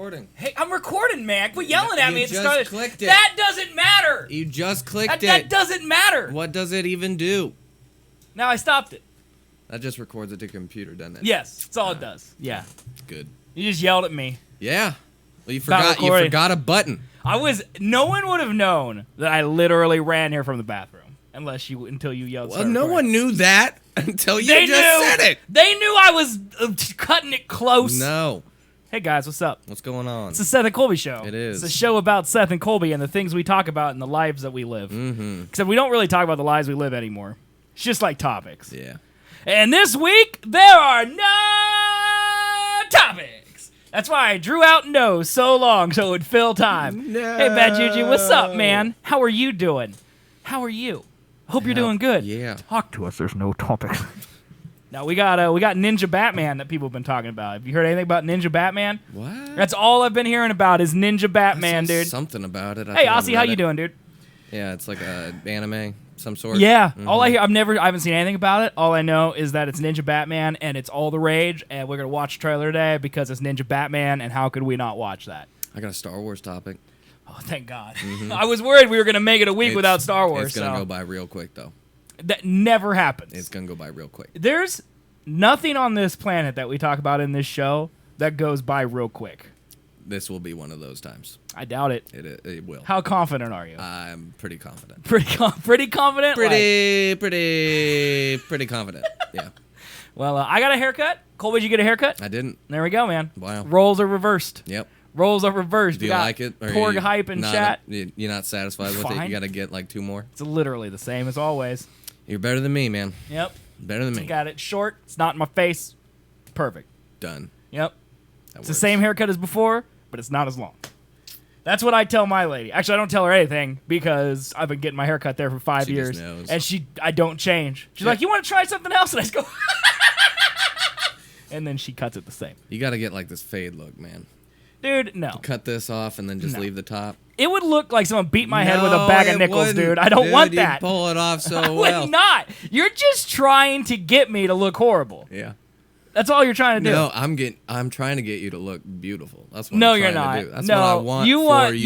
recording. Hey, I'm recording, man. Quit yelling at me at the start. Clicked it. That doesn't matter. You just clicked it. That doesn't matter. What does it even do? Now I stopped it. That just records it to computer, doesn't it? Yes, that's all it does. Yeah. Good. You just yelled at me. Yeah. Well, you About forgot. You recording. forgot a button. No one would have known that I literally ran here from the bathroom until you yelled. Well, no one knew that until you They just knew. said it. They knew I was cutting it close. No. Hey guys, what's up? What's going on? It's the Seth and Colby Show. It is. It's a show about Seth and Colby and the things we talk about and the lives that we live. Mm-hmm. Except we don't really talk about the lives we live anymore. It's just like topics. Yeah. And this week, there are no topics. That's why I drew out no so long so it would fill time. No. Hey, Bad Juju, what's up, man? How are you doing? How are you? Hope you're doing good. Yeah. Talk to us. There's no topics. Now we got Ninja Batman that people have been talking about. Have you heard anything about Ninja Batman? What? That's all I've been hearing about is Ninja Batman, I saw dude. Something about it. Hey, Aussie, how you doing, dude? Yeah, it's like a anime, some sort. Yeah. Mhm. All I hear, I haven't seen anything about it. All I know is that it's Ninja Batman and it's all the rage. And we're gonna watch the trailer today because it's Ninja Batman. And how could we not watch that? I got a Star Wars topic. Oh, thank God. I was worried we were gonna make it a week without Star Wars. It's gonna so go by real quick, though. that never happens. It's gonna go by real quick. There's nothing on this planet that we talk about in this show that goes by real quick. This will be one of those times. I doubt it. It will. How confident are you? I'm pretty confident. Pretty confident. Pretty confident. Yeah. Well, I got a haircut. Cole, did you get a haircut? I didn't. There we go, man. Wow. Roles are reversed. Yep. Roles are reversed. Do We you got like it? Or Porg you hype and not- chat. You're not satisfied with it? Fine. You got to get like 2 more? It's literally the same as always. You're better than me, man. Yep. Better than me. Got it short. It's not in my face. Perfect. Done. Yep. That It's works. the same haircut as before, but it's not as long. That's what I tell my lady. Actually, I don't tell her anything because I've been getting my haircut there for 5 She just years. knows. And I don't change. She's Yeah. like, you want to try something else? And I just go, and then she cuts it the same. You got to get like this fade look, man. Dude, no. Cut this off and then just No. leave the top. It would look like someone beat my head with a bag of it nickels, wouldn't. dude. I don't want You'd that. pull it off so I well. would not. You're just trying to get me to look horrible. Yeah. That's all you're trying to do. No, I'm trying to get you to look beautiful. That's what No, I'm you're trying not. to do. That's no, what I want you for want,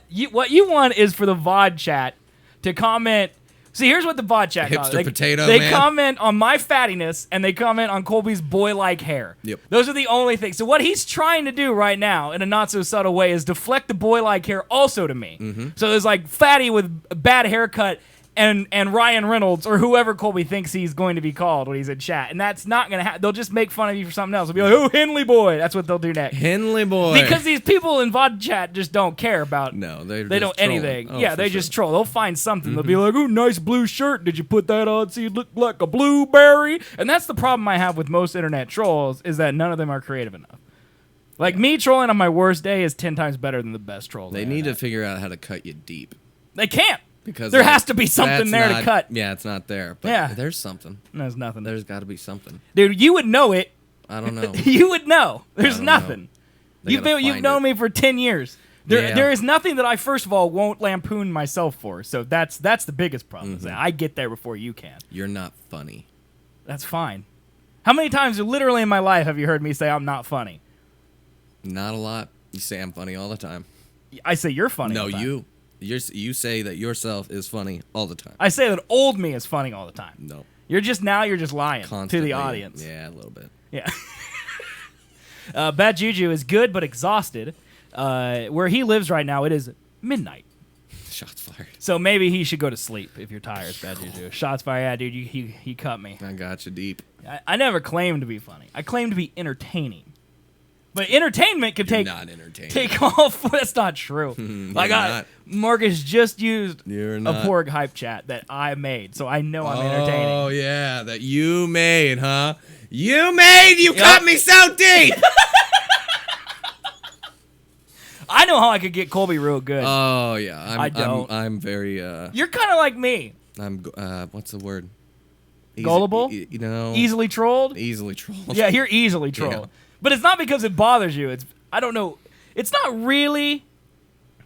you. what you want is for the VOD chat to comment. See, here's what the VOD chat Hipster does. They, potato They man. comment on my fattiness and they comment on Colby's boy-like hair. Yep. Those are the only things. So what he's trying to do right now, in a not so subtle way, is deflect the boy-like hair also to me. Mm-hmm. So there's like fatty with a bad haircut and Ryan Reynolds or whoever Colby thinks he's going to be called when he's in chat, and that's not gonna happen. They'll just make fun of you for something else. They'll be like, "Oh, Henley boy," that's what they'll do next. Henley boy. Because these people in VOD chat just don't care about. No, They just don't trolling. anything. Oh, Yeah, for they sure. just troll. They'll find something. They'll be like, "Ooh, nice blue shirt. Did you put that on so you look like a blueberry?" And that's the problem I have with most internet trolls is that none of them are creative enough. Like me trolling on my worst day is 10 times better than the best trolls. They on the need to internet. figure out how to cut you deep. They can't. Because There like, has to be something that's there to not- cut. Yeah, it's not there. But Yeah. there's something. There's nothing. There's got to be something. Dude, you would know it. I don't know. You would know. There's don't know. nothing. They You've gotta you've find known it. me for 10 years. Yeah. There is nothing that I first of all won't lampoon myself for. So that's the biggest problem. Mm-hmm. Is that I get there before you can. You're not funny. That's fine. How many times literally in my life have you heard me say I'm not funny? Not a lot. You say I'm funny all the time. I say you're funny. No, all the time. you say that yourself is funny all the time. I say that old me is funny all the time. No. You're just lying Constantly. to the audience. Yeah, a little bit. Yeah. Bad Juju is good but exhausted. Where he lives right now, it is midnight. Shots fired. So maybe he should go to sleep if you're tired, Bad Juju. Shots fired. Yeah, dude, he cut me. I got you deep. I never claimed to be funny. I claimed to be entertaining. But entertainment could You're not entertaining. take off. That's not true. Like You're not. Marcus just used You're a not. Porg hype chat that I made, so I know I'm entertaining. Oh, yeah, that you made, huh? You Yep. cut me so deep! I know how I could get Colby real good. Oh, yeah. I don't. I'm very, You're kind of like me, what's the word? Gullible? You know. easily trolled. Easily trolled. Yeah, you're easily trolled. Yeah. But it's not because it bothers you. I don't know. It's not really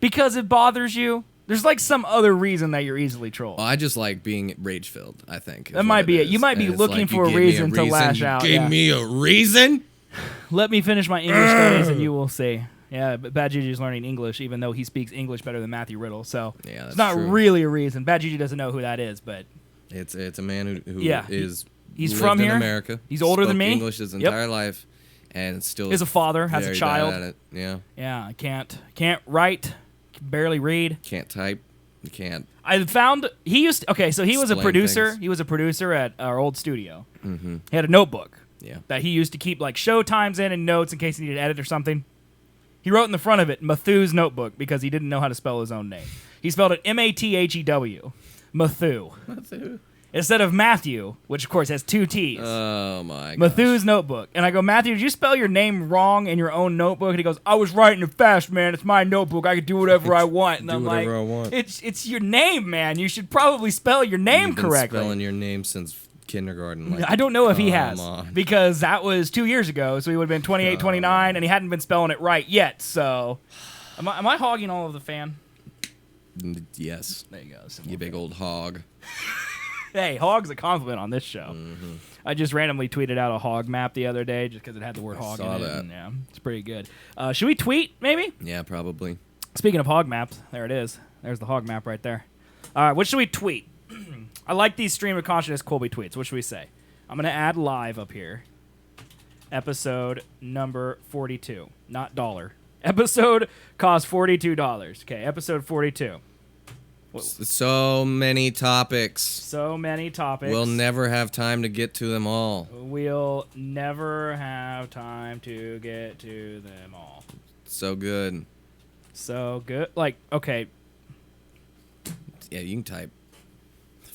because it bothers you. There's like some other reason that you're easily trolled. Well, I just like being rage-filled, I think. That might be it. You might be looking for a reason to lash out. You gave Yeah. me a reason? Let me finish my English studies and you will see. Yeah, but Bad Juju's learning English, even though he speaks English better than Matthew Riddle. So Yeah, that's it's not true. really a reason. Bad Juju doesn't know who that is, but It's a man who Yeah, is he's lived from in here. America. He's older than spoke me. English his Yep. entire life, and still is a father, has a very child. bad at it. Yeah, Yeah, I can't write, can barely read. can't type. You can't. I found he used to, okay, so he was a Explain producer. things. He was a producer at our old studio. Mm-hmm. He had a notebook Yeah. that he used to keep like show times in and notes in case he needed to edit or something. He wrote in the front of it Matthew's notebook because he didn't know how to spell his own name. He spelled it Mathew, Matthew, instead of Matthew, which of course has two T's. Oh my. Matthew's notebook. And I go, Matthew, did you spell your name wrong in your own notebook? And he goes, I was writing it fast, man. It's my notebook. I can do whatever I want. And Do I'm whatever like, I want. It's your name, man. You should probably spell your name You've been correctly. spelling your name since kindergarten. Like, I don't know if he come has on. because that was 2 years ago. So he would have been 28, 29, and he hadn't been spelling it right yet. So am I hogging all of the fan? Yes. There you go. some You more big fan. old hog. Hey, hog's a compliment on this show. Mm-hmm. I just randomly tweeted out a hog map the other day just because it had the word hog saw in it. that. And, yeah, it's pretty good. Should we tweet, maybe? Yeah, probably. Speaking of hog maps, there it is. There's the hog map right there. All right, what should we tweet? I like these stream of consciousness Colby tweets. What should we say? I'm going to add live up here. Episode number 42. Not dollar. Episode costs $42. Okay, episode 42. So many topics. So many topics. We'll never have time to get to them all. We'll never have time to get to them all. So good. So good. Like, okay, Yeah, you can type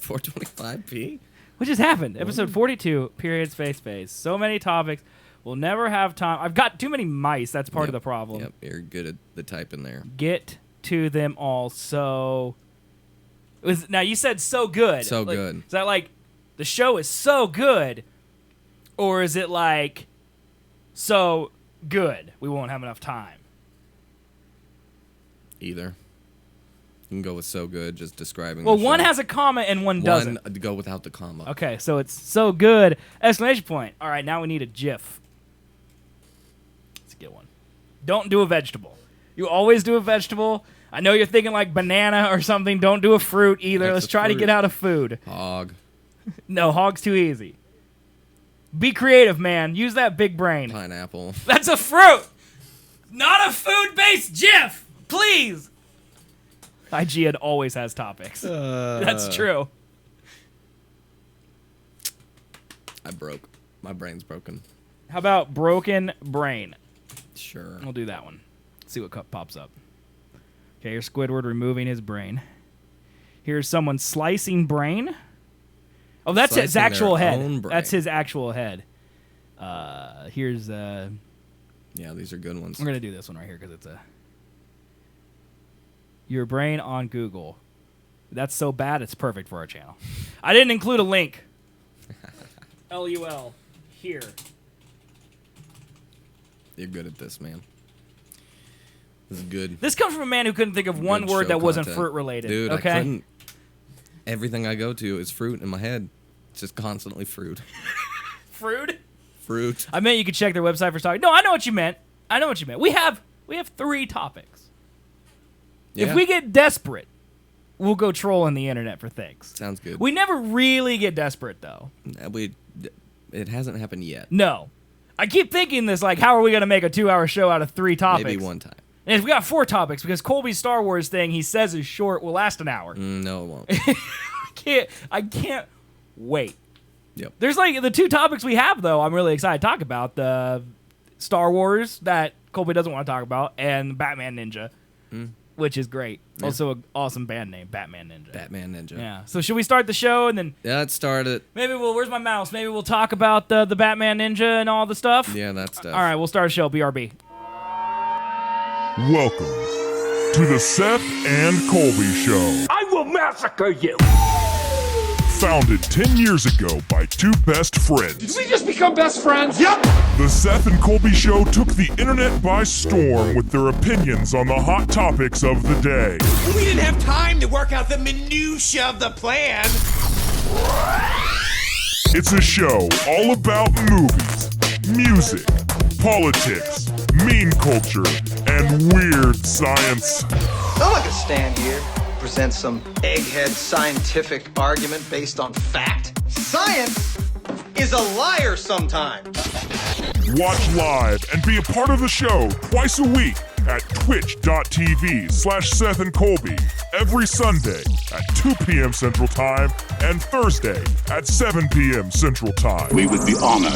425p. what just happened? Episode 42, period, space. So many topics. We'll never have time. I've got too many mice. That's part of the problem. Yep, you're good at the typing there. Get to them all. So, now you said so good. So Like, good. Is that like the show is so good, or is it like so good we won't have enough time? Either. You can go with so good, just describing. Well, the one show. has a comma and one doesn't. One go without the comma. Okay, so it's so good! Exclamation point. All right, now we need a GIF. Let's get one. Don't do a vegetable. You always do a vegetable. I know you're thinking like banana or something. Don't do a fruit either. That's Let's a try to fruit. get out of food. Hog. No, hog's too easy. Be creative, man. Use that big brain. Pineapple. That's a fruit, not a food-based GIF. Please. IGN always has topics. That's true. I broke. My brain's broken. How about broken brain? Sure. We'll do that one. See what pops up. Okay, here's Squidward removing his brain. Here's someone slicing brain. Oh, that's his Slicing actual their head. own brain. That's his actual head. Here's Yeah, these are good ones. we're gonna do this one right here because it's a your brain on Google. That's so bad it's perfect for our channel. I didn't include a link. LUL here. You're good at this, man. This is good. This comes from a man who couldn't think of one Good word show that wasn't content. fruit related. Dude, okay. I couldn't. Everything I go to is fruit in my head. It's just constantly fruit. Fruit. Fruit. I meant you could check their website for topics. No, I know what you meant. We have 3 topics. Yeah. If we get desperate, we'll go trolling the internet for things. Sounds good. We never really get desperate though. It hasn't happened yet. No. I keep thinking this, like, how are we going to make a 2-hour show out of 3 topics? Maybe one time. And if we got 4 topics, because Colby's Star Wars thing he says is short, will last an hour. No, it won't. I can't wait. Yep. There's like the 2 topics we have though. I'm really excited to talk about the Star Wars that Colby doesn't want to talk about, and Batman Ninja, which is great. Yeah. Also an awesome band name, Batman Ninja. Batman Ninja. Yeah. So should we start the show and then Yeah, let's start it. maybe where's my mouse? Maybe we'll talk about the Batman Ninja and all the stuff. Yeah, that stuff. All right, we'll start the show. BRB. Welcome to the Seth and Colby Show. I will massacre you! Founded 10 years ago by 2 best friends. We just become best friends? Yep! The Seth and Colby Show took the internet by storm with their opinions on the hot topics of the day. We didn't have time to work out the minutia of the plan. It's a show all about movies, music, politics, mean culture, and weird science. No one can stand here, present some egghead scientific argument based on fact. Science is a liar sometimes. Watch live and be a part of the show twice a week at twitch.tv/Seth and Colby every Sunday at 2 p.m. Central Time and Thursday at 7 p.m. Central Time. We would be honored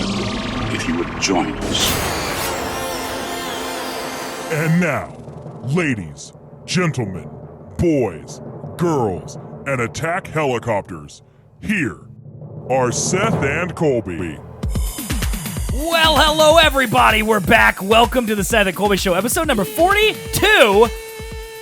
if you would join us. And now, ladies, gentlemen, boys, girls, and attack helicopters, here are Seth and Colby. Well, hello everybody. We're back. Welcome to the Seth and Colby Show, episode number 42.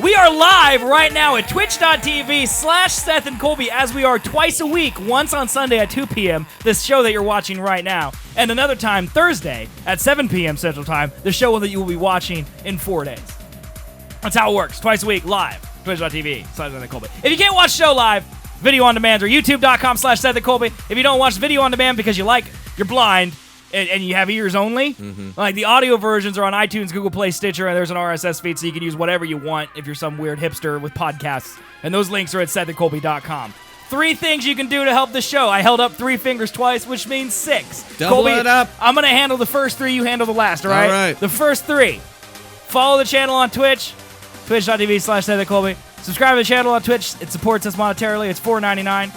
We are live right now at twitch.tv/Seth and Colby, as we are twice a week, once on Sunday at 2 p.m., this show that you're watching right now, and another time Thursday at 7 p.m. Central Time, the show that you will be watching in 4 days. That's how it works. Twice a week, live. Twitch.tv/Seth and Colby. If you can't watch the show live, video on demand or youtube.com/Seth and Colby. If you don't watch video on demand because you're blind, and you have ears only, like the audio versions are on iTunes, Google Play, Stitcher, and there's an RSS feed, so you can use whatever you want if you're some weird hipster with podcasts. And those links are at SethandColby.com. 3 things you can do to help the show. I held up 3 fingers twice, which means 6. Double Colby, it up. I'm going to handle the first 3, you handle the last, all right? All right. The first 3. Follow the channel on Twitch, twitch.tv/Seth and Colby. Subscribe to the channel on Twitch. It supports us monetarily. It's $4.99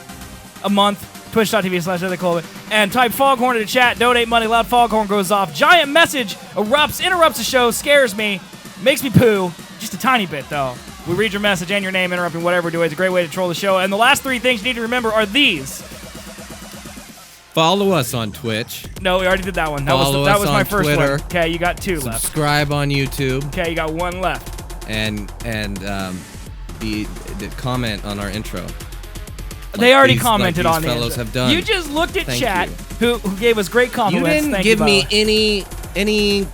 a month. Twitch.tv/Seth and Colby. And type Foghorn in the chat. Donate money. Loud Foghorn goes off. Giant message erupts, interrupts the show, scares me, makes me poo. Just a tiny bit, though. We read your message and your name, interrupting whatever we do. It's a great way to troll the show. And the last 3 things you need to remember are these. Follow us on Twitch. No, we already did that one. That Follow was us my on first Twitter. one. Okay, you got 2 left. Subscribe on YouTube. Okay, you got 1 left. And the comment on our intro. They already these- commented like on these the fellows intro. have done. You just looked at Thank chat, you. who gave us great You compliments. didn't Thank give you, me by the way. any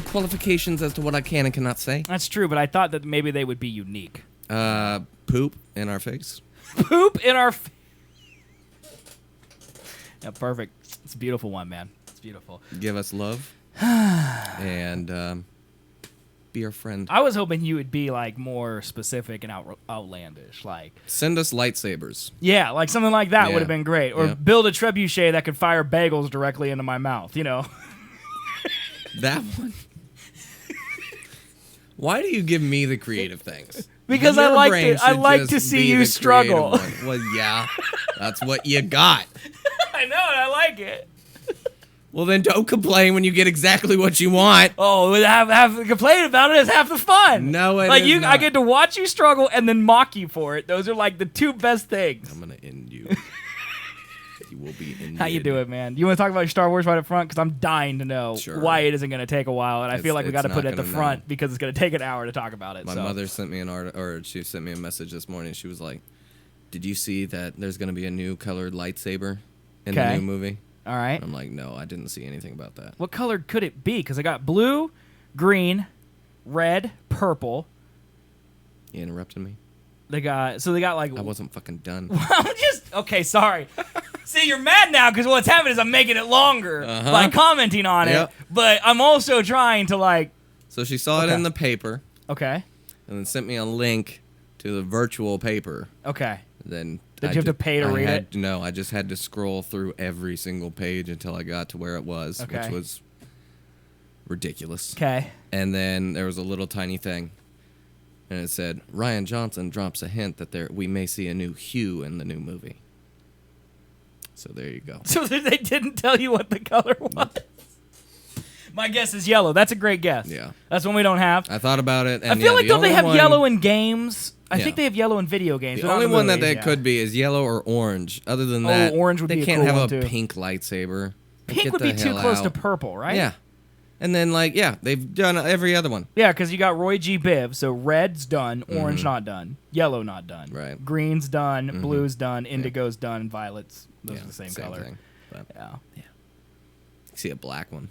qualifications as to what I can and cannot say. That's true, but I thought that maybe they would be unique. Poop in our face. Poop in our Yeah, perfect. It's a beautiful one, man. It's beautiful. Give us love. And be our friend. I was hoping you would be like more specific and outlandish, like Send us lightsabers. yeah, like something like that Yeah. would have been great. Or Yeah. build a trebuchet that could fire bagels directly into my mouth. You know, That one. Why do you give me the creative things? Because Your I like brain to. I should like just to see be you the struggle. creative one. Well, yeah, that's what you got. I know, and I like it. Well, then don't complain when you get exactly what you want. Oh, have complain about it is half the fun. No, it like is I not. get to watch you struggle and then mock you for it. Those are like the 2 best things. I'm gonna end you. You will be ended. How you doing, man? You want to talk about your Star Wars right up front? Because I'm dying to know Sure. why it isn't going to take a while, and I feel like we got to it's put it not at the gonna front know. because it's going to take an hour to talk about it. My so. mother sent me she sent me a message this morning. She was like, "Did you see that there's gonna be a new colored lightsaber in the Okay. new movie?" All right. I'm like, "No, I didn't see anything about that." What color could it be? Because I got blue, green, red, purple. You interrupted me. They got like. I wasn't fucking done. I'm just okay. Sorry. See, you're mad now because what's happened is I'm making it longer by commenting on Yep. it, but I'm also trying to like. So she saw it Okay. in the paper Okay. and then sent me a link to the virtual paper. Okay. Then Did you have to pay to read it? No, I just had to scroll through every single page until I got to where it was, Okay. which was ridiculous. Okay. And then there was a little tiny thing, and it said, Rian Johnson drops a hint that we may see a new hue in the new movie. So there you go. So they didn't tell you what the color was. My guess is yellow. That's a great guess. Yeah. That's one we don't have. I thought about it, and I feel like the don't they only have one- yellow in games? I Yeah. think they have yellow in video games. The but not only in the one that movies, they yeah. could be is yellow or orange. Other than Oh, that, orange would they be a can't cool have one, a too. pink lightsaber. Pink Get would the be too hell close to out. purple, right? Yeah. And then, they've done every other one. Yeah, because you got Roy G. Biv, so red's done, orange not done, yellow not done. Right. Green's done, blue's done, indigo's done, and violet's. Those Yeah, are the same color. thing. But Yeah. you see a black one.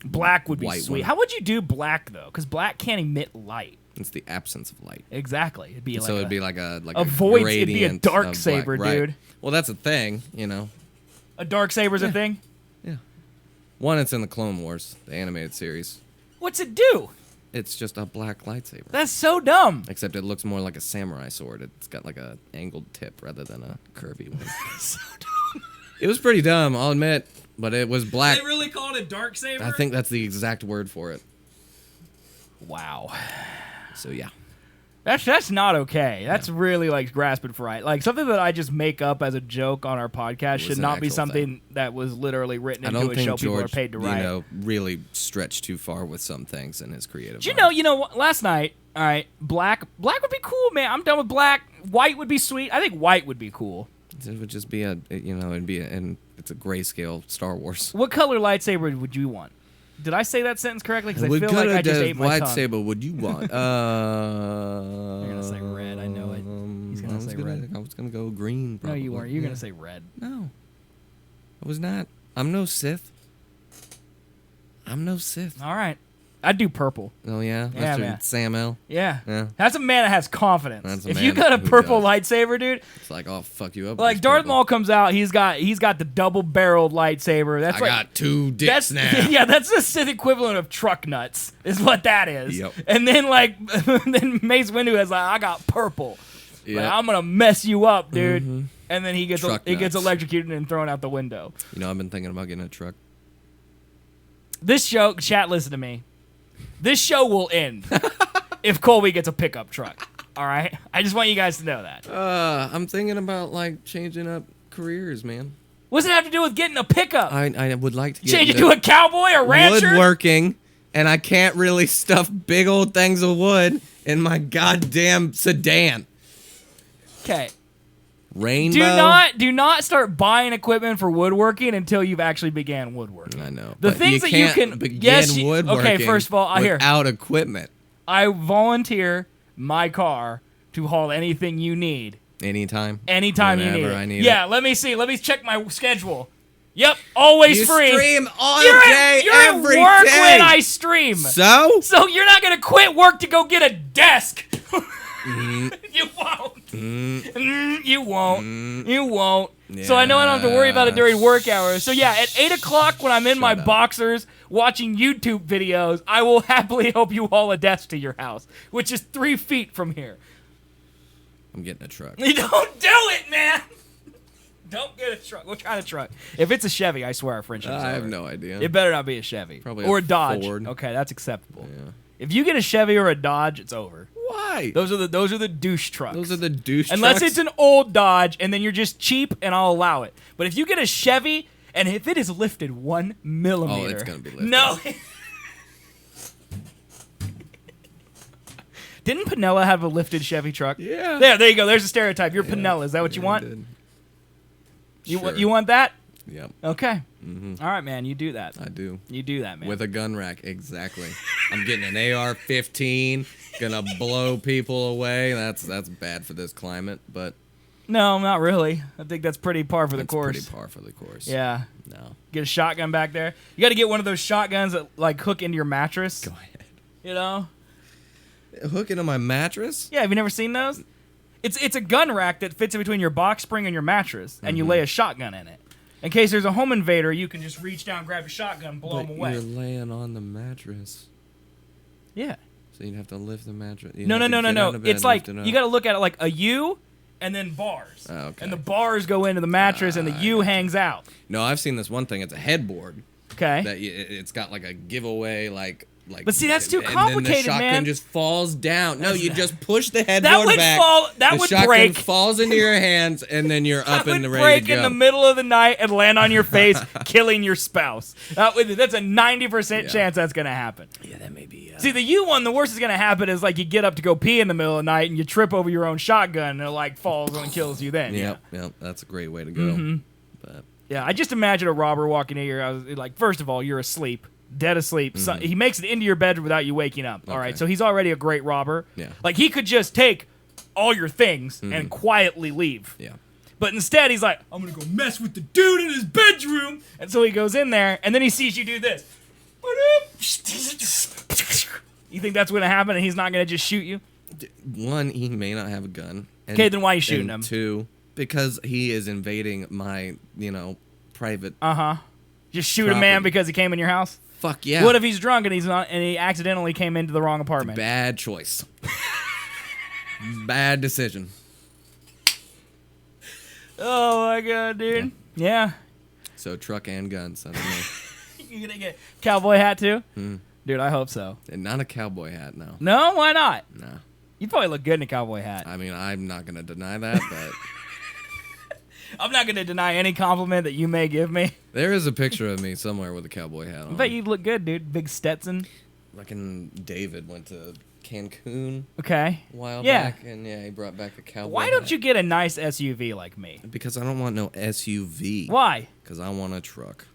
Black would be White sweet. one. How would you do black, though? Because black can't emit light. It's the absence of light. Exactly. It'd be like So it'd be like a a void- it'd be a gradient dark of black. saber, Right. dude. Well, that's a thing, you know. a dark saber's a thing? Yeah. One, it's in the Clone Wars, the animated series. What's it do? It's just a black lightsaber. That's so dumb. Except it looks more like a samurai sword. It's got like a angled tip rather than a curvy one. So dumb. It was pretty dumb, I'll admit, but it was black. They really call it a dark saber? I think that's the exact word for it. Wow. So yeah. That's not okay. That's really like grasping for right. Like something that I just make up as a joke on our podcast should an not be actual something thing. that was literally written I into don't a think show people are George, paid to write. really stretched too far with some things in his creative. You know what? Last night, all right, black would be cool, man. I'm done with black. White would be sweet. I think white would be cool. It would just be and it's a grayscale Star Wars. What color lightsaber would you want? Did I say that sentence correctly? Because I What feel like I just color ate my tongue. lightsaber would you want? You're gonna say red. I know it. He's gonna say red. I was gonna go green. Probably. No, you weren't. You're gonna say red. No, I was not. I'm no Sith. I'm no Sith. All right. I'd do purple. Oh yeah, Yeah, that's man. Sam L. Yeah. Yeah. That's a man that has confidence. That's a if you man got a who purple does. lightsaber, dude, It's like I'll fuck you up. like with Darth purple. Maul comes out, he's got the double-barreled lightsaber. That's I like got two that's dicks now. yeah, that's the Sith equivalent of truck nuts, is what that is. Yep. And then like then Mace Windu is like, I got purple. Yep. Like, I'm gonna mess you up, dude. And then he gets Truck he gets nuts. electrocuted and thrown out the window. You know, I've been thinking about getting a truck. This show, chat, listen to me. This show will end if Colby gets a pickup truck. All right, I just want you guys to know that. I'm thinking about like changing up careers, man. What's it have to do with getting a pickup? I would like to get Change it into to a cowboy, a rancher? woodworking, and I can't really stuff big old things of wood in my goddamn sedan. Okay. Rainbow. Do not start buying equipment for woodworking until you've actually began woodworking. I know. The but things that you can't can begin yes, woodworking okay, first of all, I hear without equipment. I volunteer my car to haul anything you need. Anytime You need Whenever it. I need yeah, it. let me see. Let me check my schedule. Yep, always You free. stream all you're day, you're every at work day. when I stream. So you're not gonna quit work to go get a desk. Mm-hmm. You won't. You won't. You won't. So I know I don't have to worry about it during work hours. So yeah, at 8 o'clock when I'm in my boxers watching YouTube videos, I will happily help you haul a desk to your house, which is 3 feet from here. I'm getting a truck. You don't do it, man. Don't get a truck. What kind of truck? If it's a Chevy, I swear our friendship's I have over. no idea. It better not be a Chevy. Probably or a a Dodge. Ford. Okay, that's acceptable. Yeah. If you get a Chevy or a Dodge, it's over. Why? Those are the douche trucks. Those are the douche Unless trucks? it's an old Dodge and then you're just cheap and I'll allow it. But if you get a Chevy and if it is lifted 1 millimeter. Oh, it's gonna be lifted. No. Didn't Pinella have a lifted Chevy truck? Yeah. There you go. There's a stereotype. You're Pinella. Is that what you Yeah, I want? did. You Sure. you want that? Yep, Okay. All right, man. You do that. I do. You do that, man. With a gun rack, exactly. I'm getting an AR-15, gonna blow people away. That's bad for this climate, but No, not really. I think that's pretty par for the it's course. pretty par for the course. Yeah. No. Get a shotgun back there. You got to get one of those shotguns that like hook into your mattress. Go ahead. You know? Hook into my mattress? Yeah, have you never seen those? It's a gun rack that fits in between your box spring and your mattress, and you lay a shotgun in it. In case there's a home invader, you can just reach down, grab a shotgun, and blow But them away. you're laying on the mattress. Yeah. So you'd have to lift the mattress. You'd No. have to get out of bed It's and like lift it you up. got to look at it like a U and then bars. Oh, okay. And the bars go into the mattress, and the U hangs out. No, I've seen this one thing. It's a headboard. Okay. That it's got like a giveaway like. But see, that's too and complicated, then the shotgun man. just falls down. No, you just push the headboard That would back. fall- that the would shotgun break. falls into your hands, and then you're up That and would ready break to go. in the middle of the night and land on your face, killing your spouse. That's a 90% chance that's gonna happen. Yeah, that may be. See, the U one, the worst is gonna happen is like you get up to go pee in the middle of the night and you trip over your own shotgun and it like falls and kills you then. Yep, that's a great way to go. Mm-hmm. But Yeah, I just imagine a robber walking in here. I was like, first of all, you're asleep. Dead asleep. So he makes it into your bed without you waking up. All right, Mm-hmm. Okay. so he's already a great robber. Yeah. Like he could just take all your things and quietly leave. yeah, But instead, he's like, I'm gonna go mess with the dude in his bedroom. And so he goes in there, and then he sees you do this. You think that's gonna happen, and he's not gonna just shoot you? one, he may not have a gun. And, 'Kay, then why you shooting and him? Two, because he is invading my, private. Just shoot a man Property. because he came in your house? Fuck yeah. What if he's drunk and he accidentally came into the wrong apartment? Bad choice. Bad decision. Oh my god, dude. Yeah. So truck and guns. I don't know. You gonna get cowboy hat too? Dude, I hope so. And not a cowboy hat, no. No, why not? No. You probably look good in a cowboy hat. I mean, I'm not gonna deny that, but I'm not gonna deny any compliment that you may give me. there is a picture of me somewhere with a cowboy hat on. I bet you look good, dude. Big Stetson. Reckon David went to Cancun Okay. a while Yeah. back, and he brought back a cowboy. Why don't hat. you get a nice SUV like me? Because I don't want no SUV. Why? Because I want a truck.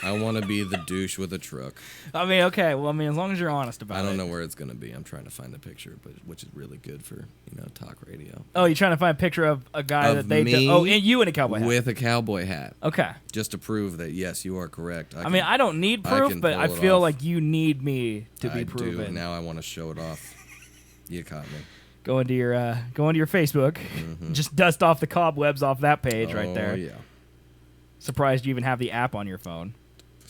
I want to be the douche with a truck. I mean, okay. Well, I mean, as long as you're honest about it. I don't know where it's gonna be. I'm trying to find a picture, but which is really good for talk radio. Oh, you're trying to find a picture of a guy Of that they me Oh, and you in a cowboy hat. with a cowboy hat, Okay. just to prove that yes, you are correct. I mean, I don't need I proof, can but pull I it feel off. like you need me to be I proven. do. Now I want to show it off. You caught me. Go into your Facebook. Just dust off the cobwebs off that page right there. Oh yeah. Surprised you even have the app on your phone.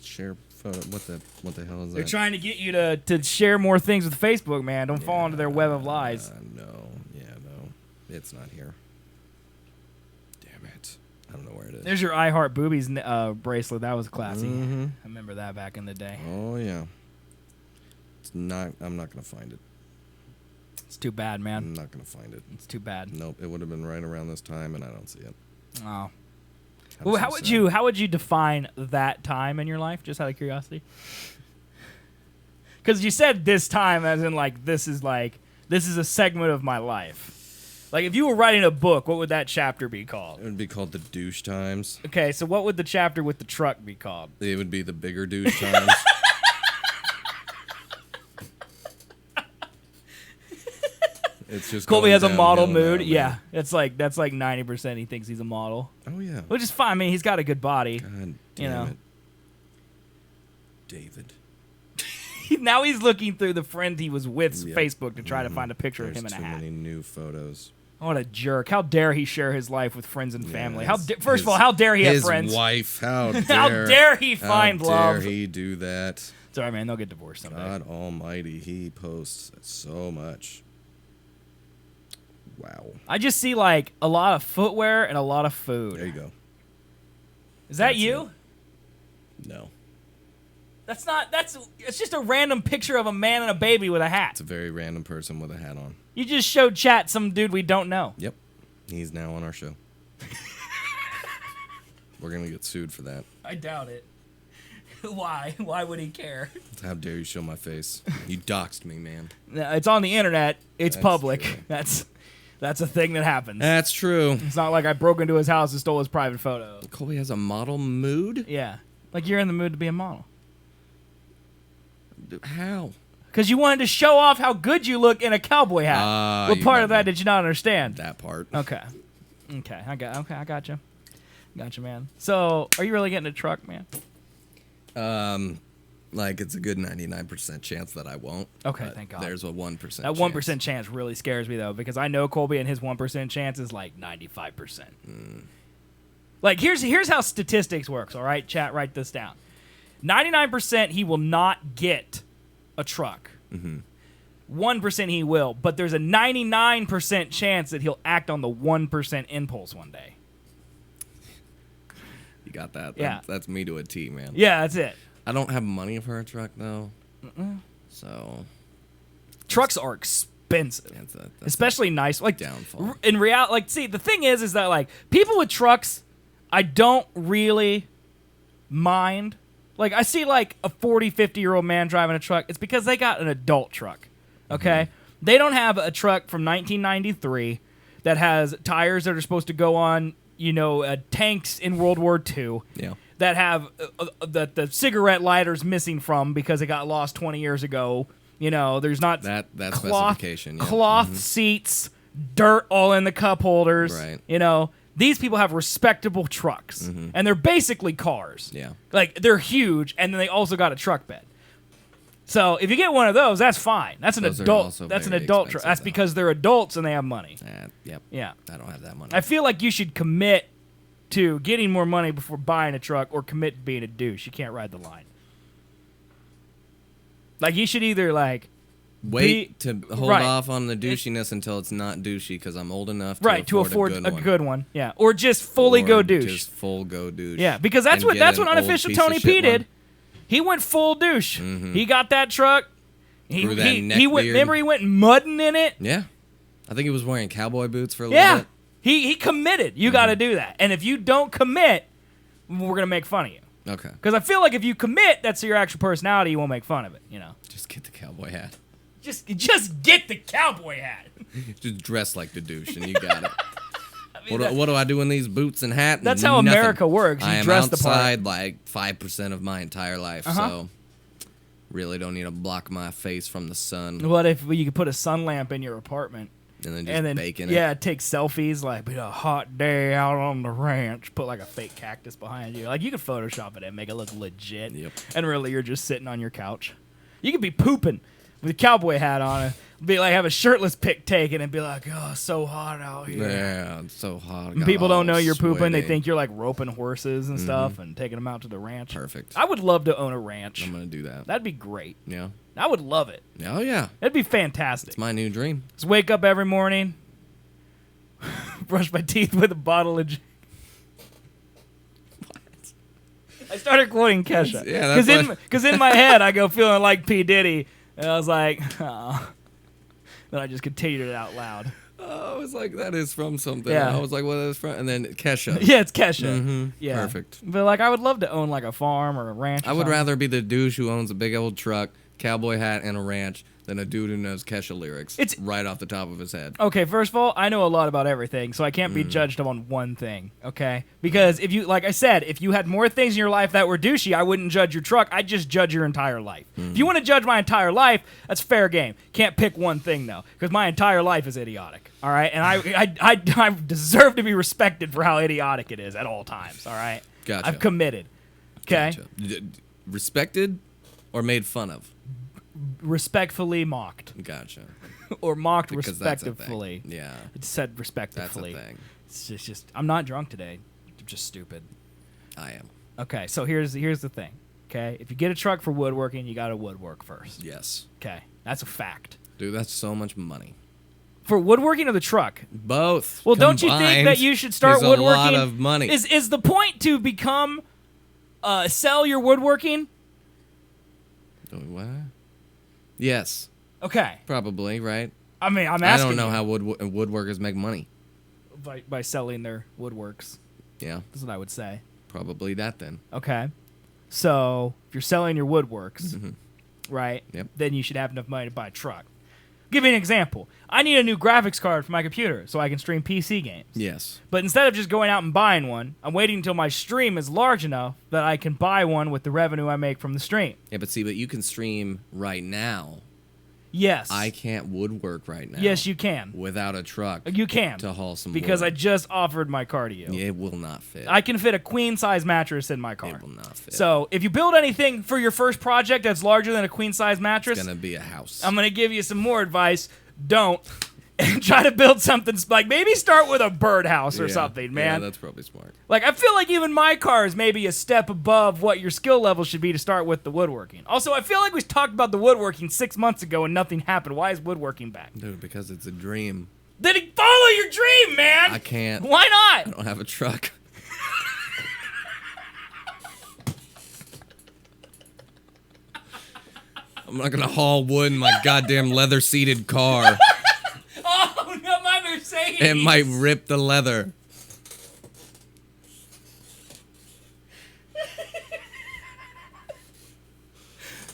Share photo. What the hell is They're that? trying to get you to share more things with Facebook, man. Don't fall into their web of lies. No. Yeah, no. It's not here. Damn it. I don't know where it is. There's your I Heart Boobies bracelet. That was classy. I remember that back in the day. Oh yeah. It's not. I'm not gonna find it. It's too bad, man. I'm not gonna find it. It's too bad. Nope. It would have been right around this time, and I don't see it. Oh. I'm Well, so how would you define that time in your life? Just out of curiosity. Because you said this time, as in this is a segment of my life. Like if you were writing a book, what would that chapter be called? It would be called the douche times. Okay, so what would the chapter with the truck be called? It would be the bigger douche times. It's just Colby going has a model downhill mood. now, Yeah, man. that's like 90% he thinks he's a model, Oh yeah. which is fine. I mean, he's got a good body. God You know. damn it. David. Now he's looking through the friend he was with's Yep. Facebook to try to find a picture There's of him in a too hat. many new photos. What a jerk! How dare he share his life with friends and family? Yes. First of all, how dare he have His friends? wife. How dare? How dare he find How love? dare he do that? Sorry, man. They'll get divorced someday. God Almighty, he posts so much. Wow. I just see like a lot of footwear and a lot of food. There you go. Is that That's you? No, That's not. It's just a random picture of a man and a baby with a hat. it's a very random person with a hat on. You just showed chat some dude we don't know. Yep, he's now on our show. We're gonna get sued for that. I doubt it. Why? Why would he care? How dare you show my face? You doxed me, man. No, it's on the internet. It's That's public. true. That's a thing that happens. That's true. It's not like I broke into his house and stole his private photo. Colby has a model mood. Yeah. Like you're in the mood to be a model. How? Because you wanted to show off how good you look in a cowboy hat. What you part got of that me. did you not understand? That part. Okay. I got you. Gotcha, man. So, are you really getting a truck, man? Like it's a good 99% chance that I won't. Okay, but thank God. There's a 1%. That 1% chance really scares me though, because I know Colby and his 1% chance is like 95%. Like here's how statistics works. All right, chat, write this down. 99% he will not get a truck. 1% he will, but there's a 99% chance that he'll act on the 1% impulse one day. You got that? Yeah. That's me to a T, man. Yeah, that's it. I don't have money for a truck though. So Trucks are expensive. that's Especially nice, like downfall. in reality. Like, see, the thing is that like people with trucks, I don't really mind. Like, I see like a 40, 50-year-old man driving a truck. It's because they got an adult truck. Okay, they don't have a truck from 1993 that has tires that are supposed to go on, tanks in World War II. Yeah. That have the cigarette lighters missing from because it got lost 20 years ago. There's not That cloth, specification. Yeah. cloth seats, dirt all in the cup holders. Right. These people have respectable trucks, and they're basically cars. Yeah. Like they're huge, and then they also got a truck bed. So if you get one of those, that's fine. That's an Those are adult. also That's an very adult truck. expensive, That's though. because they're adults and they have money. Yep. Yeah. I don't have that money. I feel like you should commit to getting more money before buying a truck, or commit to being a douche. You can't ride the line. Like you should either like Wait to hold right. off on the douchiness until it's not douchey because I'm old enough to afford a a good one. Yeah, or just fully Or go douche. Just full go douche. Yeah, because that's and what get that's an what old unofficial piece of Tony shit P did. one. He went full douche. He got that truck. Grew that neck he went. beard. Remember, he went mudding in it. Yeah. I think he was wearing cowboy boots for a little Yeah, bit. he committed. You got to do that. And if you don't commit, we're gonna make fun of you. Okay. Because I feel like if you commit, that's your actual personality. You won't make fun of it. You know. Just get the cowboy hat. Just get the cowboy hat. Just dress like the douche and you got it. I mean, What do I do in these boots and hat? That's how Nothing. America works. You I am dress the part. outside like 5% of my entire life, so really don't need to block my face from the sun. What if you could put a sun lamp in your apartment? And then bake in it. Yeah, take selfies like a hot day out on the ranch. Put like a fake cactus behind you. Like you could Photoshop it and make it look legit. Yep. And really, you're just sitting on your couch. You could be pooping with a cowboy hat on it. Be like have a shirtless pic taken and be like, oh, it's so hot out here. Yeah, it's so hot. I And got people don't all know you're pooping. They sweaty. think you're like roping horses and stuff and taking them out to the ranch. Perfect. I would love to own a ranch. I'm gonna do that. That'd be great. Yeah. I would love it. Oh yeah. That'd be fantastic. It's my new dream. Just wake up every morning, brush my teeth with a bottle of. I started quoting Kesha. Yeah, that's because in my head I go feeling like P Diddy, and I was like, oh. Then I just continued it out loud. Oh, I was like, that is from something. Yeah. I was like, what is from? And then Kesha. Yeah, it's Kesha. Yeah, Perfect. But like, I would love to own like a farm or a ranch. Or I would something. rather be the douche who owns a big old truck, cowboy hat, and a ranch than a dude who knows Kesha lyrics It's- right off the top of his head. Okay, first of all, I know a lot about everything, so I can't be judged on one thing, okay? Because if you, like I said, if you had more things in your life that were douchey, I wouldn't judge your truck. I'd just judge your entire life. If you want to judge my entire life, that's fair game. Can't pick one thing, though, because my entire life is idiotic, all right? And I deserve to be respected for how idiotic it is at all times, all right? Gotcha. I've committed, okay? Gotcha. Respected or made fun of? Respectfully mocked. Gotcha. Or mocked Because that's a thing. respectively. Yeah. It said That's respectively. a thing. It's just I'm not drunk today. I'm just stupid. I am. Okay, so here's the thing. Okay, if you get a truck for woodworking, you got to woodwork first. Yes. Okay, that's a fact. Dude, that's so much money. For woodworking or the truck? Both. Well, don't you think combined that you should start is woodworking? a lot of money. Is the point to become sell your woodworking? What? Yes. Okay. Probably, right? I mean, I'm I asking. don't know you. how woodworkers make money. By selling their woodworks. Yeah, That's what I would say. probably that then. Okay. So if you're selling your woodworks, right? Yep. Then you should have enough money to buy a truck. Give you an example. I need a new graphics card for my computer so I can stream PC games. Yes. But instead of just going out and buying one, I'm waiting until my stream is large enough that I can buy one with the revenue I make from the stream. Yeah, but you can stream right now. Yes. I can't woodwork right now. Yes, you can. Without a truck. You can. To haul some because wood. I just offered my car to you. It will not fit. I can fit a queen size mattress in my car. It will not fit. So if you build anything for your first project that's larger than a queen size mattress, It's gonna be a house. I'm going to give you some more advice. Don't. And try to build something like maybe start with a birdhouse or Yeah. something, man. Yeah, that's probably smart. Like I feel like even my car is maybe a step above what your skill level should be to start with the woodworking. Also, I feel like we talked about the woodworking 6 months ago and nothing happened. Why is woodworking back? Dude, because it's a dream. Then follow your dream, man. I can't. Why I not? don't have a truck. I'm not gonna haul wood in my goddamn leather-seated car. Oh no, my Mercedes. It might rip the leather.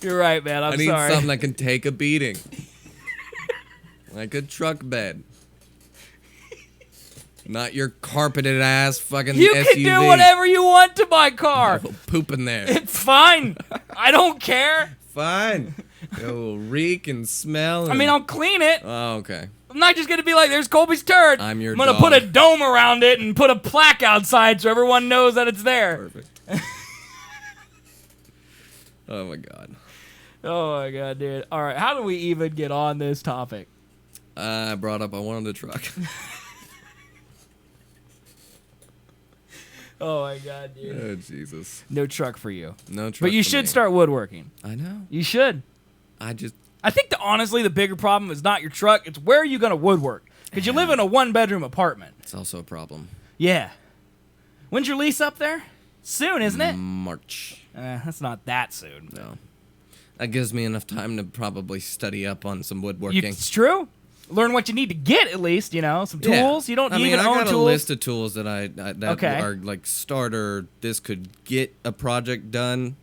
You're right, man. I'm I need sorry. something that can take a beating. Like a truck bed. Not your carpeted ass fucking You SUV. can do whatever you want to my car. Poop in there. It's fine. I don't care. Fine. It will reek and smell. I mean, I'll clean it. Oh, okay. I'm not just gonna be like, "There's Colby's turd." I'm your gonna dog. put a dome around it and put a plaque outside so everyone knows that it's there. Perfect. Oh my god. Oh my god, dude. All right, how do we even get on this topic? I brought up I wanted a truck. Oh my god, dude. Oh Jesus. No truck for you. No truck. But you for should me. start woodworking. I know. You should. I think honestly the bigger problem is not your truck. It's where are you going to woodwork? Because you live in a 1-bedroom apartment. It's also a problem. Yeah. When's your lease up there? Soon, isn't it? March. That's not that soon. No. That gives me enough time to probably study up on some woodworking. It's true. Learn what you need to get at least, some tools. You don't I even mean, own I got tools. a list of tools that are like starter. This could get a project done,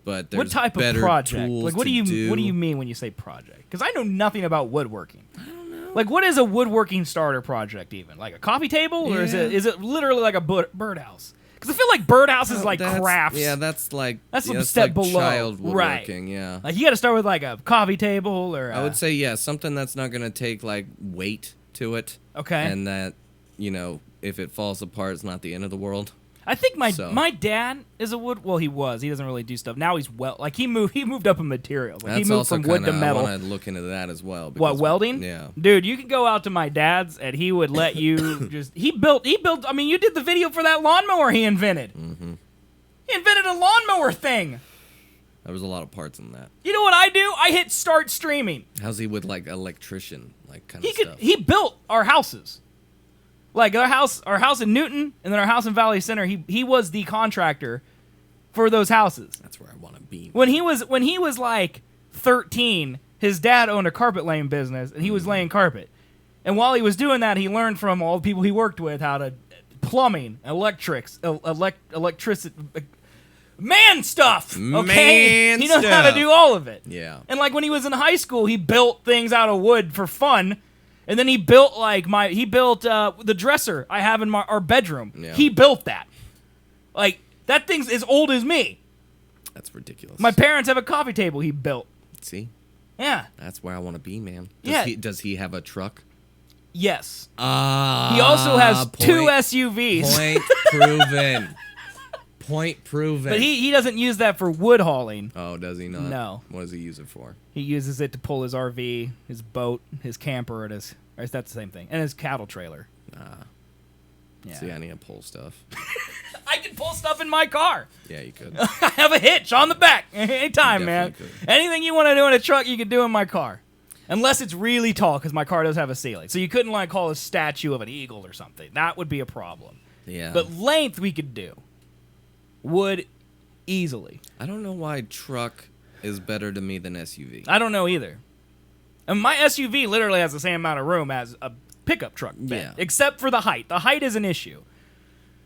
but there's What type of better project? tools Like, what to do you mean when you say project? Because I know nothing about woodworking. I don't know. Like, what is a woodworking starter project even? Like a coffee table, or is it literally like a birdhouse? Because I feel like birdhouse is like crafts. Yeah, that's like That's some that's step like below. child Right. woodworking. Yeah, Like you got to start with like a coffee table, or I would say something that's not gonna take like weight to it. Okay. And that if it falls apart, it's not the end of the world. I think my dad is a wood. Well, he was. He doesn't really do stuff now. He's he moved up in materials. Like That's he moved also from wood to kinda, metal. I want to look into that as well. What, because- welding? Yeah. Dude, you could go out to my dad's and he would let you just he built I mean, you did the video for that lawnmower he invented. Mm-hmm. He invented a lawnmower thing. There was a lot of parts in that. You know what I do? I hit start streaming. How's he with like electrician kind of stuff? He built our houses. Like our house in Newton and then our house in Valley Center, he was the contractor for those houses. That's where I want to be. When he was like 13, his dad owned a carpet laying business, and he was laying carpet. And while he was doing that, he learned from all the people he worked with how to plumbing, electricity, man stuff. Okay, he knows how to do all of it. Yeah. And like when he was in high school, he built things out of wood for fun. And then he built the dresser I have in our bedroom. Yeah. He built that. Like that thing's as old as me. That's ridiculous. My parents have a coffee table he built. See? Yeah. That's where I want to be, man. Does he have a truck? Yes. He also has two SUVs. Point proven. Point proven. But he doesn't use that for wood hauling. Oh, does he not? No. What does he use it for? He uses it to pull his RV, his boat, his camper, and or that's the same thing, and his cattle trailer. Yeah. See, I need to pull stuff. I can pull stuff in my car. Yeah, you could. I have a hitch on the back anytime, man. Definitely could. Anything you want to do in a truck, you can do in my car. Unless it's really tall, because my car does have a ceiling. So you couldn't like call a statue of an eagle or something. That would be a problem. Yeah. But length we could do. Wood easily. I don't know why truck is better to me than SUV. I don't know either. And my SUV literally has the same amount of room as a pickup truck bed, Yeah. except for the height. The height is an issue.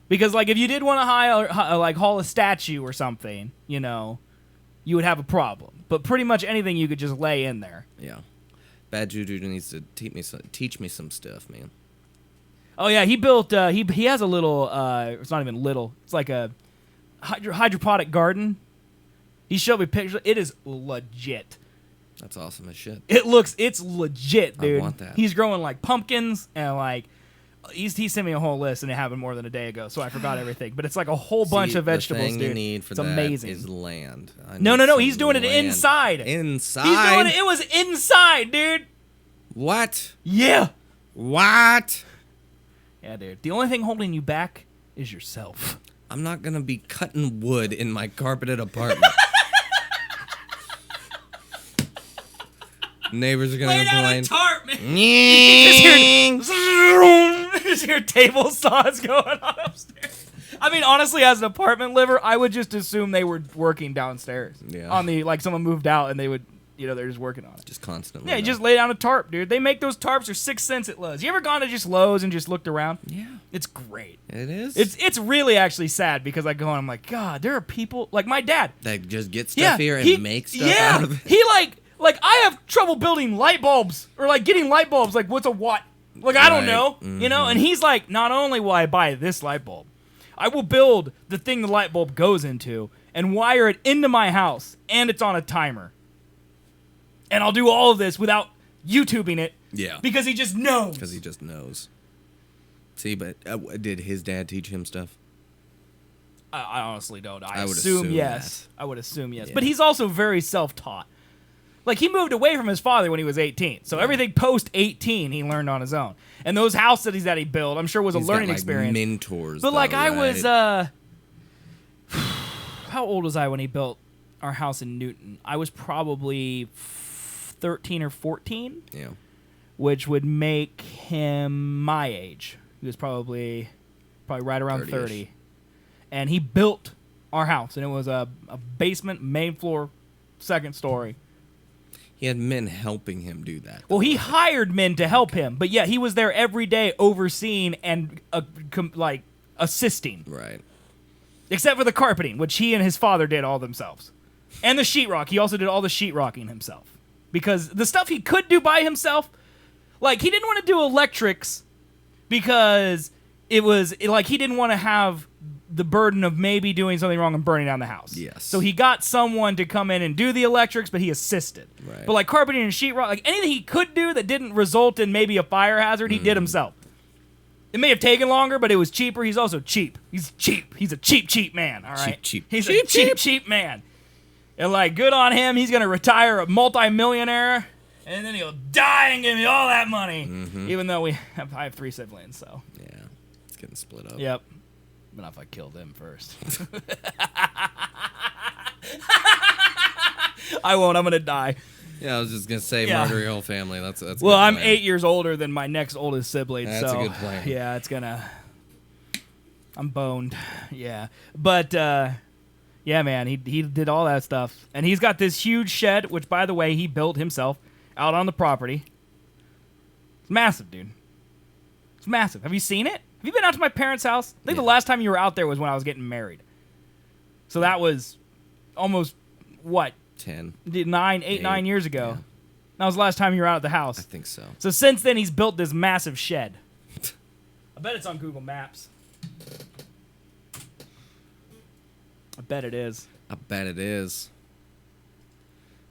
Because like if you did want to haul a statue or something, you would have a problem. But pretty much anything you could just lay in there. Yeah. Bad Juju needs to teach me some stuff, man. Oh yeah, he built. He has a little. It's not even little. It's like a hydroponic garden. He showed me pictures. It is legit. That's awesome as shit. It's legit, dude. I want that. He's growing like pumpkins and like. He sent me a whole list and it happened more than a day ago, so I forgot everything. But it's like a whole bunch of vegetables, the thing dude. you need for it's that amazing. is land. No. He's doing it inside. Inside? He's doing it. It was inside, dude. What? Yeah. What? Yeah, dude. The only thing holding you back is yourself. I'm not going to be cutting wood in my carpeted apartment. Neighbors are going to Lay down complain. a tarp, man. Yeah. Just hear table saws going on upstairs. I mean, honestly, as an apartment liver, I would just assume they were working downstairs. Yeah. On the, like, someone moved out and they would, they're just working on it. Just constantly. Yeah, you just lay down a tarp, dude. They make those tarps for 6 cents at Lowe's. You ever gone to just Lowe's and just looked around? Yeah. It's great. It is? It's really actually sad because I go and I'm like, God, there are people, like my dad. That just get stuff here and make stuff out of it. He like I have trouble building light bulbs or like getting light bulbs. Like what's a watt? Like I don't Right. know, And he's like, not only will I buy this light bulb, I will build the thing the light bulb goes into and wire it into my house, and it's on a timer. And I'll do all of this without YouTubing it. Yeah. Because he just knows. Because he just knows. See, but did his dad teach him stuff? I honestly don't. I would assume assume yes. I would assume yes. Yeah. But he's also very self-taught. Like, he moved away from his father when he was 18. So everything post-18 he learned on his own. And those house cities that he built, I'm sure was a He's learning got, like, experience. mentors. But, though, like, I right? was, how old was I when he built our house in Newton, I was probably 13 or 14, Yeah. which would make him my age. He was probably right around 30-ish. 30. And he built our house, and it was a basement, main floor, second story. He had men helping him do that. Well, he hired men to help him, but yeah, he was there every day overseeing and assisting. Right. Except for the carpeting, which he and his father did all themselves. And the sheetrock. He also did all the sheetrocking himself. Because the stuff he could do by himself, like, he didn't want to do electrics because it was, like, he didn't want to have the burden of maybe doing something wrong and burning down the house. Yes. So he got someone to come in and do the electrics, but he assisted. Right. But, like, carpeting and sheetrock, like, anything he could do that didn't result in maybe a fire hazard, he did himself. It may have taken longer, but it was cheaper. He's also cheap. He's cheap. He's a cheap man, all right? Cheap. He's a cheap man. And, like, good on him. He's going to retire a multi-millionaire, and then he'll die and give me all that money. Even though I have 3 siblings, so. Yeah. It's getting split up. Yep. But not if I kill them first. I won't. I'm going to die. Yeah, I was just gonna say Yeah. murder your whole family. That's a Well, good I'm plan. 8 years older than my next oldest sibling, That's so a good plan. yeah, it's gonna. I'm boned, yeah, but yeah, man, he did all that stuff, and he's got this huge shed, which, by the way, he built himself out on the property. It's massive, dude. It's massive. Have you seen it? Have you been out to my parents' house? I think the last time you were out there was when I was getting married. So that was almost what? 10. 9 years ago. Yeah. That was the last time you were out at the house. I think so. So since then, he's built this massive shed. I bet it's on Google Maps. I bet it is. I bet it is.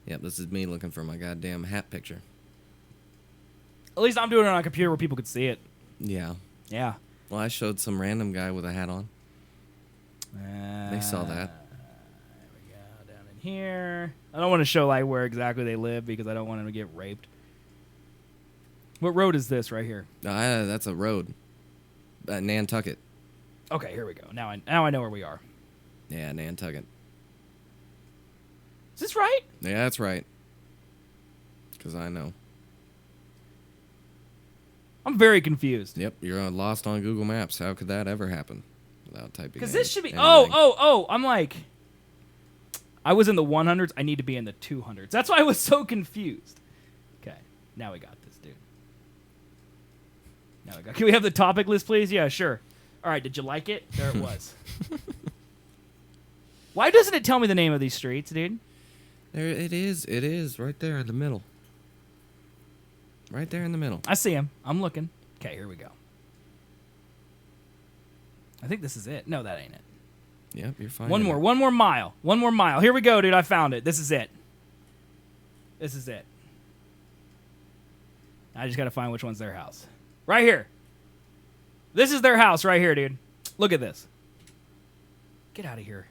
Yep, this is me looking for my goddamn hat picture. At least I'm doing it on a computer where people could see it. Yeah. Yeah. Well, I showed some random guy with a hat on. They saw that. Down in here. I don't want to show like where exactly they live because I don't want them to get raped. What road is this right here? That's a road. Nantucket. Okay, here we go. Now I know where we are. Yeah, Nantucket. Is this right? Yeah, that's right. Because I know. I'm very confused. Yep, you're lost on Google Maps. How could that ever happen without typing? Because this should be. anything? Oh! I'm like, I was in the 100s. I need to be in the 200s. That's why I was so confused. Okay, now we got this, dude. Now we got. Can we have the topic list, please? Yeah, sure. All right. Did you like it? There it was. Why doesn't it tell me the name of these streets, dude? There it is. It is right there in the middle. Right there in the middle. I see him. I'm looking. Okay, here we go. I think this is it. No, that ain't it. Yep, you're fine. One more mile. One more mile. Here we go, dude. I found it. This is it. This is it. I just got to find which one's their house. Right here. This is their house right here, dude. Look at this. Get out of here.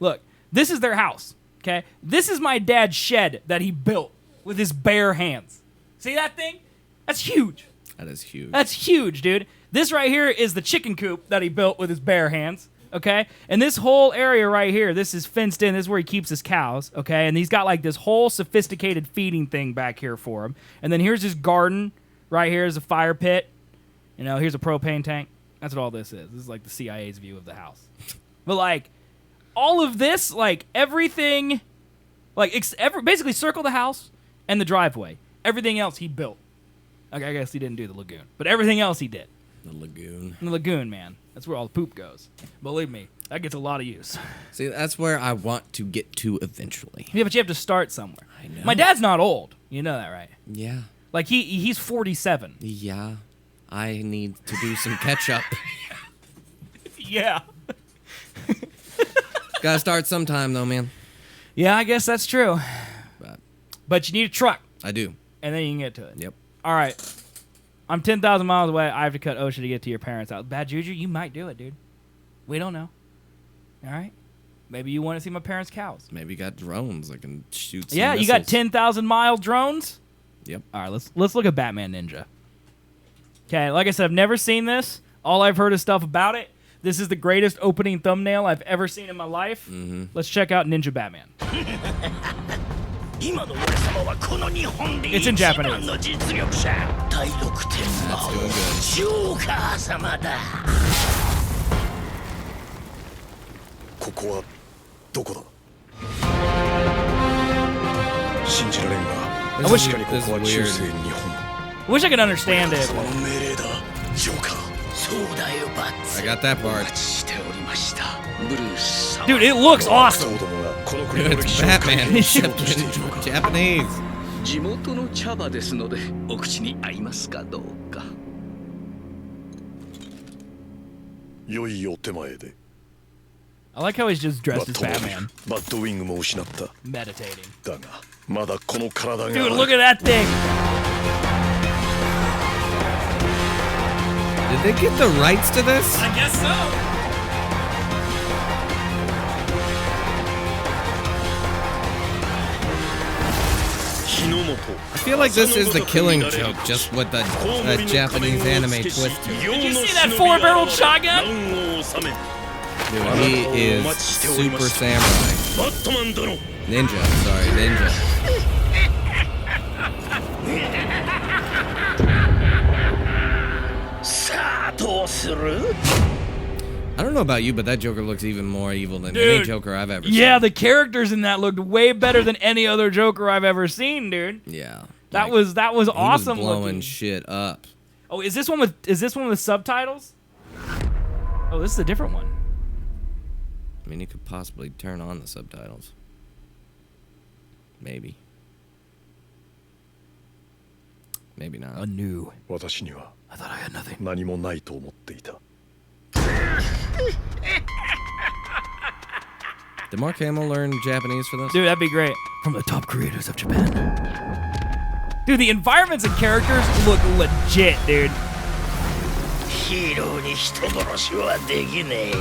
Look, this is their house, okay? This is my dad's shed that he built with his bare hands. See that thing? That's huge. That is huge. That's huge, dude. This right here is the chicken coop that he built with his bare hands, okay? And this whole area right here, this is fenced in. This is where he keeps his cows, okay? And he's got like this whole sophisticated feeding thing back here for him. And then here's his garden. Right here is a fire pit. You know, here's a propane tank. That's what all this is. This is like the CIA's view of the house. But like, all of this, like everything, like basically circle the house and the driveway. Everything else he built. Okay, I guess he didn't do the lagoon, but everything else he did. The lagoon. The lagoon, man. That's where all the poop goes. Believe me, that gets a lot of use. See, that's where I want to get to eventually. Yeah, but you have to start somewhere. I know. My dad's not old. You know that, right? Yeah. Like he's 47. Yeah. I need to do some catch up. Yeah. Gotta start sometime though, man. Yeah, I guess that's true. But you need a truck, I do. and then you can get to it. Yep. All right. I'm 10,000 miles away. I have to cut OSHA to get to your parents' house. Bad juju, you might do it, dude. We don't know. All right? Maybe you want to see my parents' cows. Maybe you got drones that can shoot some Yeah, you got missiles. 10,000-mile drones? Yep. All right, let's look at Batman Ninja. Okay, like I said, I've never seen this. All I've heard is stuff about it. This is the greatest opening thumbnail I've ever seen in my life. Let's check out Ninja Batman. It's in Japanese. That's doing good. ここはどこだ信じられんが This 確 is- かにこ this こは is 中 weird. 世日本 I wish I could understand it. この命令だジョーカー I got that part. しておりましたブルース様 Dude, it looks そ awesome. うどもがこの国の歴 It's 史を改 Batman 変しようとしているの except か in Japanese. 地元の茶葉ですのでお口に合いますかどうか。良いお手前で I like how he's just バ dressed ッ as トモビル Batman, バッドウィングも失った meditating. だがまだこの体が Dude, look at that thing. Did they get the rights to this? I guess so. I feel like this is the Killing Joke, just with a Japanese anime twist to it. Did you see that 4-barreled shotgun? Dude, he is super samurai. バットマン殿 Ninja, sorry, ninja. I don't know about you, but that Joker looks even more evil than any Dude. Joker I've ever seen. Yeah, the characters in that looked way better than any other Joker I've ever seen, dude. Yeah. That Like, was he awesome was blowing looking. shit up. Oh, is this one with subtitles? Oh, this is a different one. I mean, you could possibly turn on the subtitles. Maybe. Maybe not. Anew. 私には I thought I had nothing. 何もないと思っていた Did Mark Hamill learn Japanese for this? Dude, that'd be great. From the top creators of Japan. Dude, the environments and characters look legit, dude. ヒーローに人殺しはできねえ。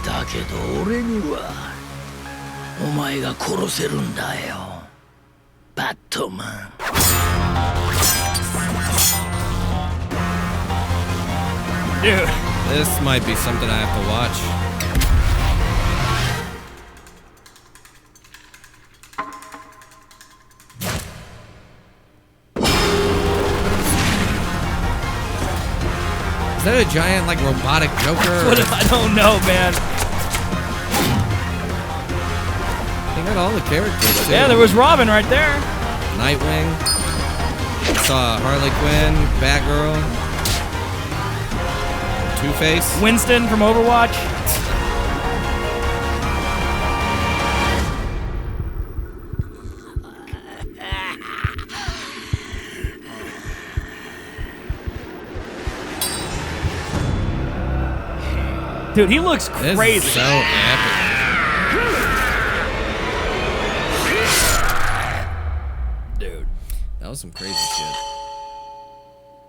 だけど俺にはお前が殺せるんだよ。バットマン。Dude. This might be something I have to watch. Is that a giant, like, robotic Joker? I don't know, man. They got all the characters, too. Yeah, there was Robin right there. Nightwing. Saw Harley Quinn, Batgirl. Two-Face. Winston from Overwatch. Dude, he looks This crazy. is so epic. Dude. That was some crazy shit.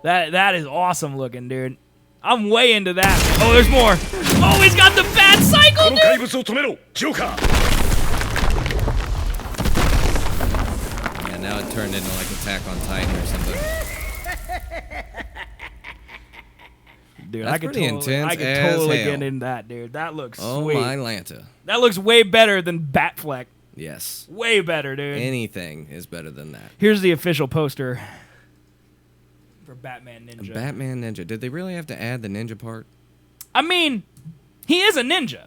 That is awesome looking, dude. I'm way into that. Oh, there's more. Oh, he's got the bat cycle, この dude. 怪物を止めろジョーカー Yeah, now it turned into like Attack on Titan or something. Dude, That's I could pretty totally, intense I could as totally hell. get into that, dude. That looks Oh sweet. my Lanta. That looks way better than Batfleck. Yes. Way better, dude. Anything is better than that. Here's the official poster for Batman A Ninja. Batman Ninja. Did they really have to add the ninja part? I mean, he is a ninja.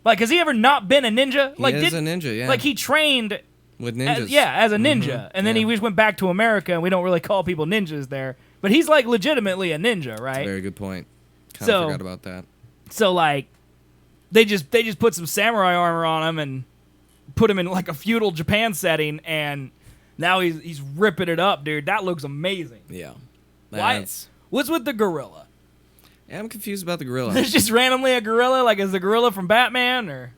Like, has he ever not been a ninja? He Like, is a ninja, yeah. Like, he trained With ninjas. as a ninja, and then yeah. he just went back to America, and we don't really call people ninjas there. But he's like legitimately a ninja, right? Very good point. Kind So- of forgot about that. So like, they just put some samurai armor on him and put him in like a feudal Japan setting, and now he's ripping it up, dude. That looks amazing. Yeah. Why? That's- What's with the gorilla? Yeah, I'm confused about the gorilla. There's just randomly a gorilla. Like, is the gorilla from Batman or?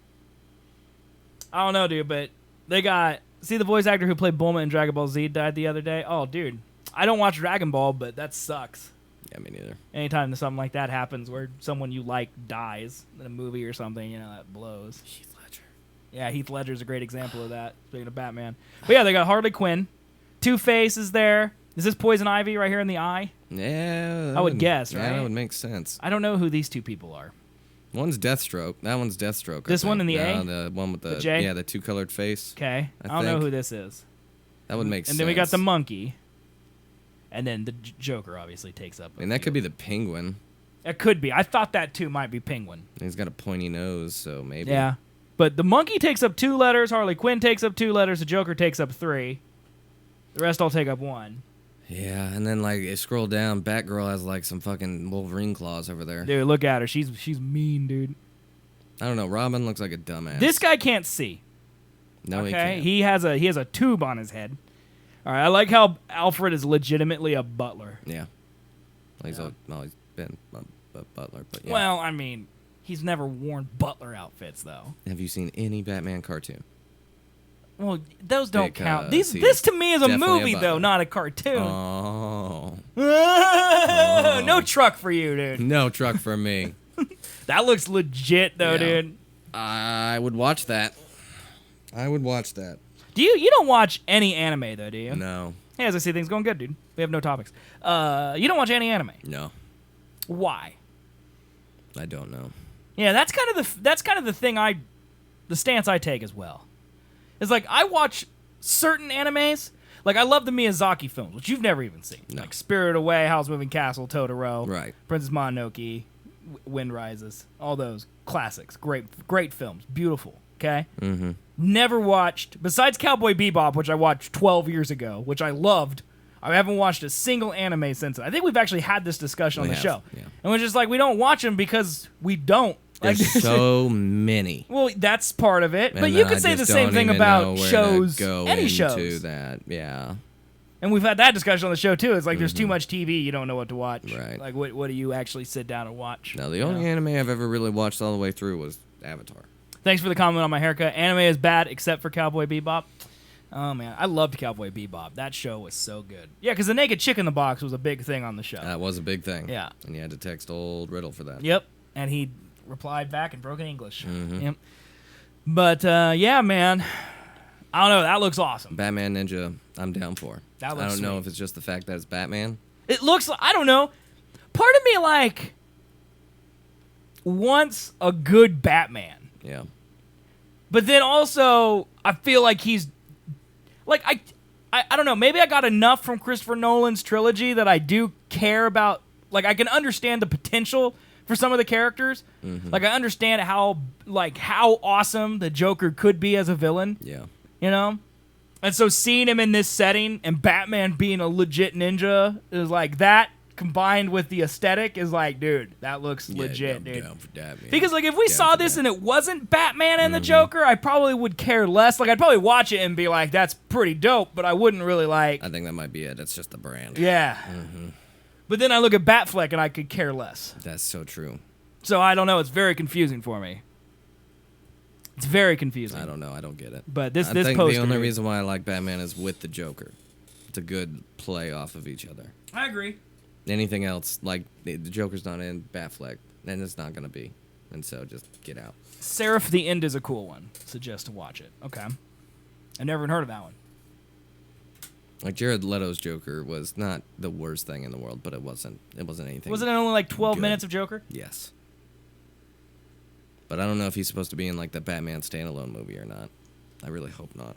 I don't know, dude. But they got the voice actor who played Bulma in Dragon Ball Z died the other day. Oh, dude. I don't watch Dragon Ball, but that sucks. Yeah, me neither. Anytime something like that happens where someone you like dies in a movie or something, you know, that blows. Heath Ledger. Yeah, Heath Ledger's a great example of that, speaking of Batman. But yeah, they got Harley Quinn. Two-Face is there. Is this Poison Ivy right here in the eye? Yeah, I would guess, Yeah, that right? would make sense. I don't know who these two people are. One's Deathstroke. That one's Deathstroke. This one in the A? No, the one with the J? Yeah, the two colored face. Okay, I I don't know think. who this is. That would make sense. And then we got the monkey. And then the Joker obviously takes up. I mean, that could be the Penguin. It could be. I thought that too might be Penguin. He's got a pointy nose, so maybe. Yeah. But the monkey takes up 2 letters, Harley Quinn takes up 2 letters, the Joker takes up 3. The rest all take up 1. Yeah, and then like you scroll down, Batgirl has like some fucking Wolverine claws over there. Dude, look at her. She's mean, dude. I don't know. Robin looks like a dumbass. This guy can't see. No, he Okay? can't. He has a tube on his head. All right, I like how Alfred is legitimately a butler. Yeah. Well, he's always been a butler, but yeah. Well, I mean, he's never worn butler outfits though. Have you seen any Batman cartoon? Well, those don't count. Because This to me is a definitely a movie though, butler. not a cartoon. Oh. No truck for you, dude. No truck for me. That looks legit though, Yeah. dude. I would watch that. I would watch that. You don't watch any anime though, do you? No. Hey, as I see things going good, dude. We have no topics. You don't watch any anime. No. Why? I don't know. Yeah, that's kind of the thing the stance I take as well. It's like I watch certain animes. Like I love the Miyazaki films, which you've never even seen. No. Like Spirited Away, Howl's Moving Castle, Totoro, Right. Princess Mononoke, Wind Rises, all those classics. Great films, beautiful. Okay. Mm-hmm. Never watched, besides Cowboy Bebop, which I watched 12 years ago, which I loved. I haven't watched a single anime since then. I think we've actually had this discussion on We the have, show. yeah. And we're just like, we don't watch them because we don't. Like, There's so many. well, that's part of it. And but you I could say the just same don't thing even about know where to shows, go any into shows. that. Yeah. And we've had that discussion on the show too. It's like there's too much TV, you don't know what to watch. Mm-hmm. Right. Like what do you actually sit down and watch? Now, the only anime I've ever really watched all the way through was Avatar. Thanks for the comment on my haircut. Anime is bad except for Cowboy Bebop. Oh man, I loved Cowboy Bebop. That show was so good. Yeah, because the naked chick in the box was a big thing on the show. That was a big thing. Yeah. And you had to text old Riddle for that. Yep. And he replied back in broken English. Mm-hmm. Yep. But yeah, man. I don't know. That looks awesome. Batman Ninja, I'm down for. That I looks don't know sweet. if it's just the fact that it's Batman. It looks like, I don't know. Part of me like wants a good Batman. Yeah. But then also I feel like he's like I don't know, maybe I got enough from Christopher Nolan's trilogy that I do care about, like I can understand the potential for some of the characters. Like I understand how awesome the Joker could be as a villain, Yeah. you know? And so seeing him in this setting and Batman being a legit ninja is like that combined with the aesthetic is like, dude, that looks legit, I'm dude. down for that, man. Because like if we Down saw for this that. and it wasn't Batman and the Joker, I probably would care less. Like I'd probably watch it and be like, that's pretty dope, but I wouldn't really like I think that might be it. It's just the brand. yeah. But then I look at Batfleck and I could care less. That's so true. So I don't know, it's very confusing for me. It's very confusing. I don't know. I don't get it. But I this think poster, the only reason why I like Batman is with the Joker. It's a good play off of each other. I agree. Anything else, like the Joker's not in Batfleck, then it's not gonna be. And so just get out. Seraph the End is a cool one. Suggest to watch it. Okay. I've never even heard of that one. Like Jared Leto's Joker was not the worst thing in the world, but it wasn't anything. Wasn't it only like 12 good. minutes of Joker? Yes. But I don't know if he's supposed to be in like the Batman standalone movie or not. I really hope not.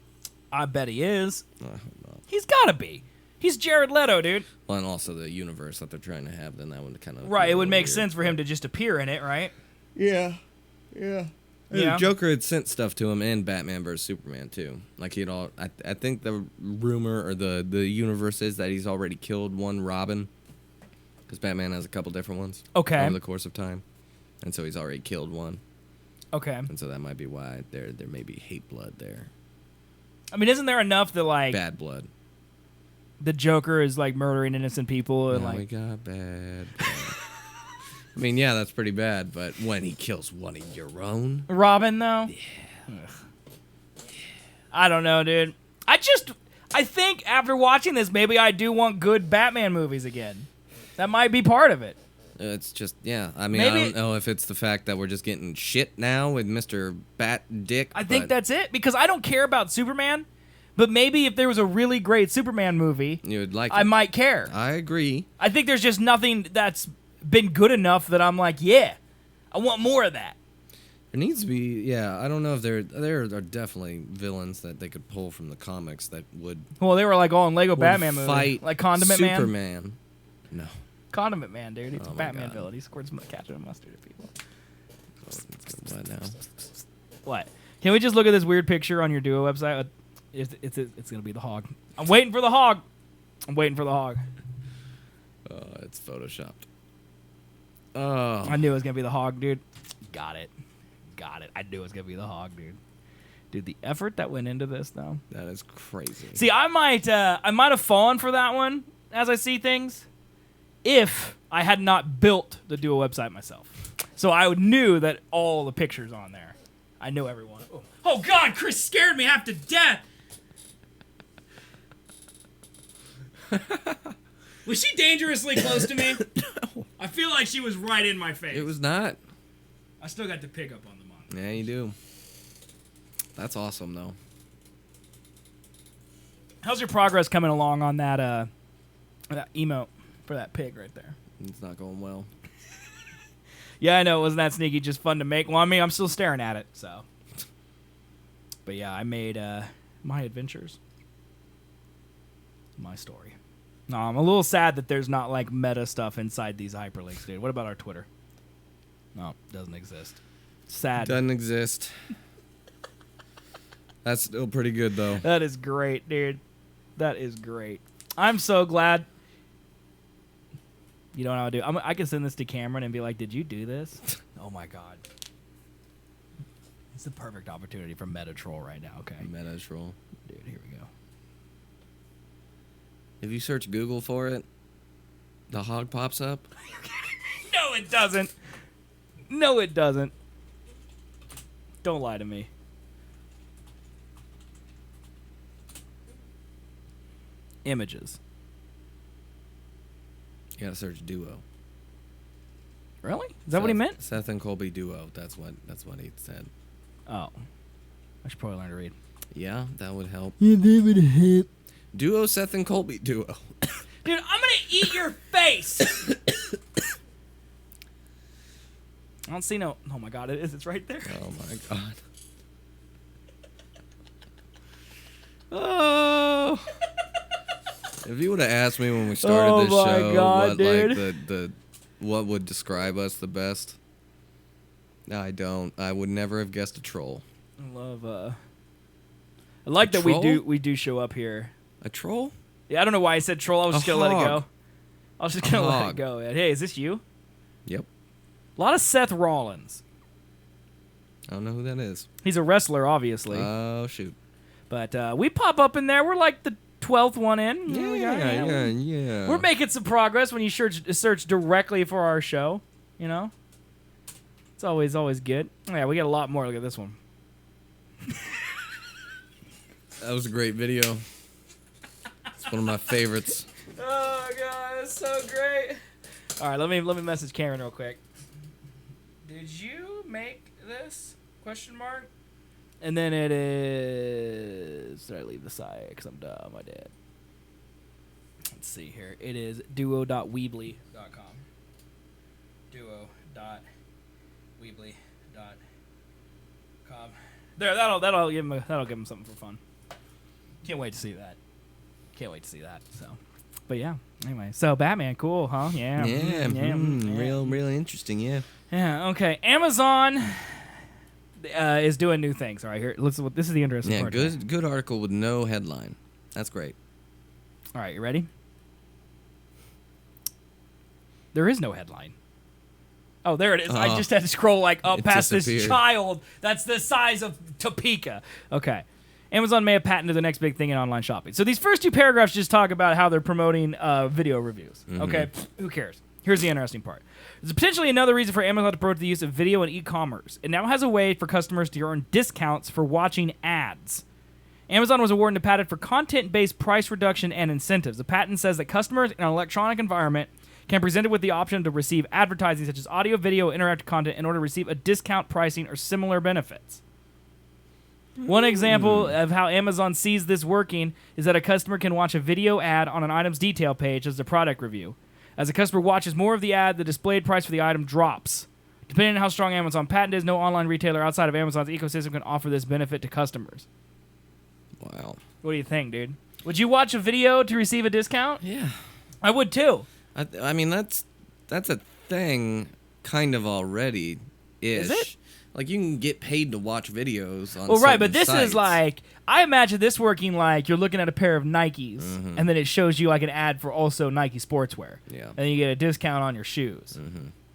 I bet he is. I hope not. He's gotta be. He's Jared Leto, dude. Well, and also the universe that they're trying to have, then that would kind of Right, it would make sense for him to just appear in it, right? Yeah. Yeah. The Joker had sent stuff to him in Batman vs Superman too. Like he'd all, I think the rumor or the universe is that he's already killed one Robin, because Batman has a couple different ones. Okay. Over the course of time, and so he's already killed one, Okay. and so that might be why there may be hate blood there, I mean, isn't there enough that like bad blood. the Joker is like murdering innocent people and Now we like got bad. blood. I mean, yeah, that's pretty bad, but when he kills one of your own, Robin though? Yeah. I don't know, dude. I think after watching this, maybe I do want good Batman movies again. That might be part of it. it's just, yeah. I mean, Maybe- I don't know if it's the fact that we're just getting shit now with Mr. Bat Dick. I think but- that's it because I don't care about Superman, But maybe if there was a really great Superman movie, You would like I it. might care. I agree. I think there's just nothing that's been good enough that I'm like, yeah, I want more of that. There needs to be, yeah. I don't know if there are definitely villains that they could pull from the comics that would Well, they were like all in Lego would Batman movie, fight like Condiment Man. Superman. No, Condiment Man, dude. He's a Oh my Batman God. villain. He squirts ketchup and mustard at people. what now? What? Can we just look at this weird picture on your Duo website? It's gonna be the hog. I'm waiting for the hog. I'm waiting for the hog. It's photoshopped. Oh, I knew it was gonna be the hog, dude. Got it. I knew it was gonna be the hog, dude. Dude, the effort that went into this, though. that is crazy. See, I might have fallen for that one as I see things, if I had not built the Duo website myself. So I knew that all the pictures on there. I knew everyone. Oh God, Chris scared me half to death. Was she dangerously close to me? No. I feel like she was right in my face. It was not. I still got to pick up on the monitor. Yeah, you do. That's awesome, though. How's your progress coming along on that emote for that pig right there? It's not going well. Yeah, I know. It wasn't that sneaky. Just fun to make. Well, I mean, I'm still staring at it, so. But yeah, I made my adventures. My story. No, I'm a little sad that there's not like meta stuff inside these hyperlinks, dude. What about our Twitter? No, doesn't exist. Sad. Doesn't exist. That's still pretty good, though. That is great, dude. That is great. I'm so glad. You know what I'll do? I can send this to Cameron and be like, "Did you do this?" Oh my God. It's the perfect opportunity for meta troll right now. Okay, Meta troll. dude. Here we go. If you search Google for it, the hog pops up. No, it doesn't. No, it doesn't. Don't lie to me. Images. You gotta search duo. Really? Is that what he meant? Seth and Colby duo. That's what he said. Oh. I should probably learn to read. Yeah, that would help. Yeah, that would help. Duo Seth and Colby duo. Dude, I'm gonna eat your face. I don't see no. Oh my God, it is. It's right there. Oh my God. Oh. If you would have asked me when we started this my show God, what dude. like the what would describe us the best, I don't. I would never have guessed a troll. I love. I like A that troll? we do show up here. A troll? Yeah, I don't know why I said troll. I was just A gonna let it hog. go. I was just gonna let it hog. go. Hey, is this you? Yep. A lot of Seth Rollins. I don't know who that is. He's a wrestler, obviously. Oh shoot. But we pop up in there. We're like the 12th one in. Yeah. We're making some progress when you search directly for our show. You know, it's always good. Yeah, we got a lot more. Look at this one. That was a great video. It's one of my favorites. Oh God, it's so great. All right, let me message Karen real quick. Did you make this? Question mark. And then it is. Did I leave the site? Because I'm dumb. I did. Let's see here. It is duo.weebly.com. Duo.weebly.com. There. That'll give him something for fun. Can't wait to see that. So, but yeah. Anyway, so Batman, cool, huh? Yeah. Yeah. Real interesting. Yeah. Yeah. Okay. Amazon is doing new things. All right, here. This is the interesting Yeah. part. Good article with no headline. That's great. All right, you ready? There is no headline. Oh, there it is. I just had to scroll like up It past this disappeared. child that's the size of Topeka. Okay. Amazon may have patented the next big thing in online shopping. So these first two paragraphs just talk about how they're promoting video reviews. Okay, who cares? Here's the interesting part. There's potentially another reason for Amazon to promote the use of video in e-commerce. It now has a way for customers to earn discounts for watching ads. Amazon was awarded a patent for content-based price reduction and incentives. The patent says that customers in an electronic environment can be presented with the option to receive advertising such as audio, video, interactive content in order to receive a discount pricing or similar benefits. One example of how Amazon sees this working is that a customer can watch a video ad on an item's detail page as a product review. As a customer watches more of the ad, the displayed price for the item drops. Depending on how strong Amazon patent is, no online retailer outside of Amazon's ecosystem can offer this benefit to customers. Wow. What do you think, dude? Would you watch a video to receive a discount? Yeah. I would too. I mean, that's a thing kind of already. Is it? Like, you can get paid to watch videos on Well, right, but certain this sites. is like, I imagine this working like you're looking at a pair of Nikes, and then it shows you like an ad for also Nike sportswear. Yeah. And then you get a discount on your shoes.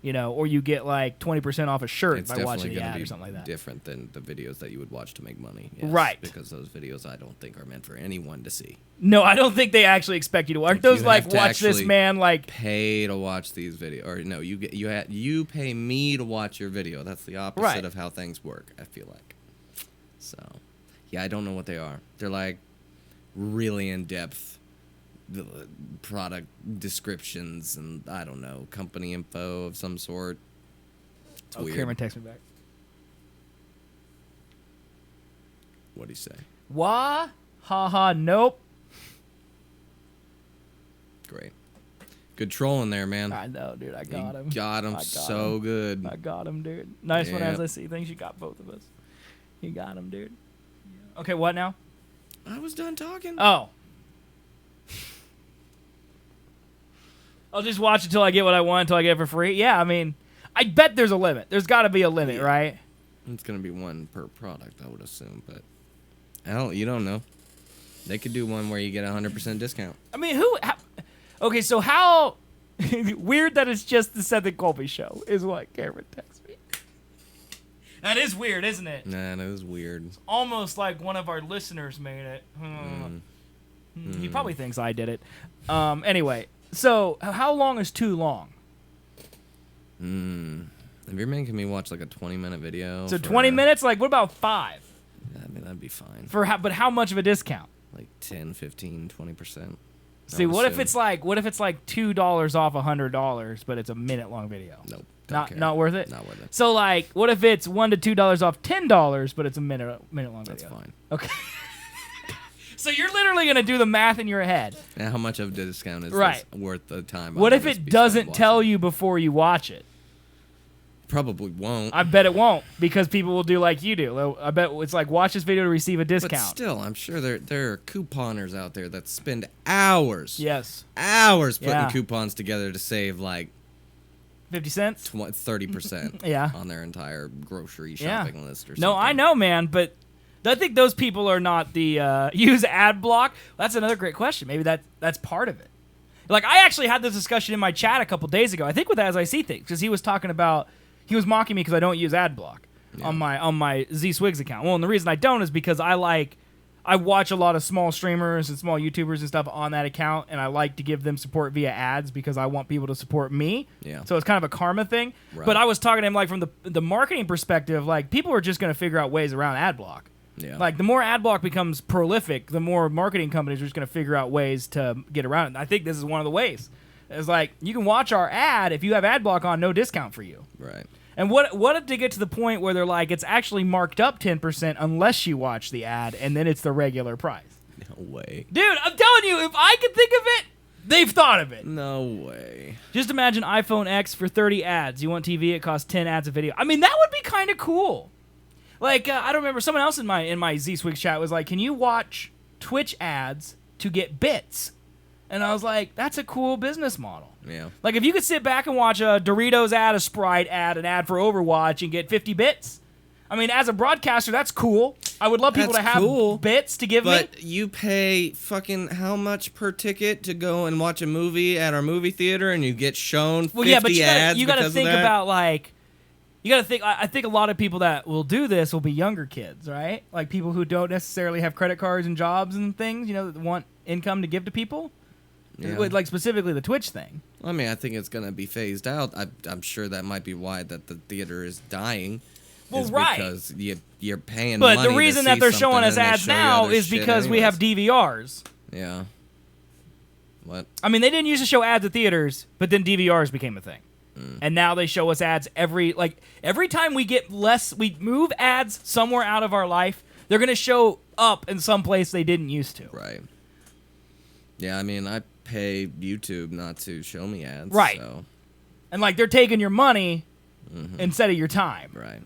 You know, or you get like 20% off a shirt It's by definitely watching the gonna ad be or something like that. different than the videos that you would watch to make money. Yes, Right. Because those videos I don't think are meant for anyone to see. No, I don't think they actually expect you to watch. Like, Those you like have to watch this actually man like Pay to watch these videos, or no, you pay me to watch your video. That's the opposite Right. of how things work. I feel like. So, yeah, I don't know what they are. They're like really in depth product descriptions and I don't know, company info of some sort. It's weird. Cameron text me back. What'd he say? Wah? Ha, nope. Great. Good trolling there, man. I know, dude. I got him. Got him I got so him. good. I got him, dude. Nice one, Yeah. as I see things. You got both of us. You got him, dude. Okay, what now? I was done talking. Oh. I'll just watch until I get what I want, until I get it for free. Yeah, I mean, I bet there's a limit. There's got to be a limit, right? It's gonna be one per product, I would assume, but you don't know. They could do one where you get 100% discount. I mean, okay, so how weird that it's just the Seth and Colby show is what Cameron texts me. That is weird, isn't it? Nah, that was weird. Almost like one of our listeners made it. He probably thinks I did it. Anyway, so how long is too long? If you're making me watch like a 20-minute video, So for, 20 minutes? Like, what about 5? I mean, that'd be fine. But how much of a discount? Like 10, 15, 20%. See, what if it's like $2 off $100, but it's a minute-long video? Nope. Not worth it. Not worth it. So like, what if it's $1 to $2 off $10, but it's a minute-long video? That's fine. Okay. So you're literally gonna do the math in your head. Now, how much of the discount is Right. this worth the time? What I'm if gonna it be doesn't spent tell watching? you before you watch it? Probably won't. I bet it won't, because people will do like you do. I bet it's like, watch this video to receive a But discount. still, I'm sure there are couponers out there that spend hours, Yes. hours putting Yeah. coupons together to save like 50 cents? 30% Yeah. on their entire grocery Yeah. shopping list or something. No, I know, man, but I think those people are not the use ad block. That's another great question. Maybe that's part of it. Like, I actually had this discussion in my chat a couple days ago, I think with As I See Things, because he was talking about, he was mocking me because I don't use ad block on my Z Swigs account. Well, and the reason I don't is because I watch a lot of small streamers and small YouTubers and stuff on that account, and I like to give them support via ads because I want people to support me. Yeah. So it's kind of a karma thing. Right. But I was talking to him like from the marketing perspective, like people are just going to figure out ways around ad block. Yeah. Like the more ad block becomes prolific, the more marketing companies are just going to figure out ways to get around it. And I think this is one of the ways. It's like, you can watch our ad if you have ad block on, no discount for you. Right. And what if they get to the point where they're like, it's actually marked up 10% unless you watch the ad, and then it's the regular price? No way. Dude, I'm telling you, if I could think of it, they've thought of it. No way. Just imagine iPhone X for 30 ads. You want TV, it costs 10 ads a video. I mean, that would be kind of cool. Like, I don't remember, someone else in my Z-Swigs chat was like, can you watch Twitch ads to get bits? And I was like, that's a cool business model. Yeah. Like, if you could sit back and watch a Doritos ad, a Sprite ad, an ad for Overwatch, and get 50 bits, I mean, as a broadcaster, that's cool. I would love people That's to have cool, bits to give me. But you pay fucking how much per ticket to go and watch a movie at our movie theater, and you get shown 50 Well, yeah, but ads you gotta because of think that? about, like, you gotta think. I think a lot of people that will do this will be younger kids, right? Like people who don't necessarily have credit cards and jobs and things, that want income to give to people. Yeah. With, like, specifically the Twitch thing. I mean, I think it's gonna be phased out. I'm sure that might be why that the theater is dying. Well, is right. Because you're paying But money the reason to that see they're showing something us and they ads show you now other is shit because we have anyways. DVRs. Yeah. What? I mean, they didn't used to show ads at theaters, but then DVRs became a thing. And now they show us ads every time we move ads somewhere out of our life, They're going to show up in some place they didn't used to. Right. Yeah, I mean, I pay YouTube not to show me ads. Right. So. And like they're taking your money instead of your time. Right.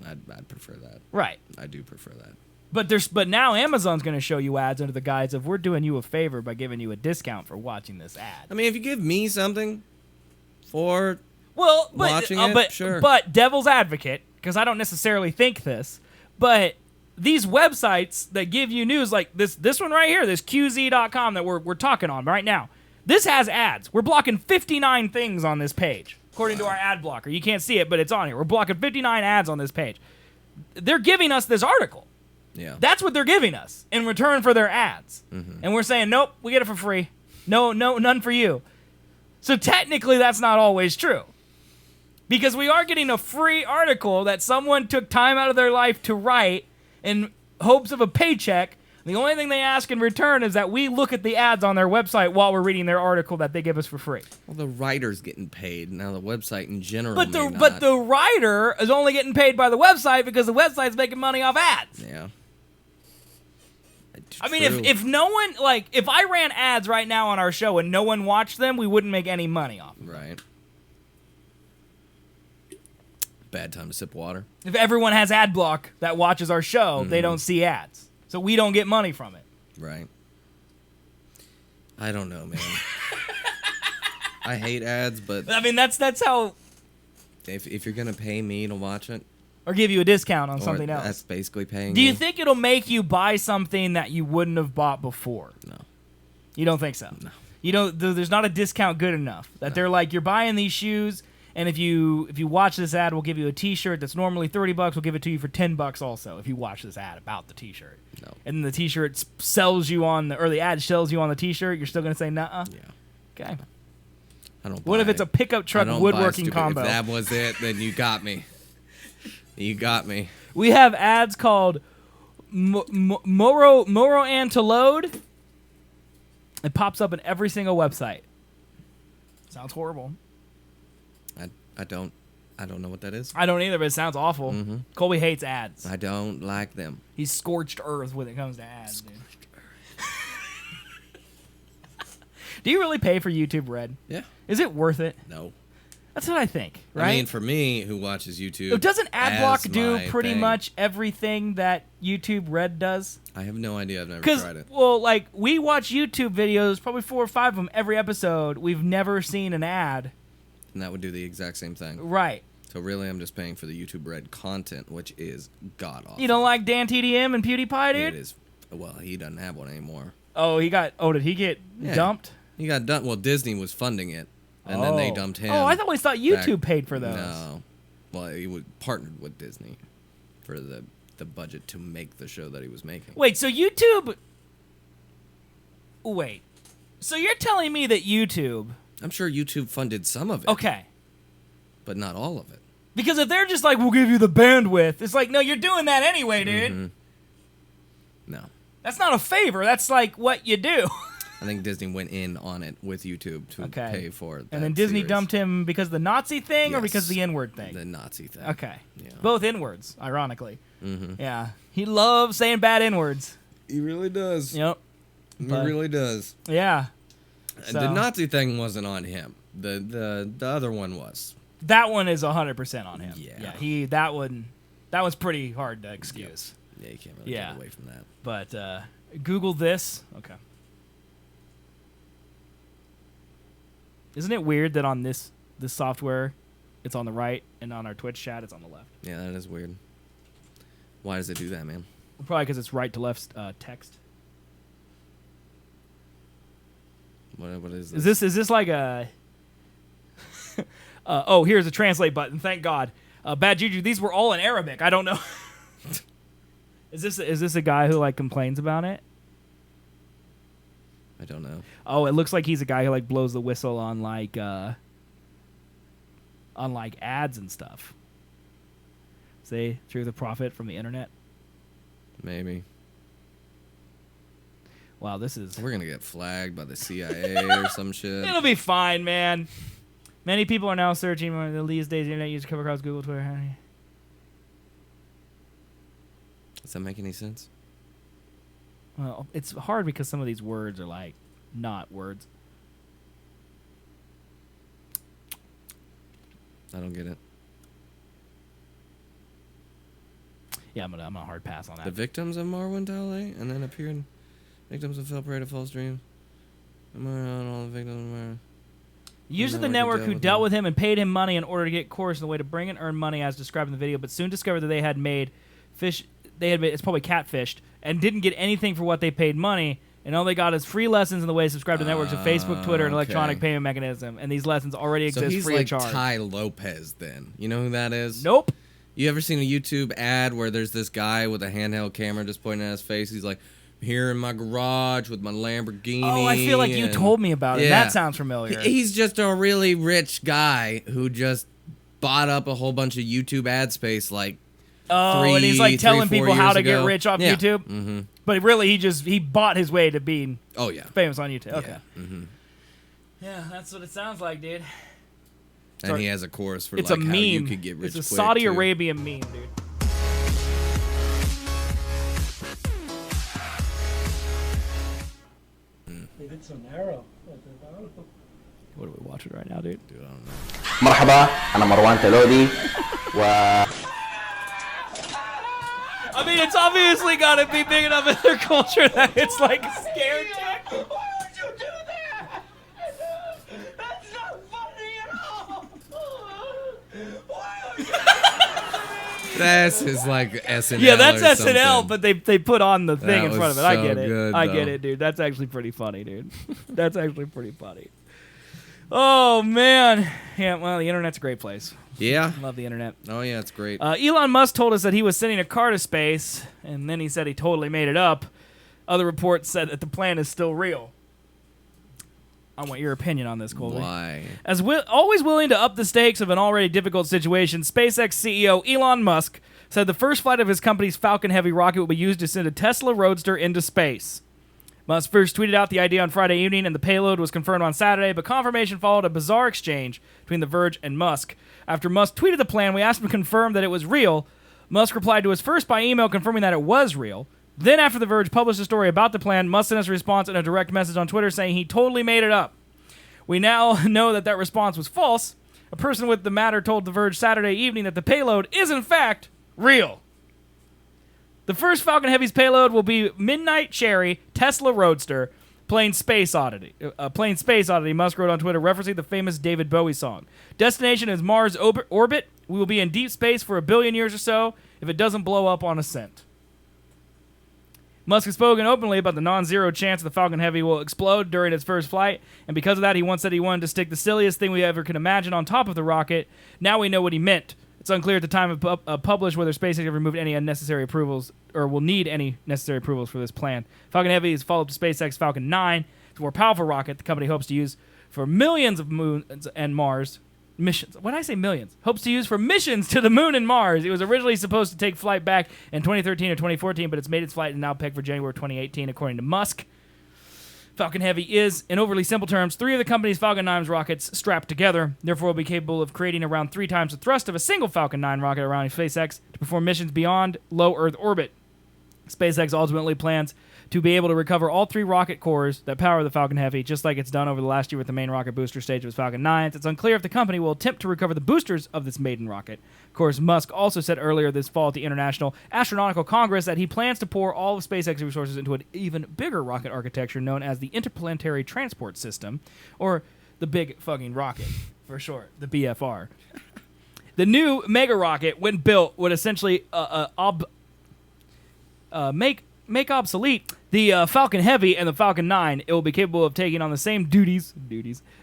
I'd prefer that. Right. I do prefer that. But now Amazon's going to show you ads under the guise of we're doing you a favor by giving you a discount for watching this ad. I mean, if you give me something for watching sure. But devil's advocate, because I don't necessarily think this, but these websites that give you news like this one right here, this QZ.com that we're talking on right now, this has ads. We're blocking 59 things on this page, according to our ad blocker. You can't see it, but it's on here. We're blocking 59 ads on this page. They're giving us this article. Yeah. That's what they're giving us in return for their ads. And we're saying, nope, we get it for free. No, none for you. So technically, that's not always true. Because we are getting a free article that someone took time out of their life to write in hopes of a paycheck. The only thing they ask in return is that we look at the ads on their website while we're reading their article that they give us for free. Well, the writer's getting paid. Now, the website in general But may not. the writer is only getting paid by the website because the website's making money off ads. Yeah. I mean, if no one, like, if I ran ads right now on our show and no one watched them, we wouldn't make any money off them. Right. Bad time to sip water. If everyone has ad block that watches our show, they don't see ads. So we don't get money from it. Right. I don't know, man. I hate ads, but I mean, that's how... if you're going to pay me to watch it... Or give you a discount on something else. That's basically paying Do you me. think it'll make you buy something that you wouldn't have bought before? No. You don't think so? No. You don't. There's not a discount good enough that they're like, you're buying these shoes, and if you watch this ad, we'll give you a T-shirt that's normally $30. We'll give it to you for $10 also if you watch this ad about the T-shirt. No. And the T-shirt sells you on the ad sells you on the T-shirt. You're still gonna say nuh-uh? Yeah. Okay. I don't. What if it's a pickup truck woodworking combo? If that was it, then you got me. You got me. We have ads called Moro and to load. It pops up in every single website. Sounds horrible. I don't know what that is. I don't either, but it sounds awful. Colby hates ads. I don't like them. He's scorched earth when it comes to ads, dude. Do you really pay for YouTube Red? Yeah. Is it worth it? No. That's what I think, right? I mean, for me, who watches YouTube, doesn't AdBlock as do my pretty thing, much everything that YouTube Red does? I have no idea. I've never Because, tried it. well, like, we watch YouTube videos, probably 4 or 5 of them every episode. We've never seen an ad. And that would do the exact same thing. Right. So really, I'm just paying for the YouTube Red content, which is god awful. You don't like Dan TDM and PewDiePie, dude? It is. Well, he doesn't have one anymore. Oh, did he get dumped? He got dumped. Well, Disney was funding it, and then they dumped him. Oh, I always thought YouTube back. paid for those. No. Well, he partnered with Disney for the budget to make the show that he was making. Wait, so YouTube... Wait. So you're telling me that YouTube... I'm sure YouTube funded some of it. Okay. But not all of it. Because if they're just like, we'll give you the bandwidth, it's like, no, you're doing that anyway, dude. No. That's not a favor. That's like what you do. I think Disney went in on it with YouTube to pay for it. And then Disney dumped him because of the Nazi thing or because of the N-word thing? The Nazi thing. Okay. Yeah. Both N-words, ironically. Yeah. He loves saying bad N-words. He really does. Yep. He really does. Yeah. The Nazi thing wasn't on him. The other one was. That one is 100% on him. Yeah. That one's pretty hard to excuse. Yeah, you can't really get away from that. But Google this. Okay. Isn't it weird that on this software, it's on the right, and on our Twitch chat, it's on the left? Yeah, that is weird. Why does it do that, man? Probably because it's right to left text. What is this? Is this like a? Oh, here's a translate button. Thank God. Bad Juju. These were all in Arabic. I don't know. Is this a guy who like complains about it? I don't know. Oh, it looks like he's a guy who like blows the whistle on like ads and stuff. See, through the profit from the internet. Maybe. Wow, this is. We're gonna get flagged by the CIA or some shit. It'll be fine, man. Many people are now searching these days. Internet users come across Google, Twitter. Does that make any sense? Well, it's hard because some of these words are like not words. I don't get it. Yeah, I'm gonna hard pass on that. The victims of Mar went to LA and then appeared. Victims of fell prey to false dreams. All the victims of Mar. Users of the network who dealt with him and paid him money in order to get Chorus in the way to bring and earn money as described in the video, but soon discovered that they had made fish. It's probably catfished and didn't get anything for what they paid money, and all they got is free lessons in the way to subscribe to networks of Facebook, Twitter, and electronic payment mechanism. And these lessons already exist free of charge. So he's like Ty Lopez then. You know who that is? Nope. You ever seen a YouTube ad where there's this guy with a handheld camera just pointing at his face? He's like, here in my garage with my Lamborghini. Oh, I feel like you told me about it. Yeah. That sounds familiar. He's just a really rich guy who just bought up a whole bunch of YouTube ad space like and he's like telling people how to get rich off yeah. YouTube. Mm-hmm. But really, he bought his way to being famous on YouTube. Okay. Yeah. Mm-hmm. Yeah, that's what it sounds like, dude. And he has a course for it's like a how meme. you could get rich It's a quick, Saudi too. Arabian meme, dude. It's so narrow. What are we watching right now, dude? Dude, I don't know. مرحبا أنا مروان تلودي و I mean, it's obviously got to be big enough in their culture that it's like scared. Why would you do that? That's not funny at all. Why would you? This is like SNL. Yeah, that's or SNL, something. but they put on the thing That in front of was it. I so get it. good, I get though. it, dude. That's actually pretty funny, dude. That's actually pretty funny. Oh, man. Yeah, well, the internet's a great place. Yeah. Love the internet. Oh, yeah, it's great. Elon Musk told us that he was sending a car to space, and then he said he totally made it up. Other reports said that the plan is still real. I want your opinion on this, Colby. Why? As always willing to up the stakes of an already difficult situation, SpaceX CEO Elon Musk said the first flight of his company's Falcon Heavy rocket will be used to send a Tesla Roadster into space. Musk first tweeted out the idea on Friday evening, and the payload was confirmed on Saturday, but confirmation followed a bizarre exchange between The Verge and Musk. After Musk tweeted the plan, we asked him to confirm that it was real. Musk replied to us first by email confirming that it was real. Then, after The Verge published a story about the plan, Musk sent us a response in a direct message on Twitter saying he totally made it up. We now know that that response was false. A person with the matter told The Verge Saturday evening that the payload is, in fact, real. The first Falcon Heavy's payload will be Midnight Cherry Tesla Roadster, Plain Space Oddity. Musk wrote on Twitter, referencing the famous David Bowie song. Destination is Mars orbit. We will be in deep space for 1 billion years or so if it doesn't blow up on ascent. Musk has spoken openly about the non-zero chance the Falcon Heavy will explode during its first flight, and because of that, he once said he wanted to stick the silliest thing we ever could imagine on top of the rocket. Now we know what he meant. It's unclear at the time of publish whether SpaceX have removed any unnecessary approvals or will need any necessary approvals for this plan. Falcon Heavy is followed to SpaceX Falcon 9. It's a more powerful rocket the company hopes to use for millions of moons and Mars missions. When I say millions, hopes to use for missions to the moon and Mars. It was originally supposed to take flight back in 2013 or 2014, but it's made its flight and now pegged for January 2018, according to Musk. Falcon Heavy is, in overly simple terms, 3 of the company's Falcon 9's rockets strapped together. Therefore, will be capable of creating around 3 times the thrust of a single Falcon 9 rocket around SpaceX to perform missions beyond low Earth orbit. SpaceX ultimately plans to be able to recover all 3 rocket cores that power the Falcon Heavy, just like it's done over the last year with the main rocket booster stage of its Falcon 9s. It's unclear if the company will attempt to recover the boosters of this maiden rocket. Of course, Musk also said earlier this fall at the International Astronautical Congress that he plans to pour all of SpaceX resources into an even bigger rocket architecture known as the Interplanetary Transport System, or the Big Fucking Rocket, for short, the BFR. The new mega rocket, when built, would essentially make obsolete the Falcon Heavy and the Falcon 9. It will be capable of taking on the same duties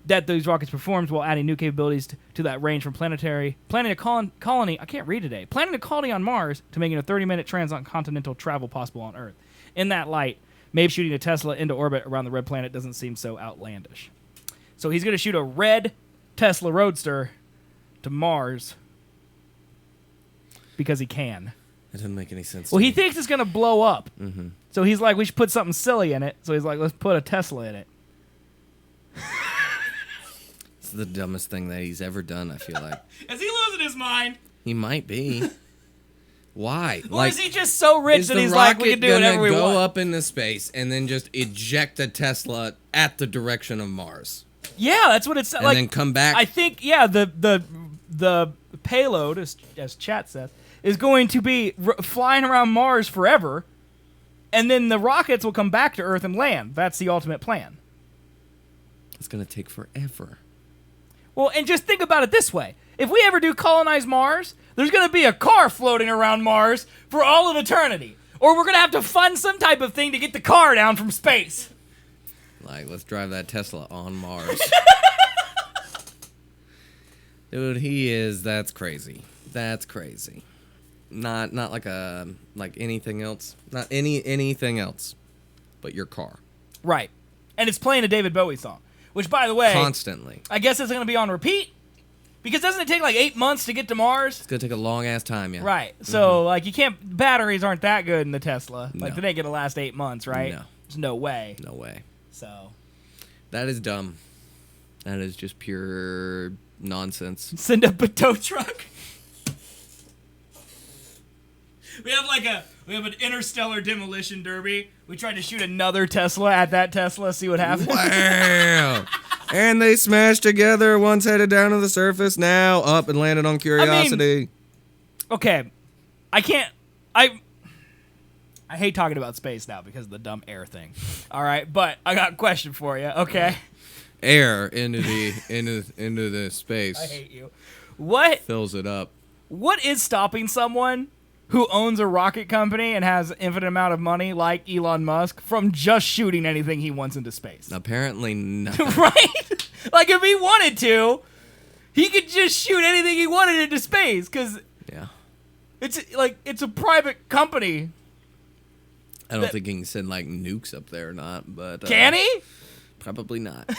that those rockets performed while adding new capabilities to that range from planning a colony on Mars to making a 30-minute transcontinental travel possible on Earth. In that light, maybe shooting a Tesla into orbit around the red planet doesn't seem so outlandish. So he's going to shoot a red Tesla Roadster to Mars because he can. It doesn't make any sense. Well, to he me. thinks it's going to blow up. Mm-hmm. So he's like, we should put something silly in it. So he's like, let's put a Tesla in it. It's the dumbest thing that he's ever done, I feel like. Is he losing his mind? He might be. Why? Or is he just so rich that he's like, we can do whatever we go want? up into space and then just eject a Tesla at the direction of Mars, Yeah, that's what it's and like. then come back? I think the payload, as chat says, is going to be flying around Mars forever, and then the rockets will come back to Earth and land. That's the ultimate plan. It's gonna take forever. Well, and just think about it this way. If we ever do colonize Mars, there's going to be a car floating around Mars for all of eternity. Or we're going to have to fund some type of thing to get the car down from space. Like, let's drive that Tesla on Mars. Dude, that's crazy. That's crazy. Not like anything else. Not anything else but your car. Right. And it's playing a David Bowie song. Which, by the way, Constantly. I guess it's going to be on repeat. Because doesn't it take like 8 months to get to Mars? It's going to take a long-ass time, yeah. Right. So, like, you can't... Batteries aren't that good in the Tesla. Like, No. they ain't going to last 8 months, right? No. There's no way. No way. So... That is dumb. That is just pure nonsense. Send up a tow truck. We have an interstellar demolition derby. We tried to shoot another Tesla at that Tesla, see what happens. Wow. And they smashed together. One's headed down to the surface now, up and landed on Curiosity. Okay. I hate talking about space now because of the dumb air thing. All right, but I got a question for you, okay? Air into the space. I hate you. What Fills it up. What is stopping someone who owns a rocket company and has an infinite amount of money like Elon Musk from just shooting anything he wants into space? Apparently not. Right? Like, if he wanted to, he could just shoot anything he wanted into space, because Yeah. it's a private company. I don't think he can send, like, nukes up there or not, but... Can he? Probably not.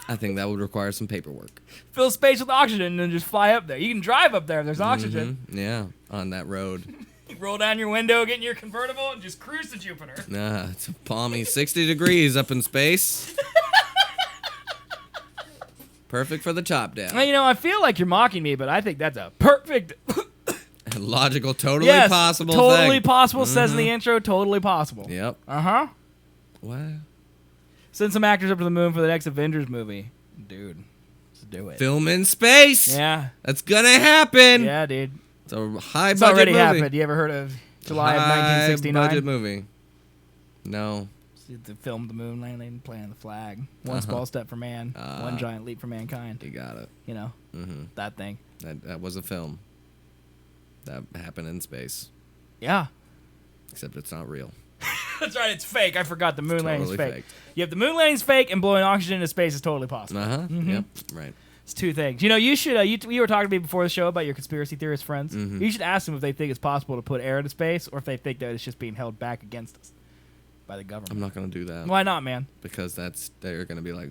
I think that would require some paperwork. Fill space with oxygen and then just fly up there. You can drive up there if there's oxygen. Yeah, on that road. You roll down your window, get in your convertible, and just cruise to Jupiter. Nah, it's a palmy 60 degrees up in space. Perfect for the top down. Well, I feel like you're mocking me, but I think that's a perfect... Logical, totally yes, possible totally thing. possible, says in the intro, totally possible. Yep. Uh-huh. What? Send some actors up to the moon for the next Avengers movie. Dude, let's do it. Film in space. Yeah. That's gonna happen. Yeah, dude. It's a high It's budget already movie. happened. You ever heard of July of High 1969? budget movie. No. They filmed the moon landing, planting the flag. One small step for man, one giant leap for mankind. You got it. That thing. That was a film. That happened in space. Yeah. Except it's not real. That's right, it's fake. I forgot the moon landing's Totally fake. fake. Yep, the moon landing's fake, and blowing oxygen into space is totally possible. Yep. Right. It's two things. You should. You were talking to me before the show about your conspiracy theorist friends. You should ask them if they think it's possible to put air into space, or if they think that it's just being held back against us by the government. I'm not gonna do that. Why not, man? Because they're gonna be like,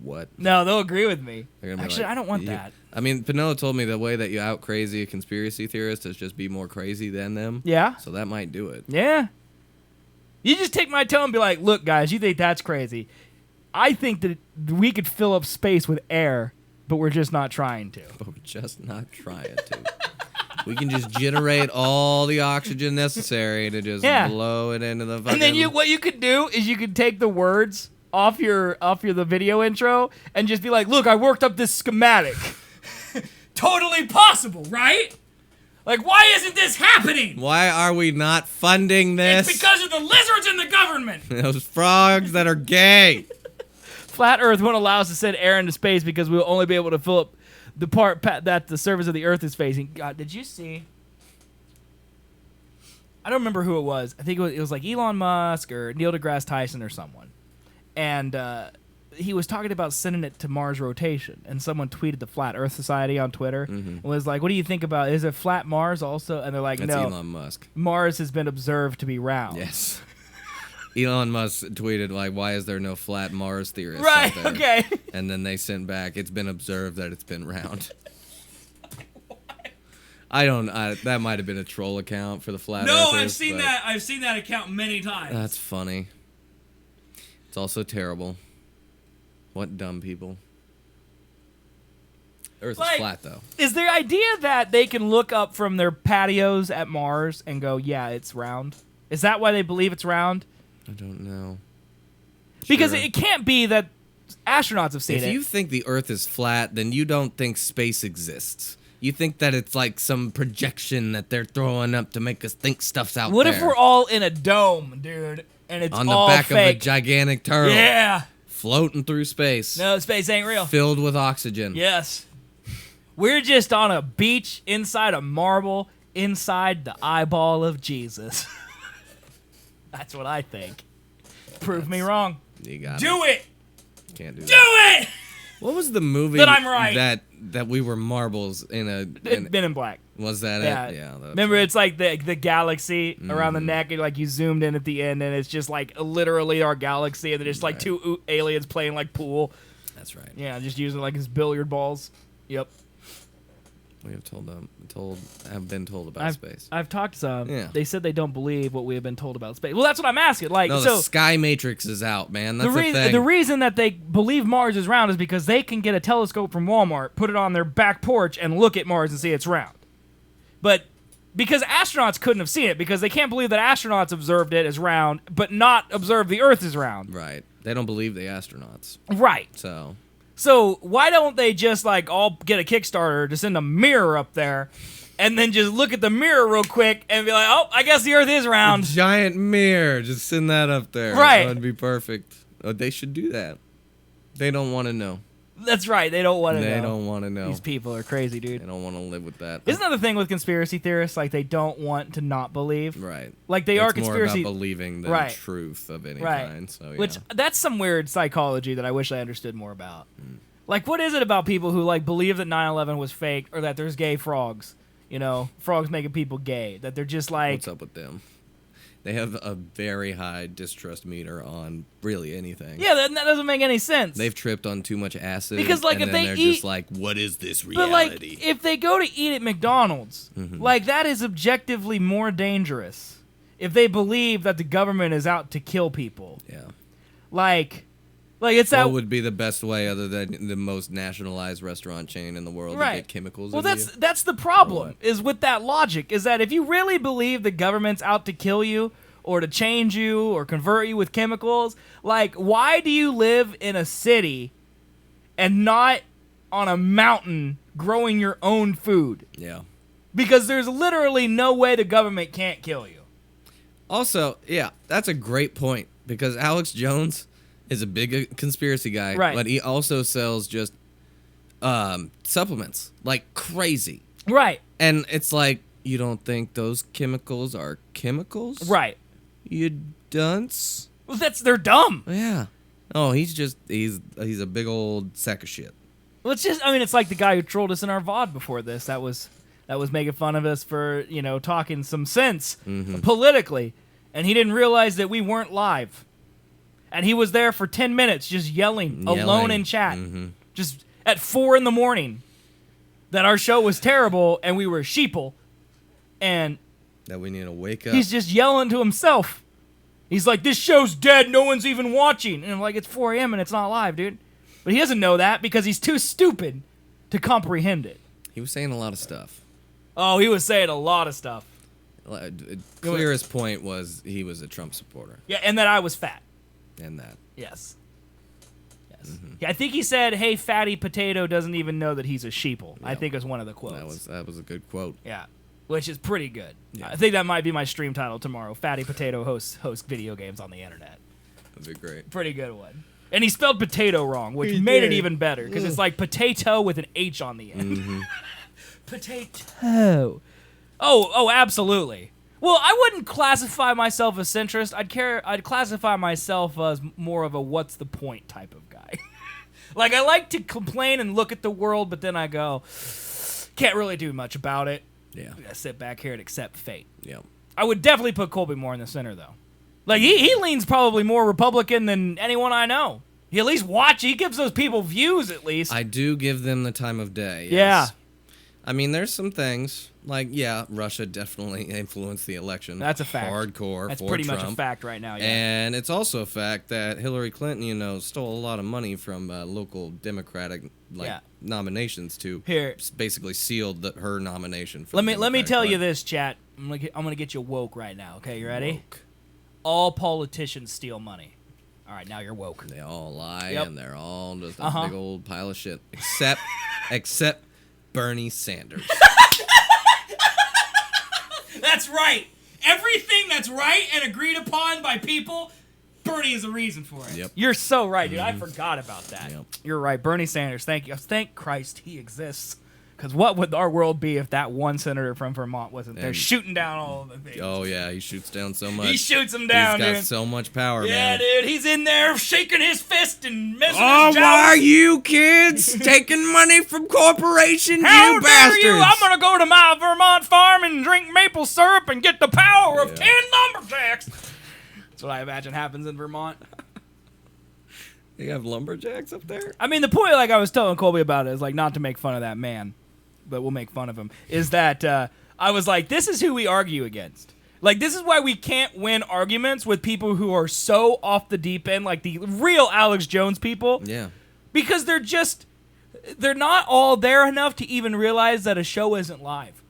what? No, they'll agree with me. They're gonna be Actually, like, I don't want "You-" that. I mean, Pinella told me the way that you out crazy a conspiracy theorist is just be more crazy than them. Yeah. So that might do it. Yeah. You just take my tone and be like, look, guys, you think that's crazy. I think that we could fill up space with air, but we're just not trying to. But we're just not trying to. We can just generate all the oxygen necessary to just blow it into the fucking... And then what you could do is you could take the words off the video intro and just be like, look, I worked up this schematic. Totally possible, right? Like, why isn't this happening? Why are we not funding this? It's because of the lizards in the government. Those frogs that are gay. Flat Earth won't allow us to send air into space because we'll only be able to fill up the part that the surface of the Earth is facing. God, did you see? I don't remember who it was. I think it was like Elon Musk or Neil deGrasse Tyson or someone. And he was talking about sending it to Mars rotation. And someone tweeted the Flat Earth Society on Twitter and was like, what do you think about, is it flat Mars also? And they're like, That's no. Elon Musk. Mars has been observed to be round. Yes. Elon Musk tweeted, like, why is there no flat Mars theorists Right, out there? okay. And then they sent back, it's been observed that it's been round. That might have been a troll account for the flat No, earthers, I've seen but that. I've seen that account many times. That's funny. It's also terrible. What dumb people. Earth Like, is flat, though. Is the idea that they can look up from their patios at Mars and go, yeah, it's round? Is that why they believe it's round? I don't know. Because Sure. it can't be that astronauts have seen If it. you think the Earth is flat, then you don't think space exists. You think that it's like some projection that they're throwing up to make us think stuff's out What there. if we're all in a dome, dude, and it's on the all back fake? of a gigantic turtle? Yeah. Floating through space. No, space ain't real. Filled with oxygen. Yes. We're just on a beach inside a marble inside the eyeball of Jesus. That's what I think. Prove me wrong. You got Do it. Can't do Do that. it. What was the movie That I'm right. that we were marbles in a? Men in Black. Was that Yeah. it? Yeah. That's Remember, right. it's like the galaxy around the neck, and like you zoomed in at the end, and it's just like literally our galaxy, and then it's like two aliens playing like pool. That's right. Yeah, just using like his billiard balls. Yep. We have have been told about space. I've talked some. Yeah. They said they don't believe what we have been told about space. Well, that's what I'm asking. Like, No, so the Sky Matrix is out, man. That's the thing. the reason that they believe Mars is round is because they can get a telescope from Walmart, put it on their back porch, and look at Mars and see it's round. But because astronauts couldn't have seen it, because they can't believe that astronauts observed it as round, but not observe the Earth as round. Right. They don't believe the astronauts. Right. So why don't they just like all get a Kickstarter to send a mirror up there, and then just look at the mirror real quick and be like, oh, I guess the Earth is round. A giant mirror. Just send that up there. Right. That would be perfect. Oh, they should do that. They don't want to know. That's right. They don't want to know. They don't want to know. These people are crazy, dude. They don't want to live with that. Isn't that the thing with conspiracy theorists? Like, they don't want to not believe. Right. Like, they are conspiracy. More about believing than Right. truth of any Right. kind. So, yeah. Which, that's some weird psychology that I wish I understood more about. Like, what is it about people who, like, believe that 9/11 was fake, or that there's gay frogs? You know, frogs making people gay. That they're just like... What's up with them? They have a very high distrust meter on really anything. Yeah, that doesn't make any sense. They've tripped on too much acid. Because, like, and if then they they're eat- just like, what is this But, reality? like, if they go to eat at McDonald's, Mhm. like, that is objectively more dangerous. If they believe that the government is out to kill people. Yeah. Like it's that... What would be the best way other than the most nationalized restaurant chain in the world to get chemicals Well, in that's the problem, is with that logic, is that if you really believe the government's out to kill you, or to change you, or convert you with chemicals, like, why do you live in a city and not on a mountain growing your own food? Yeah. Because there's literally no way the government can't kill you. Also, yeah, that's a great point, because Alex Jones is a big conspiracy guy, Right. but he also sells just supplements like crazy. Right. And it's like, you don't think those chemicals are chemicals? Right. You dunce? Well, they're dumb. Yeah. Oh, he's a big old sack of shit. Well, it's like the guy who trolled us in our VOD before this. That was making fun of us for, talking some sense politically. And he didn't realize that we weren't live. And he was there for 10 minutes just yelling. Alone in chat. Just at 4 a.m. that our show was terrible and we were sheeple. And that we need to wake up. He's just yelling to himself. He's like, this show's dead. No one's even watching. And I'm like, it's 4 a.m. and it's not live, dude. But he doesn't know that because he's too stupid to comprehend it. He was saying a lot of stuff. Oh, he was saying a lot of stuff. Clearest point was he was a Trump supporter. Yeah, and that I was fat. And that. Yes. Yeah, I think he said, hey, fatty potato doesn't even know that he's a sheeple. I think it was one of the quotes. That was a good quote. Yeah. Which is pretty good. Yeah. I think that might be my stream title tomorrow. Fatty Potato hosts video games on the internet. That'd be great. Pretty good one. And he spelled potato wrong, which made it even better because it's like potato with an H on the end. Potato. Oh, absolutely. Well, I wouldn't classify myself as centrist. I'd classify myself as more of a what's the point type of guy. Like, I like to complain and look at the world, but then I go, can't really do much about it. Yeah. I gotta sit back here and accept fate. Yeah. I would definitely put Colby Moore in the center, though. Like, he leans probably more Republican than anyone I know. He at least he gives those people views, at least. I do give them the time of day. Yes. Yeah. I mean, there's some things Like, yeah, Russia definitely influenced the election. That's a fact. Hardcore. That's for pretty Trump. much a fact right now. Yeah. And it's also a fact that Hillary Clinton, stole a lot of money from local Democratic nominations to basically seal her nomination. For Let me tell you this, chat. I'm gonna get you woke right now. Okay, you ready? Woke. All politicians steal money. All right, now you're woke. They all lie, Yep. and they're all just a big old pile of shit. Except Bernie Sanders. That's right. Everything that's right and agreed upon by people, Bernie is a reason for it. Yep. You're so right, dude. I forgot about that. Yep. You're right. Bernie Sanders, thank you. Thank Christ he exists. Because what would our world be if that one senator from Vermont wasn't there shooting down all of the things? Oh, yeah, he shoots down so much. He shoots them down, He's got dude. so much power, Yeah, man. dude. He's in there shaking his fist and messing Oh, his jowls. why are you kids taking money from corporations, How you dare bastards? you? I'm going to go to my Vermont farm and drink maple syrup and get the power of 10 lumberjacks. That's what I imagine happens in Vermont. You have lumberjacks up there? I mean, the point, like I was telling Colby about it, is like not to make fun of that man, but we'll make fun of him, is that I was like, this is who we argue against. Like, this is why we can't win arguments with people who are so off the deep end, like the real Alex Jones people. Yeah. Because they're not all there enough to even realize that a show isn't live.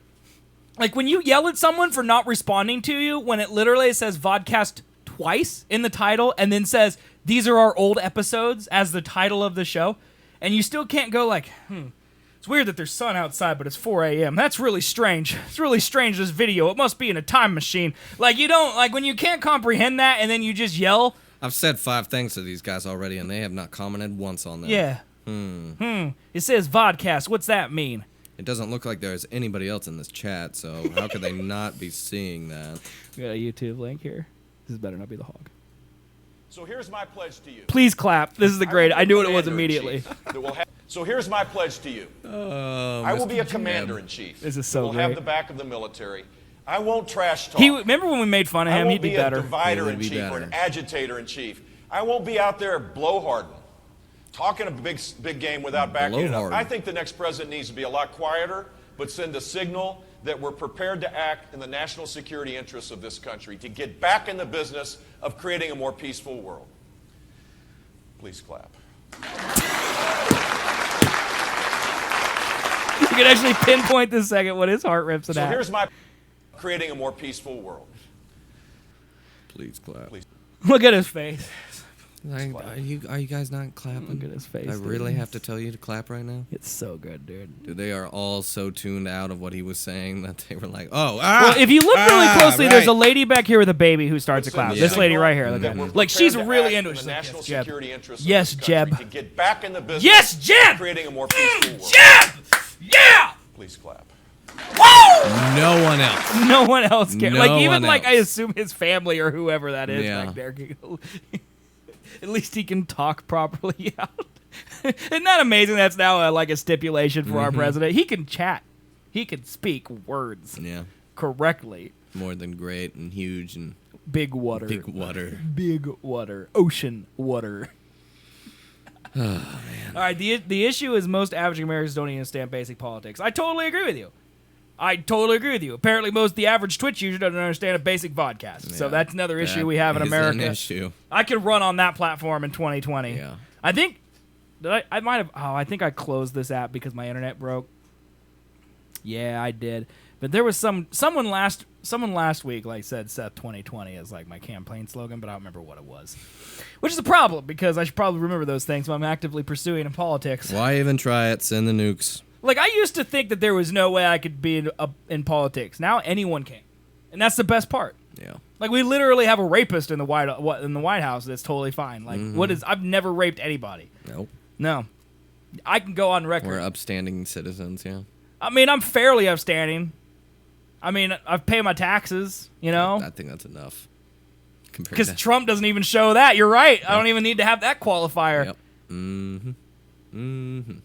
Like, when you yell at someone for not responding to you, when it literally says vodcast twice in the title and then says, these are our old episodes as the title of the show, and you still can't go like, it's weird that there's sun outside, but it's 4 a.m. That's really strange. It's really strange, this video. It must be in a time machine. Like, you don't, like, when you can't comprehend that and then you just yell. I've said 5 things to these guys already, and they have not commented once on them. Yeah. It says vodcast. What's that mean? It doesn't look like there's anybody else in this chat, so how could they not be seeing that? We got a YouTube link here. This better not be the hog. So here's my pledge to you. Please clap. This is the great. I knew what it was immediately. So here's my pledge to you. I will be a commander-in-chief. This is so will great. have the back of the military. I won't trash talk. Remember when we made fun of him? He'd be I better. won't be a divider-in-chief or an agitator-in-chief. I won't be out there blowharding, talking a big game without backing it up. I think the next president needs to be a lot quieter, but send a signal that we're prepared to act in the national security interests of this country to get back in the business of creating a more peaceful world. Please clap. You can actually pinpoint this second when his heart rips it out. So here's my creating a more peaceful world. Please clap. Please. Look at his face. Are you guys not clapping? Look at his face. I really have to tell you to clap right now? It's so good, dude. Dude, they are all so tuned out of what he was saying that they were like, oh, well, if you look really closely, there's a lady back here with a baby who starts to clap. Yeah. This lady right here. Look at her. Like, she's really into it. The national Jeb. security interests Yes, of this country Jeb. to get back in the business Yes, Jeb. of creating a more peaceful world. Jeb! Yeah! Please clap. No one else. No one else cares. No Like, even one like, else. I assume his family or whoever that is Yeah. back there. At least he can talk properly out. Isn't that amazing? That's now like a stipulation for our president. He can chat. He can speak words correctly. More than great and huge and big water. Big water. Big water. Ocean water. Oh, man. All right, the issue is most average Americans don't even understand basic politics. I totally agree with you. Apparently, the average Twitch user doesn't understand a basic vodcast. So that's another issue we have in America. An issue. I could run on that platform in 2020. Yeah. I think I might have. Oh, I think I closed this app because my internet broke. Yeah, I did. But there was someone last week like said Seth 2020 as like my campaign slogan, but I don't remember what it was. Which is a problem because I should probably remember those things when I'm actively pursuing in politics. Why even try it? Send the nukes. Like, I used to think that there was no way I could be in politics. Now anyone can. And that's the best part. Yeah. Like, we literally have a rapist in the White House that's totally fine. Like, I've never raped anybody. Nope. No. I can go on record. We're upstanding citizens, yeah. I mean, I'm fairly upstanding. I mean, I've paid my taxes, you know? I think that's enough. Because Trump doesn't even show that. You're right. Yep. I don't even need to have that qualifier. Yep. Mm-hmm. Mm-hmm.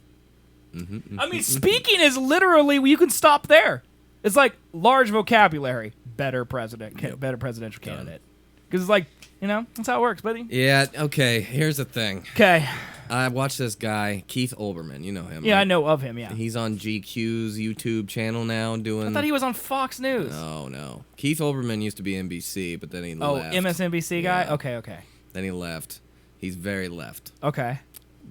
Mm-hmm. I mean, speaking is literally, you can stop there. It's like large vocabulary, better president, better presidential candidate. Because it's like, you know, that's how it works, buddy. Yeah, okay, here's the thing. Okay. I watched this guy, Keith Olbermann. You know him. Yeah, right? I know of him, yeah. He's on GQ's YouTube channel now doing... I thought he was on Fox News. No. Keith Olbermann used to be NBC, but then he left. MSNBC guy? Yeah. Okay. Then he left. He's very left. Okay.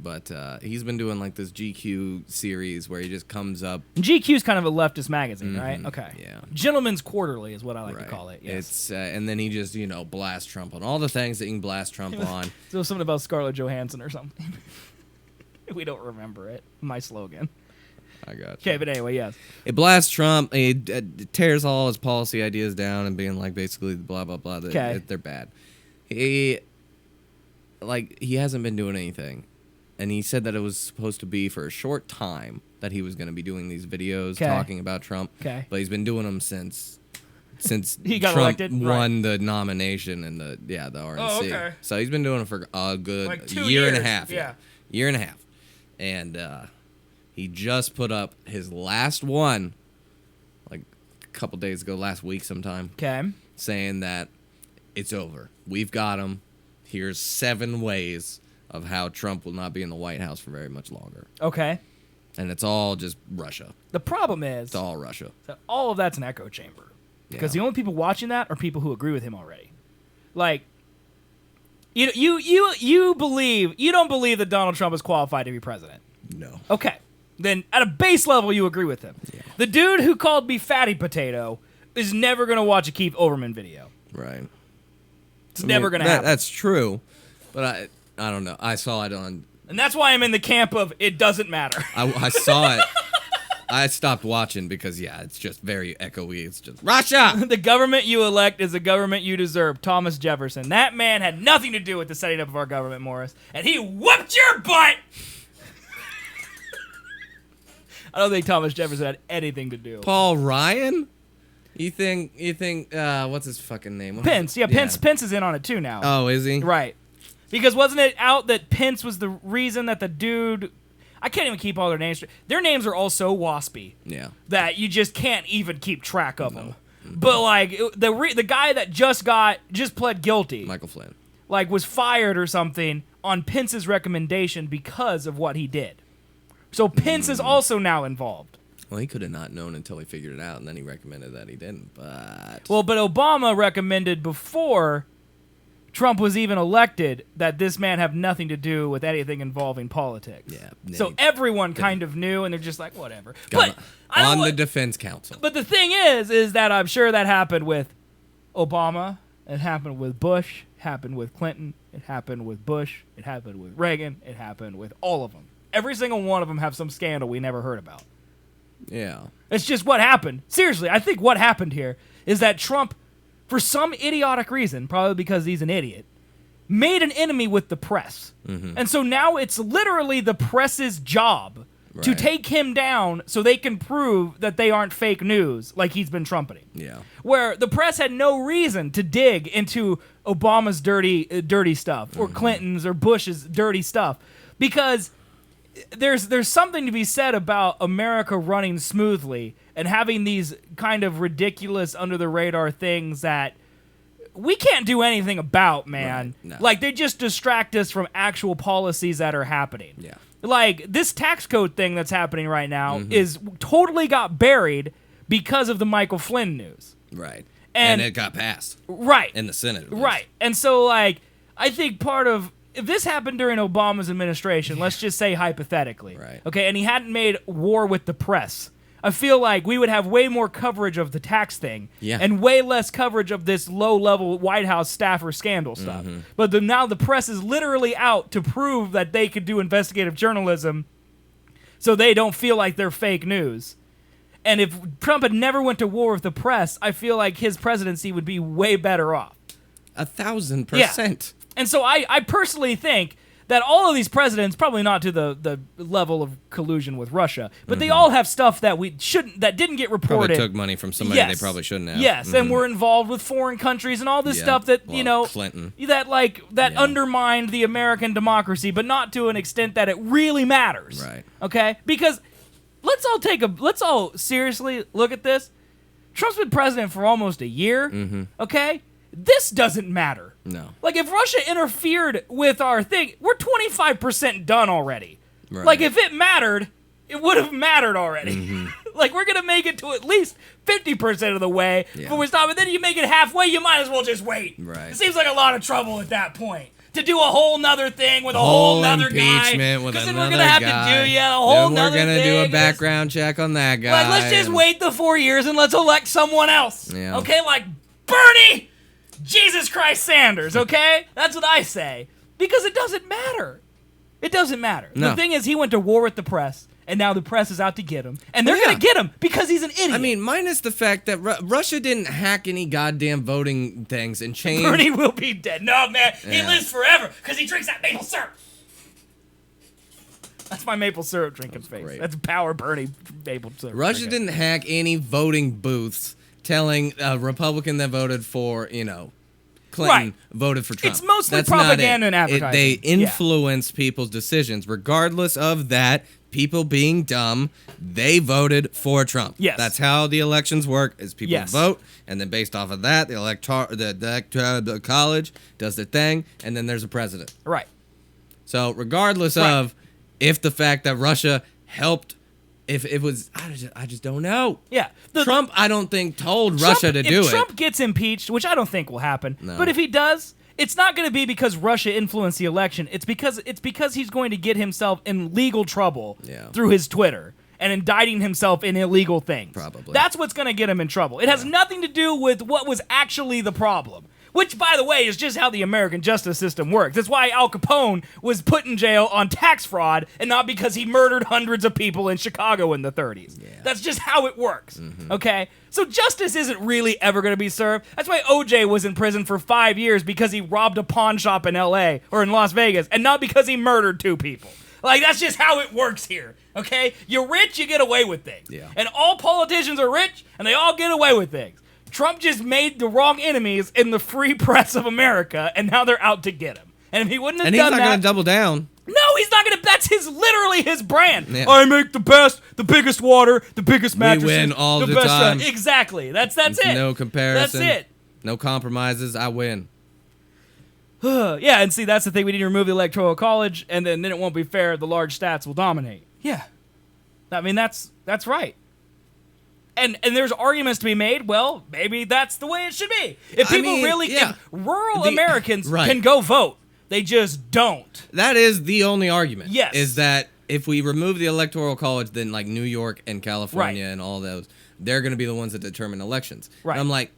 But he's been doing like this GQ series where he just comes up. GQ's kind of a leftist magazine, right? Okay. Yeah. Gentleman's Quarterly is what I like to call it. Yes. It's and then he just blasts Trump on all the things that you can blast Trump on. So something about Scarlett Johansson or something. We don't remember it. My slogan. I got you. Okay, but anyway, yes. It blasts Trump. He tears all his policy ideas down and being like basically blah blah blah. They're bad. He hasn't been doing anything. And he said that it was supposed to be for a short time that he was going to be doing these videos talking about Trump. Okay. But he's been doing them since he got Trump elected? won the nomination and the RNC. Oh, okay. So he's been doing it for a good like 2 year years. and a half. Yeah. Year and a half. And he just put up his last one like a couple days ago, last week sometime. Okay. Saying that it's over. We've got him. Here's 7 ways of how Trump will not be in the White House for very much longer. Okay. And it's all just Russia. The problem is... It's all Russia. That all of that's an echo chamber. Because the only people watching that are people who agree with him already. Like, you believe... You don't believe that Donald Trump is qualified to be president? No. Okay. Then at a base level, you agree with him. Yeah. The dude who called me fatty potato is never going to watch a Keith Olbermann video. Right. It's never going to happen. That's true. But I don't know. I saw it on... And that's why I'm in the camp of it doesn't matter. I saw it. I stopped watching because, it's just very echoey. It's just, Russia! The government you elect is the government you deserve. Thomas Jefferson. That man had nothing to do with the setting up of our government, Morris. And he whooped your butt! I don't think Thomas Jefferson had anything to do. Paul Ryan? You think, what's his fucking name? Pence. Yeah, Pence is in on it too now. Oh, is he? Right. Because wasn't it out that Pence was the reason that the dude... I can't even keep all their names straight. Their names are all so waspy. Yeah. That you just can't even keep track of them. But, like, the guy that just pled guilty... Michael Flynn. Like, was fired or something on Pence's recommendation because of what he did. So Pence is also now involved. Well, he could have not known until he figured it out, and then he recommended that he didn't, but... Well, but Obama recommended before... Trump was even elected that this man have nothing to do with anything involving politics. Yeah. So everyone kind of knew, and they're just like, whatever. But on the defense council. But the thing is that I'm sure that happened with Obama. It happened with Bush. It happened with Clinton. It happened with Bush. It happened with Reagan. It happened with all of them. Every single one of them have some scandal we never heard about. Yeah. It's just what happened. Seriously, I think what happened here is that Trump... for some idiotic reason, probably because he's an idiot, made an enemy with the press. Mm-hmm. And so now it's literally the press's job to take him down so they can prove that they aren't fake news like he's been trumpeting. Yeah. Where the press had no reason to dig into Obama's dirty stuff or Clinton's or Bush's dirty stuff because there's something to be said about America running smoothly and having these kind of ridiculous under-the-radar things that we can't do anything about, man. Right. No. Like, they just distract us from actual policies that are happening. Yeah. Like, this tax code thing that's happening right now is totally got buried because of the Michael Flynn news. Right. And it got passed. Right. In the Senate. Right. And so, like, I think part of... If this happened during Obama's administration, let's just say hypothetically, right? Okay, and he hadn't made war with the press, I feel like we would have way more coverage of the tax thing, and way less coverage of this low-level White House staffer scandal stuff. But now the press is literally out to prove that they could do investigative journalism, so they don't feel like they're fake news. And if Trump had never went to war with the press, I feel like his presidency would be way better off. 1,000%. Yeah. And so I personally think that all of these presidents, probably not to the level of collusion with Russia, but they all have stuff that that didn't get reported. Probably took money from somebody they probably shouldn't have. Yes, and were involved with foreign countries and all this stuff that, Clinton. that undermined the American democracy, but not to an extent that it really matters. Right. Okay? Because let's all seriously look at this. Trump's been president for almost a year. Okay? This doesn't matter. No. Like, if Russia interfered with our thing, we're 25% done already. Right. Like, if it mattered, it would have mattered already. Mm-hmm. Like, we're going to make it to at least 50% of the way before we stop. And then you make it halfway, you might as well just wait. Right. It seems like a lot of trouble at that point. To do a whole nother thing with a whole nother guy. Impeachment with Because another then we're going to have guy. to do, a whole then nother we're gonna thing. do a background check on that guy. Like, let's just wait the 4 years and let's elect someone else. Yeah. Okay? Like, Bernie Jesus Christ Sanders, okay? That's what I say. Because it doesn't matter. It doesn't matter. No. The thing is, he went to war with the press, and now the press is out to get him. And they're going to get him because he's an idiot. I mean, minus the fact that Russia didn't hack any goddamn voting things and change. Bernie will be dead. No, man. He Yeah. lives forever because he drinks that maple syrup. That's my maple syrup drinking face. great. That's power Bernie maple syrup. Russia drinking. didn't hack any voting booths telling a Republican that voted for, Clinton Right. voted for Trump. It's mostly That's not propaganda and it. advertising. They Yeah. influenced people's decisions. Regardless of that, people being dumb, they voted for Trump. Yes. That's how the elections work, is people Yes. vote, and then based off of that, the electoral college does their thing, and then there's a president. Right. So regardless of if the fact that Russia helped, if it was, I just don't know. Yeah. Trump, I don't think, told Russia to do if it. Trump gets impeached, which I don't think will happen, No. but if he does, it's not going to be because Russia influenced the election. It's because he's going to get himself in legal trouble through his Twitter and indicting himself in illegal things. Probably. That's what's going to get him in trouble. It has nothing to do with what was actually the problem. Which, by the way, is just how the American justice system works. That's why Al Capone was put in jail on tax fraud and not because he murdered hundreds of people in Chicago in the 30s. That's just how it works, okay? So justice isn't really ever going to be served. That's why OJ was in prison for 5 years because he robbed a pawn shop in L.A. or in Las Vegas, and not because he murdered 2 people. Like, that's just how it works here, okay? You're rich, you get away with things. Yeah. And all politicians are rich, and they all get away with things. Trump just made the wrong enemies in the free press of America, and now they're out to get him. And if he wouldn't have And he's done not that, going to double down. no, he's not gonna. That's literally his brand. Yeah. I make the best, the biggest water, the biggest We mattresses. win all the best time. Exactly. That's it. No comparison. That's it. No compromises. I win. Yeah, and see, that's the thing. We need to remove the electoral college, and then it won't be fair. The large stats will dominate. Yeah, I mean that's right. And there's arguments to be made. Well, maybe that's the way it should be. If people if rural Americans can go vote, they just don't. That is the only argument. Yes. Is that if we remove the electoral college, then like New York and California and all those, they're going to be the ones that determine elections. Right. And I'm like,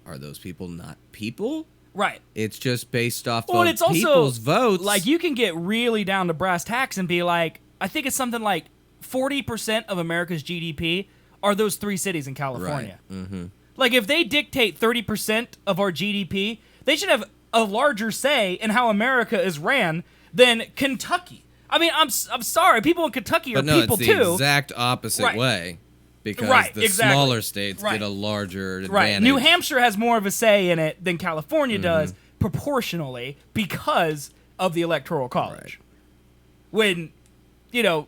are those people not people? Right. It's just based off Well, of it's also people's votes. Like, you can get really down to brass tacks and be like, I think it's something like 40% of America's GDP are those 3 cities in California. Right. Mm-hmm. Like, if they dictate 30% of our GDP, they should have a larger say in how America is ran than Kentucky. I mean, I'm sorry, people in Kentucky are but no, people it's the too. exact opposite Right. way. Because Right, the exactly. smaller states Right. get a larger advantage. Right. New Hampshire has more of a say in it than California Mm-hmm. does proportionally because of the Electoral College. When, I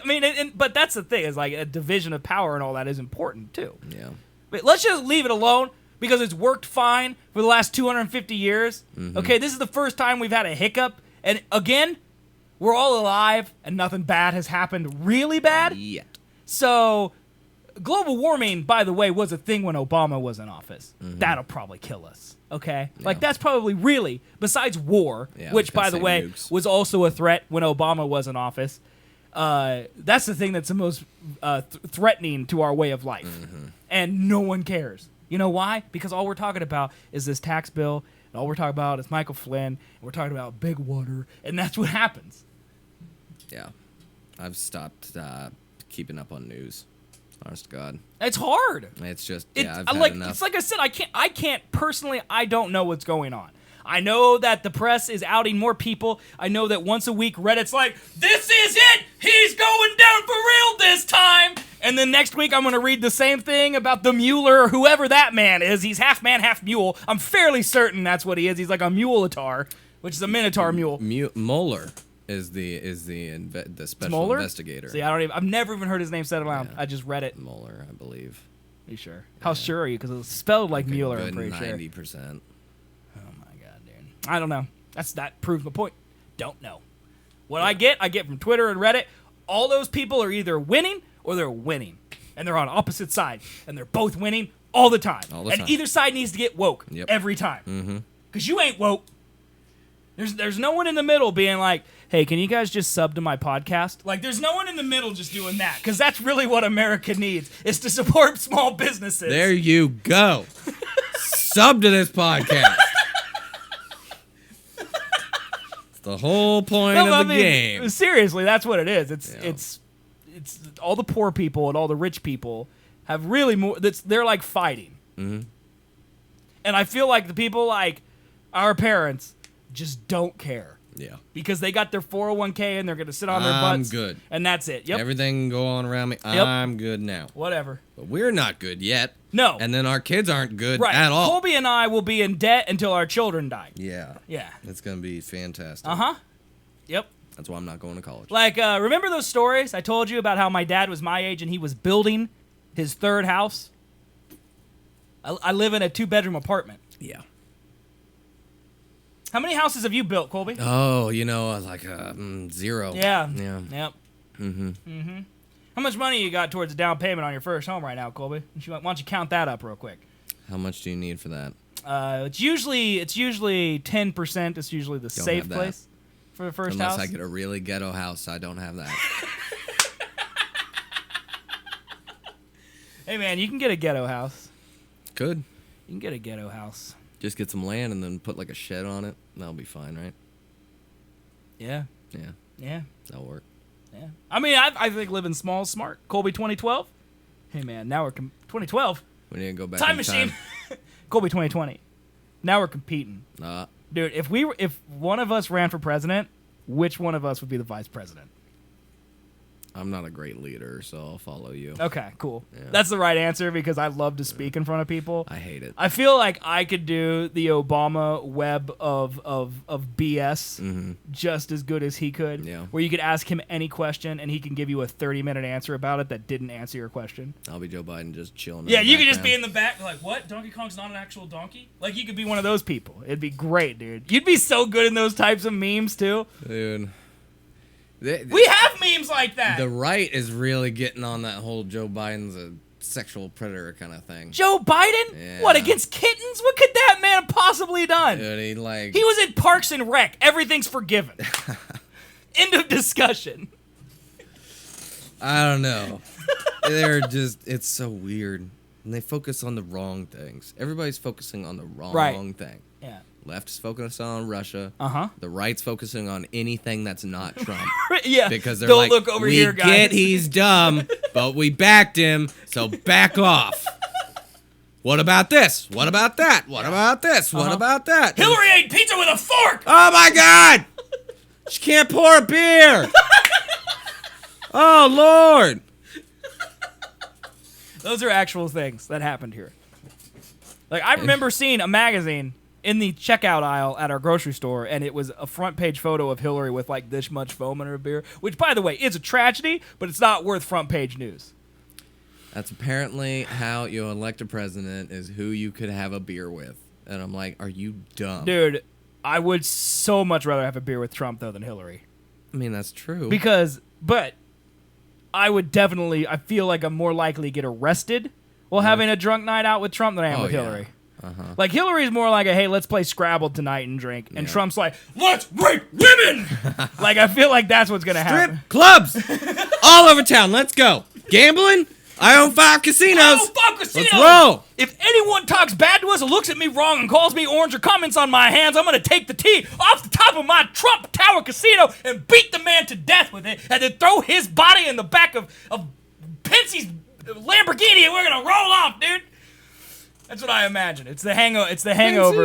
mean, but that's the thing, is like a division of power and all that is important too. Yeah. But let's just leave it alone because it's worked fine for the last 250 years. Mm-hmm. Okay, this is the first time we've had a hiccup. And again, we're all alive and nothing bad has happened really bad. Yet. So, global warming, by the way, was a thing when Obama was in office. Mm-hmm. That'll probably kill us. Okay? Like, that's probably really, besides war, which, by the way, was also a threat when Obama was in office. That's the thing that's the most threatening to our way of life. Mm-hmm. And no one cares. You know why? Because all we're talking about is this tax bill, and all we're talking about is Michael Flynn, and we're talking about big water, and that's what happens. Yeah. I've stopped keeping up on news. Honest to God. It's hard. It's just, I've had enough. It's like I said, I can't personally, I don't know what's going on. I know that the press is outing more people. I know that once a week Reddit's like, this is it! He's going down for real this time! And then next week I'm going to read the same thing about the Mueller or whoever that man is. He's half man, half mule. I'm fairly certain that's what he is. He's like a muleatar, which is a minotaur mule. Mueller is the special Mueller? investigator. See, I've never even heard his name said aloud. I just read it. Mueller, I believe. Are you sure? How sure are you? Because it's spelled like Mueller, I'm pretty sure. 90%. Oh my I don't know. That proves my point. Don't know. What I get from Twitter and Reddit. All those people are either winning or they're winning. And they're on opposite sides. And they're both winning all the time. And either side needs to get woke every time. Because you ain't woke. There's no one in the middle being like, hey, can you guys just sub to my podcast? Like, there's no one in the middle just doing that. Because that's really what America needs, is to support small businesses. There you go. Sub to this podcast. It's the whole point of the game. Seriously, that's what it is. It's all the poor people and all the rich people have really more. They're like fighting. And I feel like the people like our parents just don't care. Yeah. Because they got their 401k and they're going to sit on their butts. I'm good. And that's it. Yep. Everything can go on around me. Yep. I'm good now. Whatever. But we're not good yet. No. And then our kids aren't good right. at all. Colby and I will be in debt until our children die. Yeah. Yeah. It's going to be fantastic. Uh-huh. Yep. That's why I'm not going to college. Like, remember those stories I told you about how my dad was my age and he was building his third house? I live in a 2-bedroom apartment. Yeah. How many houses have you built, Colby? Oh, like 0. Yeah. Yeah. Yep. How much money you got towards a down payment on your first home right now, Colby? Why don't you count that up real quick? How much do you need for that? It's usually 10%. It's usually the safe place for the first house. Unless I get a really ghetto house, I don't have that. Hey, man, you can get a ghetto house. Good. You can get a ghetto house. Just get some land and then put like a shed on it. That'll be fine, right? Yeah. Yeah. Yeah. That'll work. Yeah. I mean, I think living small is smart. Colby 2012. Hey, man, now we're 2012. We need to go back Time in machine. Colby 2020. Now we're competing. Dude, if one of us ran for president, which one of us would be the vice president? I'm not a great leader, so I'll follow you. Okay, cool. Yeah. That's the right answer because I love to speak in front of people. I hate it. I feel like I could do the Obama web of BS just as good as he could. Yeah. Where you could ask him any question and he can give you a 30-minute answer about it that didn't answer your question. I'll be Joe Biden just chilling. Yeah, you could just be in the back like, what? Donkey Kong's not an actual donkey? Like, you could be one of those people. It'd be great, dude. You'd be so good in those types of memes, too. Dude. We have memes like that. The right is really getting on that whole Joe Biden's a sexual predator kind of thing. Joe Biden? Yeah. What, against kittens? What could that man have possibly done? Dude, he was in Parks and Rec. Everything's forgiven. End of discussion. I don't know. It's so weird. And they focus on the wrong things. Everybody's focusing on the wrong thing. Yeah. Left's focusing on Russia. Uh-huh. The right's focusing on anything that's not Trump. Yeah. Because they're Don't like, look over here, guys. We get he's dumb, but we backed him, so back off. What about this? What about that? What about this? What about that? Hillary ate pizza with a fork! Oh, my God! She can't pour a beer! Oh, Lord! Those are actual things that happened here. Like, I remember seeing a magazine in the checkout aisle at our grocery store, and it was a front page photo of Hillary with like this much foam in her beer, which, by the way, is a tragedy, but it's not worth front page news. That's apparently how you elect a president, is who you could have a beer with. And I'm like, are you dumb? Dude, I would so much rather have a beer with Trump, though, than Hillary. I mean, that's true. But I would definitely, I feel like I'm more likely to get arrested while having a drunk night out with Trump than I am with Hillary. Uh-huh. Like, Hillary's more like a, hey, let's play Scrabble tonight and drink. And Trump's like, let's rape women! Like, I feel like that's what's going to happen. Strip clubs! All over town. Let's go. Gambling? I own 5 casinos. I own 5 casinos! Let's roll! If anyone talks bad to us or looks at me wrong and calls me orange or comments on my hands, I'm going to take the tee off the top of my Trump Tower casino and beat the man to death with it and then throw his body in the back of Pensie's Lamborghini and we're going to roll off, dude. That's what I imagine. It's the hangover.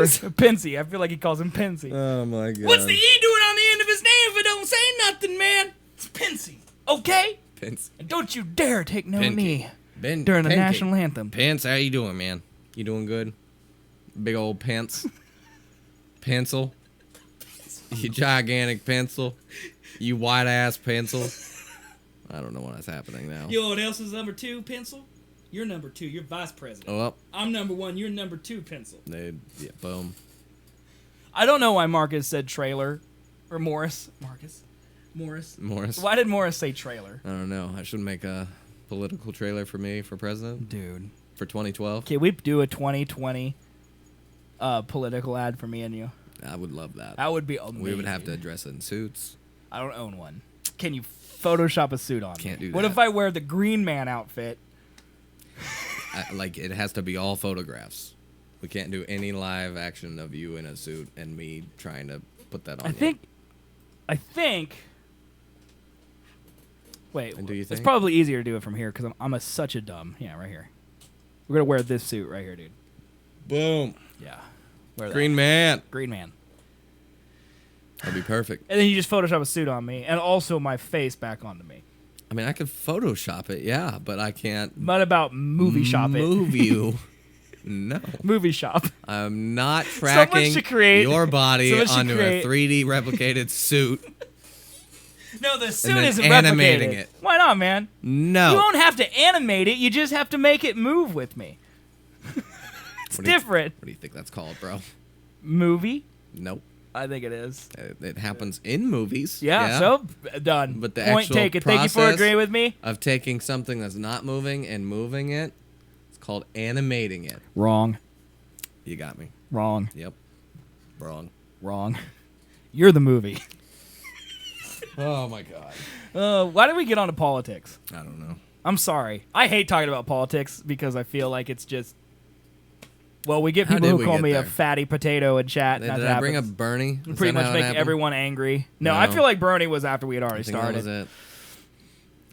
Pensy. I feel like he calls him Pensy. Oh my God. What's the E doing on the end of his name if it don't say nothing, man? It's Pensy. Okay? Pence. And don't you dare take no knee during the Pancake. national anthem. Pence, how you doing, man? You doing good? Big old Pence. Pencil. You gigantic pencil. You white ass pencil. I don't know what is happening now. You know what else is number 2, pencil? You're number 2. You're vice president. Oh, well. I'm number 1. You're number 2, pencil. Yeah, boom. I don't know why Marcus said trailer. Or Morris. Morris. Why did Morris say trailer? I don't know. I should make a political trailer for me for president. Dude. For 2012. Can we do a 2020 political ad for me and you? I would love that. That would be amazing. We would have to dress in suits. I don't own one. Can you Photoshop a suit on Can't me? do What that. if I wear the Green Man outfit? Like, it has to be all photographs. We can't do any live action of you in a suit and me trying to put that on I think. Wait, And do you it's think? probably easier to do it from here because I'm such a dumb. Yeah, right here. We're gonna wear this suit right here, dude. Boom. Yeah. Wear that. Green Man. Green Man. That'd be perfect. And then you just Photoshop a suit on me and also my face back onto me. I mean, I could Photoshop it, yeah, but I can't. What about movie shop it? Move you. No. Movie shop. I'm not tracking should create- your body someone should onto create- a 3D replicated suit. No, the suit then isn't animating replicated. it. Why not, man? No. You don't have to animate it. You just have to make it move with me. It's different. What do you think that's called, bro? Movie? Nope. I think it is. It happens in movies. Yeah, so done. But the Point actual taken. Thank you for process agreeing with me. Of taking something that's not moving and moving it, it's called animating it. Wrong. You got me. Wrong. Yep. Wrong. You're the movie. Oh my god. Why did we get onto politics? I don't know. I'm sorry. I hate talking about politics because I feel like it's just. Well, we get How people did who we call get me there? a fatty poto in chat. Did and I that bring up happens. Bernie? Is Pretty that much how it make happened? everyone angry. No, I No. feel like Bernie was after we had I already think started. that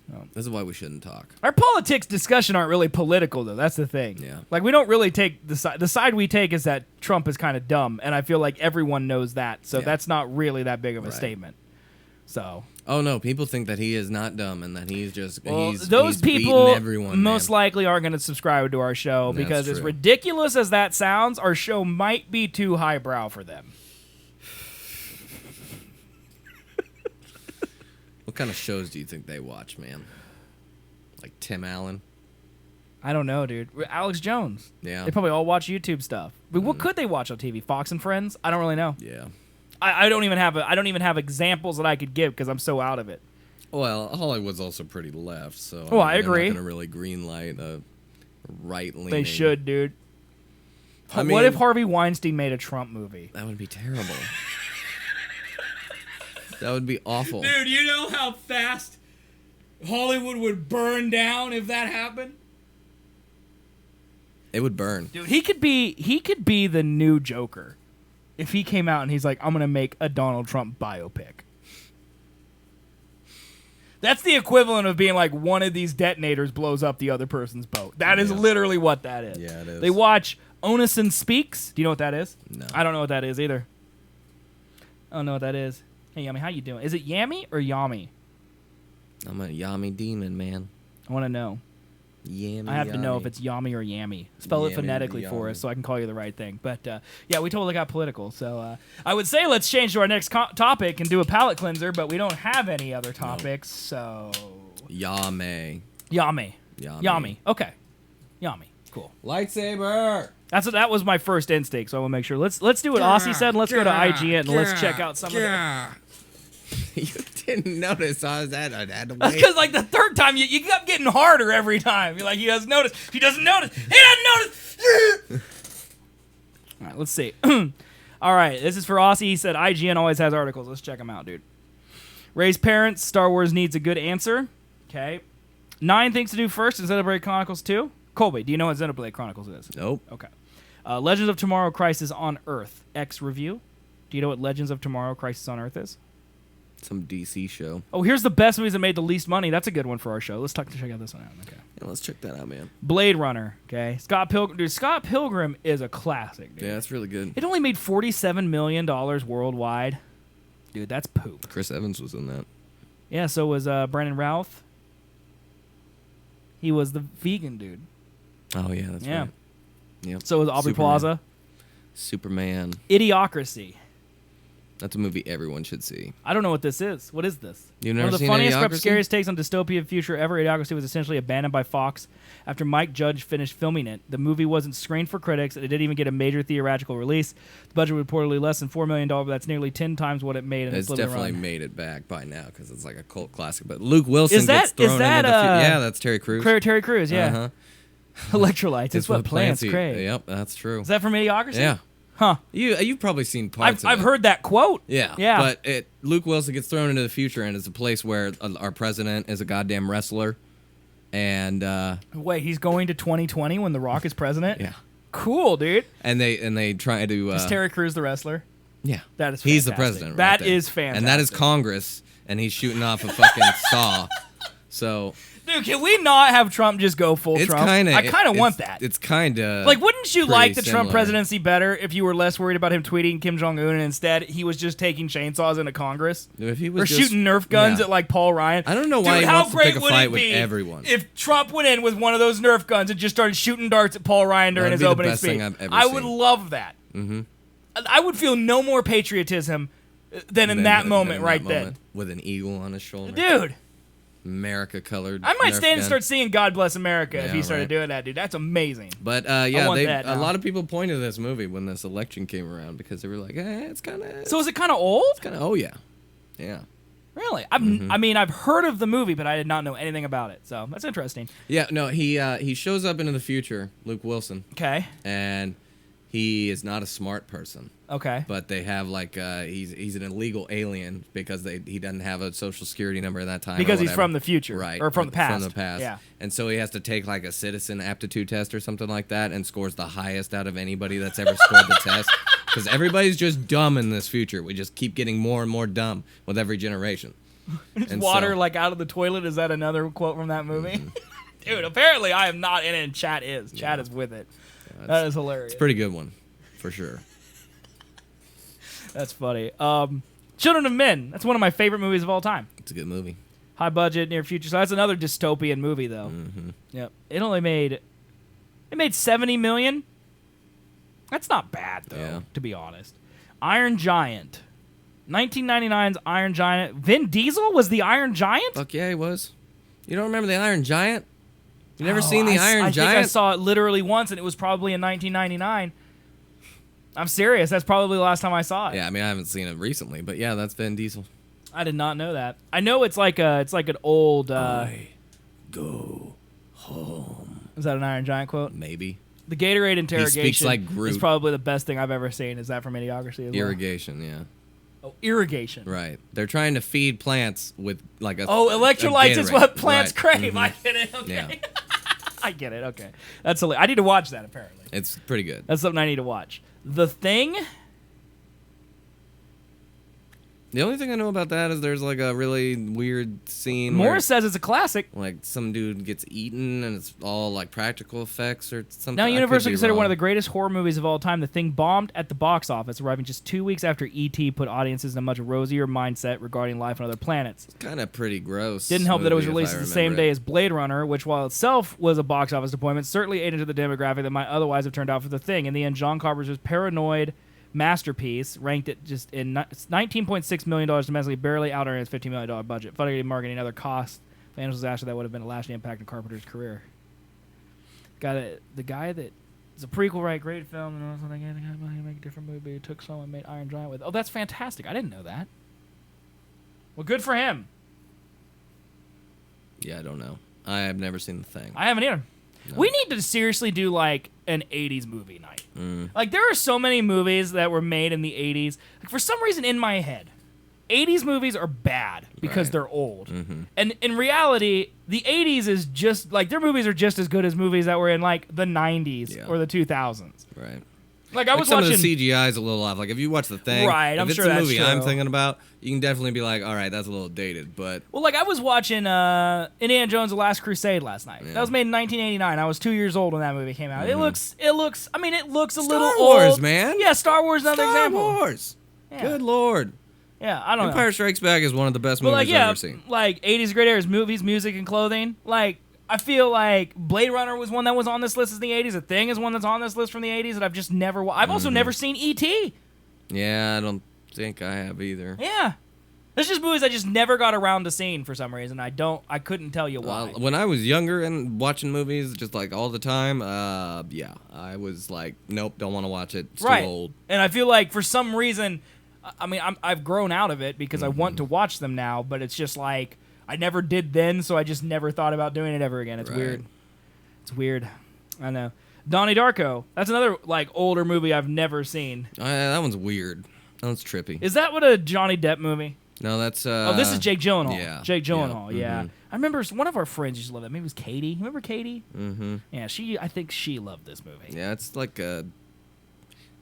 was it. This is why we shouldn't talk. Our politics discussion aren't really political, though. That's the thing. Yeah. Like, we don't really take the side. The side we take is that Trump is kind of dumb, and I feel like everyone knows that. So Yeah. that's not really that big of a Right. statement. So. Oh no, people think that he is not dumb and that he's just Well, he's those beating people everyone, most man. likely aren't going to subscribe to our show That's because as true. ridiculous as that sounds, our show might be too highbrow for them. What kind of shows do you think they watch, man? Like Tim Allen? I don't know, dude. Alex Jones. Yeah. They probably all watch YouTube stuff. But what could they watch on TV? Fox and Friends? I don't really know. Yeah. I don't even have examples that I could give because I'm so out of it. Well, Hollywood's also pretty left, so Oh, I they're agree. Not gonna really greenlight a right-leaning. They should, dude. I What mean- if Harvey Weinstein made a Trump movie? That would be terrible. That would be awful. Dude, you know how fast Hollywood would burn down if that happened? It would burn. Dude, he could be the new Joker if he came out and he's like, I'm gonna make a Donald Trump biopic. That's the equivalent of being like one of these detonators blows up the other person's boat. That is literally what that is. Yeah, it is. They watch Onison Speaks. Do you know what that is? No. I don't know what that is either. I don't know what that is. Hey, Yami, how you doing? Is it Yami or Yami? I'm a Yami demon, man. I want to know. Yami. I have to know if Yami. it's Yami or Yami. Spell it Yami, phonetically for Yami. us so I can call you the right thing. But yeah, we totally got political. So I would say let's change to our next topic and do a palate cleanser, but we don't have any other topics. So Yami. Yami. Yami. Yami. Okay. Yami. Cool. Lightsaber. That was my first instinct, so I will make sure. Let's do what Aussie said. And let's go to IGN and let's check out some of the. You didn't notice I had to That's wait. because like the third time you kept getting harder every time. You're like, he doesn't notice. He doesn't notice. He doesn't notice. All right, let's see. All right, this is for Aussie. He said IGN always has articles. Let's check them out, dude. Raise parents. Star Wars needs a good answer. Okay. 9 things to do first in Xenoblade Chronicles 2. Colby, do you know what Xenoblade Chronicles is? Nope. Okay. Legends of Tomorrow Crisis on Earth. X review. Do you know what Legends of Tomorrow Crisis on Earth is? Some DC show. Oh, here's the best movies that made the least money. That's a good one for our show. Let's check out this one out. Okay. Yeah, let's check that out, man. Blade Runner. Okay. Scott Pilgrim. Dude, Scott Pilgrim is a classic, dude. Yeah, that's really good. It only made $47 million worldwide. Dude, that's poop. Chris Evans was in that. Yeah, so was Brandon Routh. He was the vegan dude. Oh yeah, that's Yeah. right. Yep. So was Aubrey Superman. Plaza. Superman. Idiocracy. That's a movie everyone should see. I don't know what this is. What is this? You've One never of the seen funniest, Idiocracy? perhaps scariest takes on dystopian future ever. Idiocracy was essentially abandoned by Fox after Mike Judge finished filming it. The movie wasn't screened for critics, and it didn't even get a major theatrical release. The budget was reportedly less than $4 million, but that's nearly 10 times what it made in its It's limited definitely run. made it back by now because it's like a cult classic. But Luke Wilson Is that- gets thrown is that, into the yeah, that's Terry Crews. Terry Crews, yeah. Uh-huh. Electrolytes. It's what plants eat. crave. Yep, that's true. Is that from Idiocracy? Yeah. Huh. You've probably seen parts of I've it. heard that quote. Yeah. Yeah. But Luke Wilson gets thrown into the future, and it's a place where our president is a goddamn wrestler. And Wait, he's going to 2020 when The Rock is president? Yeah. Cool, dude. and they try to Is Terry Crews the wrestler? yeah. That is He's the fantastic. president. That right there. is fantastic. And that is Congress, and he's shooting off a fucking saw. So Dude, can we not have Trump just go full it's Trump? kind of I kind of want that. It's kind of Like, wouldn't you like the Trump similar. presidency better if you were less worried about him tweeting Kim Jong-un and instead he was just taking chainsaws into Congress? If he was or just- shooting Nerf guns yeah. at, like, Paul Ryan? I don't know why Dude, he how wants to great pick a would fight it with be everyone. if Trump went in with one of those Nerf guns and just started shooting darts at Paul Ryan during That'd his be the opening best speech? thing I've ever I would seen. love that. Mm-hmm. I would feel no more patriotism than in that moment right then. with an eagle on his shoulder. Dude. America colored. I might Nerf stand and gun. start singing God Bless America if Yeah, he started right. doing that, dude. That's amazing. But I yeah, want they that a now. lot of people pointed to this movie when this election came around because they were like, it's kind of. So is it kind of old? It's kind of. Oh yeah, yeah, Really? I mean, I've heard of the movie, but I did not know anything about it. So that's interesting. yeah. No, he shows up into the future, Luke Wilson, Okay. and he is not a smart person. Okay. But they have like he's an illegal alien because he doesn't have a social security number at that time. Because or he's whatever. from the future, right? or from the past. From the past. Yeah. And so he has to take like a citizen aptitude test or something like that, and scores the highest out of anybody that's ever scored the test. Because everybody's just dumb in this future. We just keep getting more and more dumb with every generation. And Water so- like out of the toilet. Is that another quote from that movie? Mm-hmm. Dude, apparently I am not in it, and Chat is. Chat is with it. That is hilarious. It's a pretty good one, for sure. That's funny. Children of Men. That's one of my favorite movies of all time. It's a good movie. High budget, near future. So that's another dystopian movie, though. Mm-hmm. Yep. It only made $70 million. That's not bad, though, Yeah. to be honest. Iron Giant. 1999's Iron Giant. Vin Diesel was the Iron Giant? Fuck yeah, he was. You don't remember the Iron Giant? You never seen the Iron I Giant? think I saw it literally once, and it was probably in 1999. I'm serious. That's probably the last time I saw it. Yeah, I mean I haven't seen it recently, but yeah, that's Vin Diesel. I did not know that. I know it's like an old. Go home. Is that an Iron Giant quote? Maybe. The Gatorade interrogation like Groot. is probably the best thing I've ever seen. Is that from Idiocracy as well? Irrigation, yeah. Oh, irrigation. Right. They're trying to feed plants with like a. Oh, electrolytes a is Gatorade. what plants Right. crave. Mhm. I get it. Okay. Yeah. I get it. Okay. That's I need to watch that, apparently. It's pretty good. That's something I need to watch. The Thing. The only thing I know about that is there's like a really weird scene. Morris where, says it's a classic. like some dude gets eaten and it's all like practical effects or something. Now I could universally be considered one wrong. of the greatest horror movies of all time, The Thing bombed at the box office, arriving just 2 weeks after E.T. put audiences in a much rosier mindset regarding life on other planets. Kind of pretty gross. Didn't help that it was movie, if released I the same remember day it. as Blade Runner, which while itself was a box office disappointment, certainly aided into the demographic that might otherwise have turned out for The Thing. In the end, John Carpenter's paranoid masterpiece ranked it just in $19.6 million domestically, barely out earning its $15 million budget. Funding, marketing, and other costs. Financial disaster that would have been a lasting impact on Carpenter's career. The guy that is a prequel, right? Great film, and also make a different movie. Took someone and made Iron Giant with. Oh, that's fantastic! I didn't know that. Well, good for him. Yeah, I don't know. I have never seen The Thing. I haven't either. We need to seriously do like an 80s movie night. Like there are so many movies that were made in the 80s. Like for some reason in my head, 80s movies are bad because Right. they're old. And in reality, the 80s is just like their movies are just as good as movies that were in like the 90s Yeah. or the 2000s. Right. Like I was some watching of the CGI is a little off. Like if you watch The Thing, Right, if I'm it's sure the that's movie I'm true. thinking about, you can definitely be like, all right, that's a little dated, but Well, like I was watching Indiana Jones: The Last Crusade last night. That was made in 1989. I was 2 years old when that movie came out. It looks a little Star Wars, old. man. Yeah, Star Wars, another Star example. Wars. Yeah. Good lord. Yeah, I don't know. Empire Strikes Back is one of the best But movies like, I've yeah, ever seen. like 80s great eras, movies, music, and clothing. Like, I feel like Blade Runner was one that was on this list in the 80s. The Thing is one that's on this list from the 80s that I've just never I've also never seen E.T. Yeah, I don't think I have either. Yeah. There's just movies I just never got around to seeing for some reason. I couldn't tell you why. When I was younger and watching movies just like all the time, yeah, I was like, nope, don't want to watch it. It's too old. And I feel like for some reason, I mean, I've grown out of it because I want to watch them now, but it's just like I never did then, so I just never thought about doing it ever again. It's weird. It's weird. I know. Donnie Darko. That's another like older movie I've never seen. That one's weird. That one's trippy. Is that what a Johnny Depp movie? No, that's. This is Jake Gyllenhaal. Yeah. Jake Gyllenhaal. Yeah. Mm-hmm. I remember one of our friends used to love that. Maybe it was Katie. You remember Katie? Mm-hmm. Yeah, I think she loved this movie. Yeah, it's like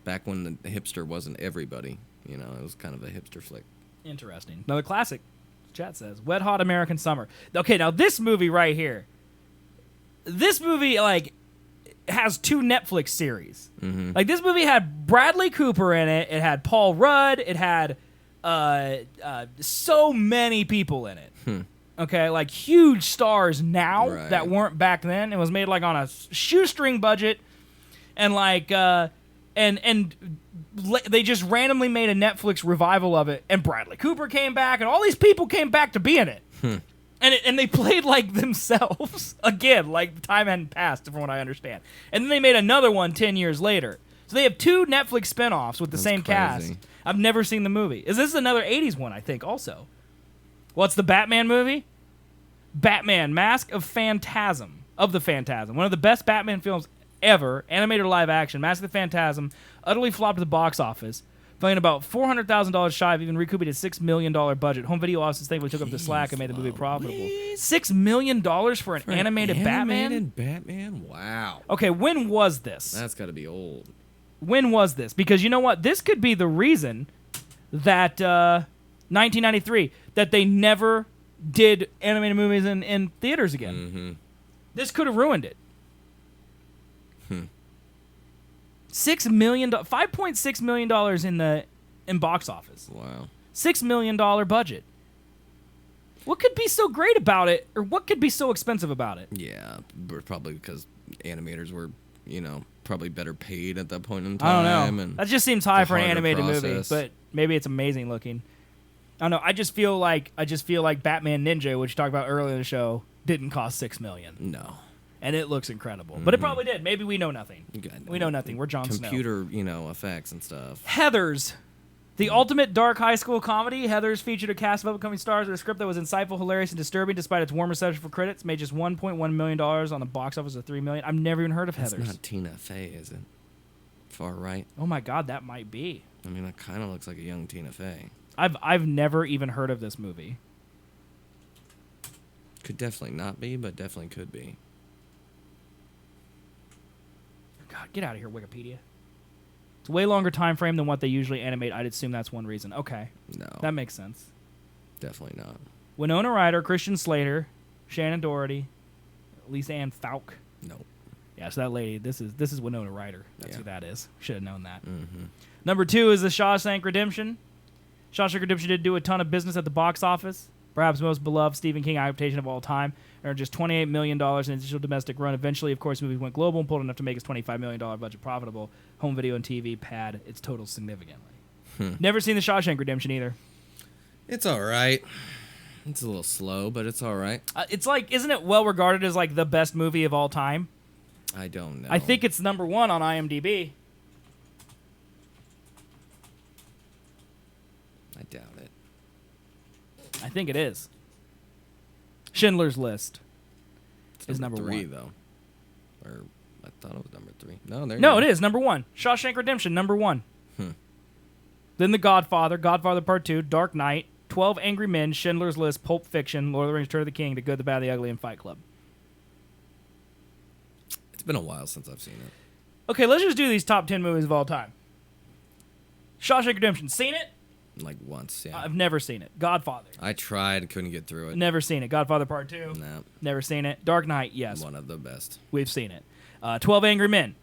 back when the hipster wasn't everybody. You know, it was kind of a hipster flick. Interesting. Another classic. Chat says Wet Hot American Summer. Okay, now this movie right here. This movie like has 2 Netflix series. Mm-hmm. Like this movie had Bradley Cooper in it. It had Paul Rudd. It had so many people in it. Okay, like huge stars now that weren't back then. It was made like on a shoestring budget, and like they just randomly made a Netflix revival of it. And Bradley Cooper came back, and all these people came back to be in it. And they played like themselves again, like time hadn't passed, from what I understand. And then they made another one 10 years later. So they have 2 Netflix spinoffs with the same cast. I've never seen the movie. This is another 80s one, I think, also. What's the Batman movie? Batman, Mask of Phantasm. Of the Phantasm. One of the best Batman films ever. Animated live action. Mask of the Phantasm. Utterly flopped at the box office. Falling about $400,000 shy of even recouping its $6 million budget. Home video offices thankfully took up the slack and made the movie profitable. $6 million for an animated Batman? Animated Batman? Wow. Okay, when was this? That's got to be old. When was this? Because you know what? This could be the reason that 1993, that they never did animated movies in theaters again. Mm-hmm. This could have ruined it. $6 million, $5.6 million in box office. Wow. $6 million budget. What could be so great about it, or what could be so expensive about it? Yeah, probably because animators were, probably better paid at that point in time. I don't know. And that just seems high for an animated movie, process. but maybe it's amazing looking. I don't know. I just feel like Batman Ninja, which we talked about earlier in the show, didn't cost $6 million. No. And it looks incredible. But it probably did. Maybe we know nothing. We know nothing. We're Jon Snow. Computer, effects and stuff. Heathers. The ultimate dark high school comedy, Heathers featured a cast of upcoming stars with a script that was insightful, hilarious, and disturbing despite its warm reception for critics. Made just $1.1 million on the box office of $3 million. I've never even heard of Heathers. That's not Tina Fey, is it? Far right? Oh my God, that might be. I mean, that kind of looks like a young Tina Fey. I've never even heard of this movie. Could definitely not be, but definitely could be. God, get out of here, Wikipedia. It's a way longer time frame than what they usually animate. I'd assume that's one reason. Okay. No. That makes sense. Definitely not. Winona Ryder, Christian Slater, Shannon Doherty, Lisa Ann Falk. Nope. Yeah, so that lady, this is Winona Ryder. That's who that is. Should have known that. Mm-hmm. Number 2 is The Shawshank Redemption. Shawshank Redemption did do a ton of business at the box office. Perhaps most beloved Stephen King adaptation of all time. Earned just $28 million in its initial domestic run. Eventually, of course, the movie went global and pulled enough to make its $25 million budget profitable. Home video and TV pad its total significantly. Never seen The Shawshank Redemption either. It's all right. It's a little slow, but it's all right. It's like, isn't it well regarded as like the best movie of all time? I don't know. I think it's number 1 on IMDb. I doubt it. I think it is. Schindler's List is number 3, 1. though. Or I thought it was number 3. No, there. No, it is number 1. Shawshank Redemption, number 1. Then The Godfather, Godfather Part 2, Dark Knight, 12 Angry Men, Schindler's List, Pulp Fiction, Lord of the Rings, Return of the King, The Good, the Bad, the Ugly, and Fight Club. It's been a while since I've seen it. Okay, let's just do these top 10 movies of all time. Shawshank Redemption, seen it? Like once, yeah. I've never seen it. Godfather. I tried, couldn't get through it. Never seen it. Godfather Part 2. No. Never seen it. Dark Knight, yes. One of the best. We've seen it. 12 Angry Men.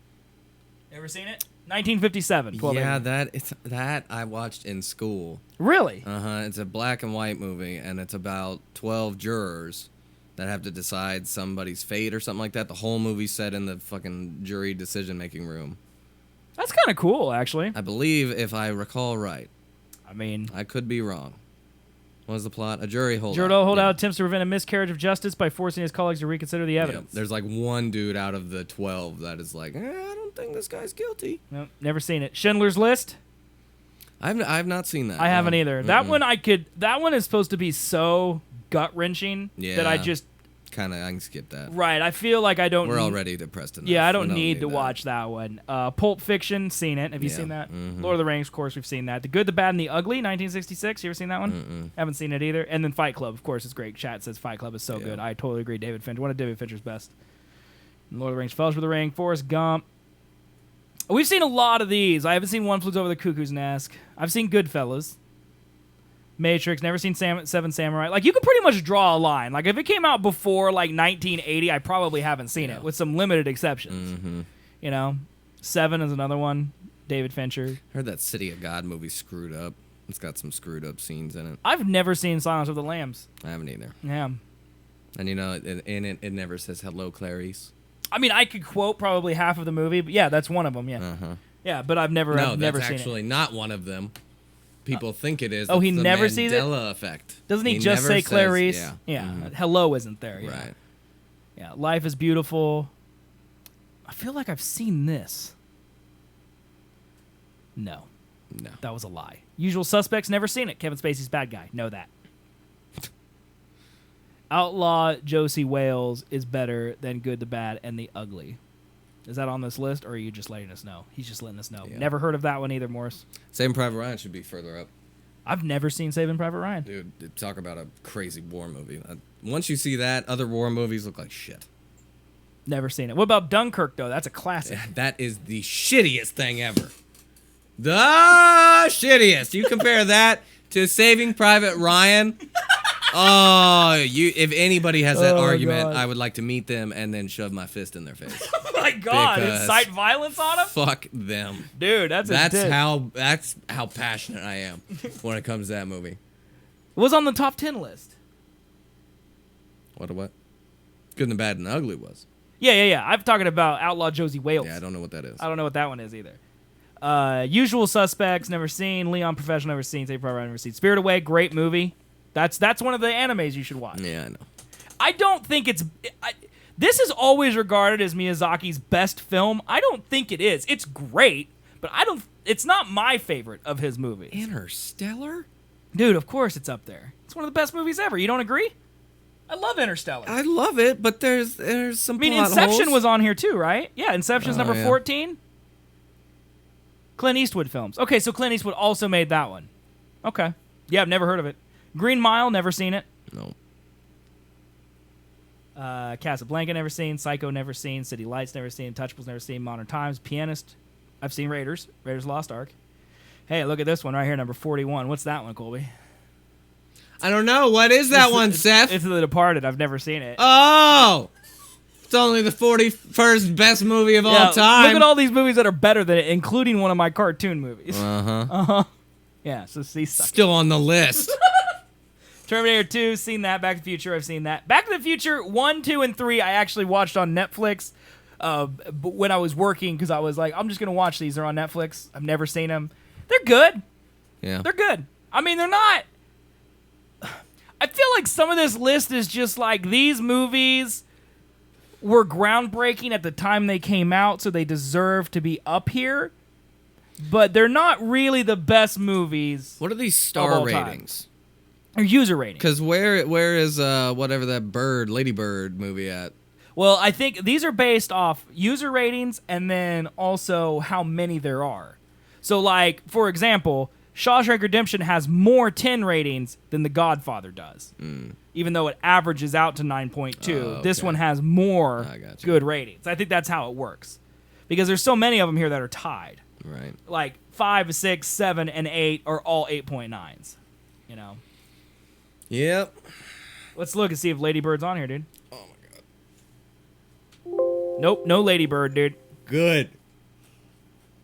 Ever seen it? 1957. 12 yeah, Angry. that I watched in school. Really? It's a black and white movie, and it's about 12 jurors that have to decide somebody's fate or something like that. The whole movie's set in the fucking jury decision-making room. That's kind of cool, actually. I believe, if I recall right. I mean, I could be wrong. What was the plot? A jury holdout. Jury holdout attempts to prevent a miscarriage of justice by forcing his colleagues to reconsider the evidence. There's like one dude out of the 12 that is like, I don't think this guy's guilty. Nope, never seen it. Schindler's List. I've not seen that. I haven't either. That one That one is supposed to be so gut wrenching that I just I can skip that. Right. I feel like I don't. We're already depressed enough. Yeah, I don't need to watch that one. Pulp Fiction, seen it. Have you seen that? Mm-hmm. Lord of the Rings, of course, we've seen that. The Good, the Bad, and the Ugly, 1966. You ever seen that one? Haven't seen it either. And then Fight Club, of course, is great. Chat says Fight Club is so good. I totally agree. David Fincher, one of David Fincher's best. And Lord of the Rings, Fellowship of the Ring, Forrest Gump. We've seen a lot of these. I haven't seen One Flew Over the Cuckoo's Nest. I've seen Goodfellas. Matrix, never seen Seven Samurai. Like, you could pretty much draw a line. Like, if it came out before, like, 1980, I probably haven't seen it, with some limited exceptions. Mm-hmm. You know? Seven is another one. David Fincher. Heard that City of God movie screwed up. It's got some screwed up scenes in it. I've never seen Silence of the Lambs. I haven't either. Yeah. And, you know, in it, it never says hello, Clarice. I mean, I could quote probably half of the movie, but yeah, that's one of them, yeah. Uh-huh. Yeah, but I've never seen it. No, that's actually not one of them. People think it is. Oh, he That's the never sees it? Mandela effect. Doesn't he just say Clarice? Yeah. Hello isn't there. Yeah. Right. Yeah. Life is Beautiful. I feel like I've seen this. No. That was a lie. Usual Suspects, never seen it. Kevin Spacey's bad guy. Know that. Outlaw Josie Wales is better than Good, the Bad, and the Ugly. Is that on this list, or are you just letting us know? He's just letting us know. Yeah. Never heard of that one either, Morris. Saving Private Ryan should be further up. I've never seen Saving Private Ryan. Dude, talk about a crazy war movie. Once you see that, other war movies look like shit. Never seen it. What about Dunkirk, though? That's a classic. That is the shittiest thing ever. The shittiest. You compare that to Saving Private Ryan. Oh, if anybody has that argument, God. I would like to meet them and then shove my fist in their face. Oh my God! Incite violence on them? Fuck them, dude. That's how passionate I am when it comes to that movie. It was on the top 10 list. What? Good and the Bad and the Ugly was. Yeah. I'm talking about Outlaw Josie Wales. Yeah, I don't know what that is. I don't know what that one is either. Usual Suspects, never seen. Leon Professional, never seen. Saving Private Ryan, never seen. Spirit Away, great movie. That's one of the animes you should watch. Yeah, I know. I don't think it's... this is always regarded as Miyazaki's best film. I don't think it is. It's great, but it's not my favorite of his movies. Interstellar? Dude, of course it's up there. It's one of the best movies ever. You don't agree? I love Interstellar. I love it, but there's some plot Inception holes. was on here too, right? Yeah, Inception's number 14. Clint Eastwood films. Okay, so Clint Eastwood also made that one. Okay. Yeah, I've never heard of it. Green Mile, never seen it. No. Casablanca, never seen. Psycho, never seen. City Lights, never seen. Touchables, never seen. Modern Times, Pianist. I've seen Raiders. Raiders Lost Ark. Hey, look at this one right here, number 41. What's that one, Colby? I don't know. What is that one, Seth? It's The Departed. I've never seen it. Oh! It's only the 41st best movie of all time. Look at all these movies that are better than it, including one of my cartoon movies. Uh-huh. Yeah, so see, still on the list. Terminator 2, seen that. Back to the Future, I've seen that. Back to the Future 1, 2, and 3, I actually watched on Netflix when I was working, because I was like, I'm just going to watch these. They're on Netflix. I've never seen them. They're good. Yeah. They're good. I mean, they're not... I feel like some of this list is just like, these movies were groundbreaking at the time they came out, so they deserve to be up here. But they're not really the best movies. What are these star ratings? Or user ratings. Because where is whatever that Lady Bird movie at? Well, I think these are based off user ratings and then also how many there are. So, like, for example, Shawshank Redemption has more 10 ratings than The Godfather does. Even though it averages out to 9.2. Okay. This one has more good ratings. I think that's how it works. Because there's so many of them here that are tied. Right. Like 5, 6, 7, and 8 are all 8.9s. You know? Yep. Let's look and see if Lady Bird's on here, dude. Oh my god. Nope, no Lady Bird, dude. Good.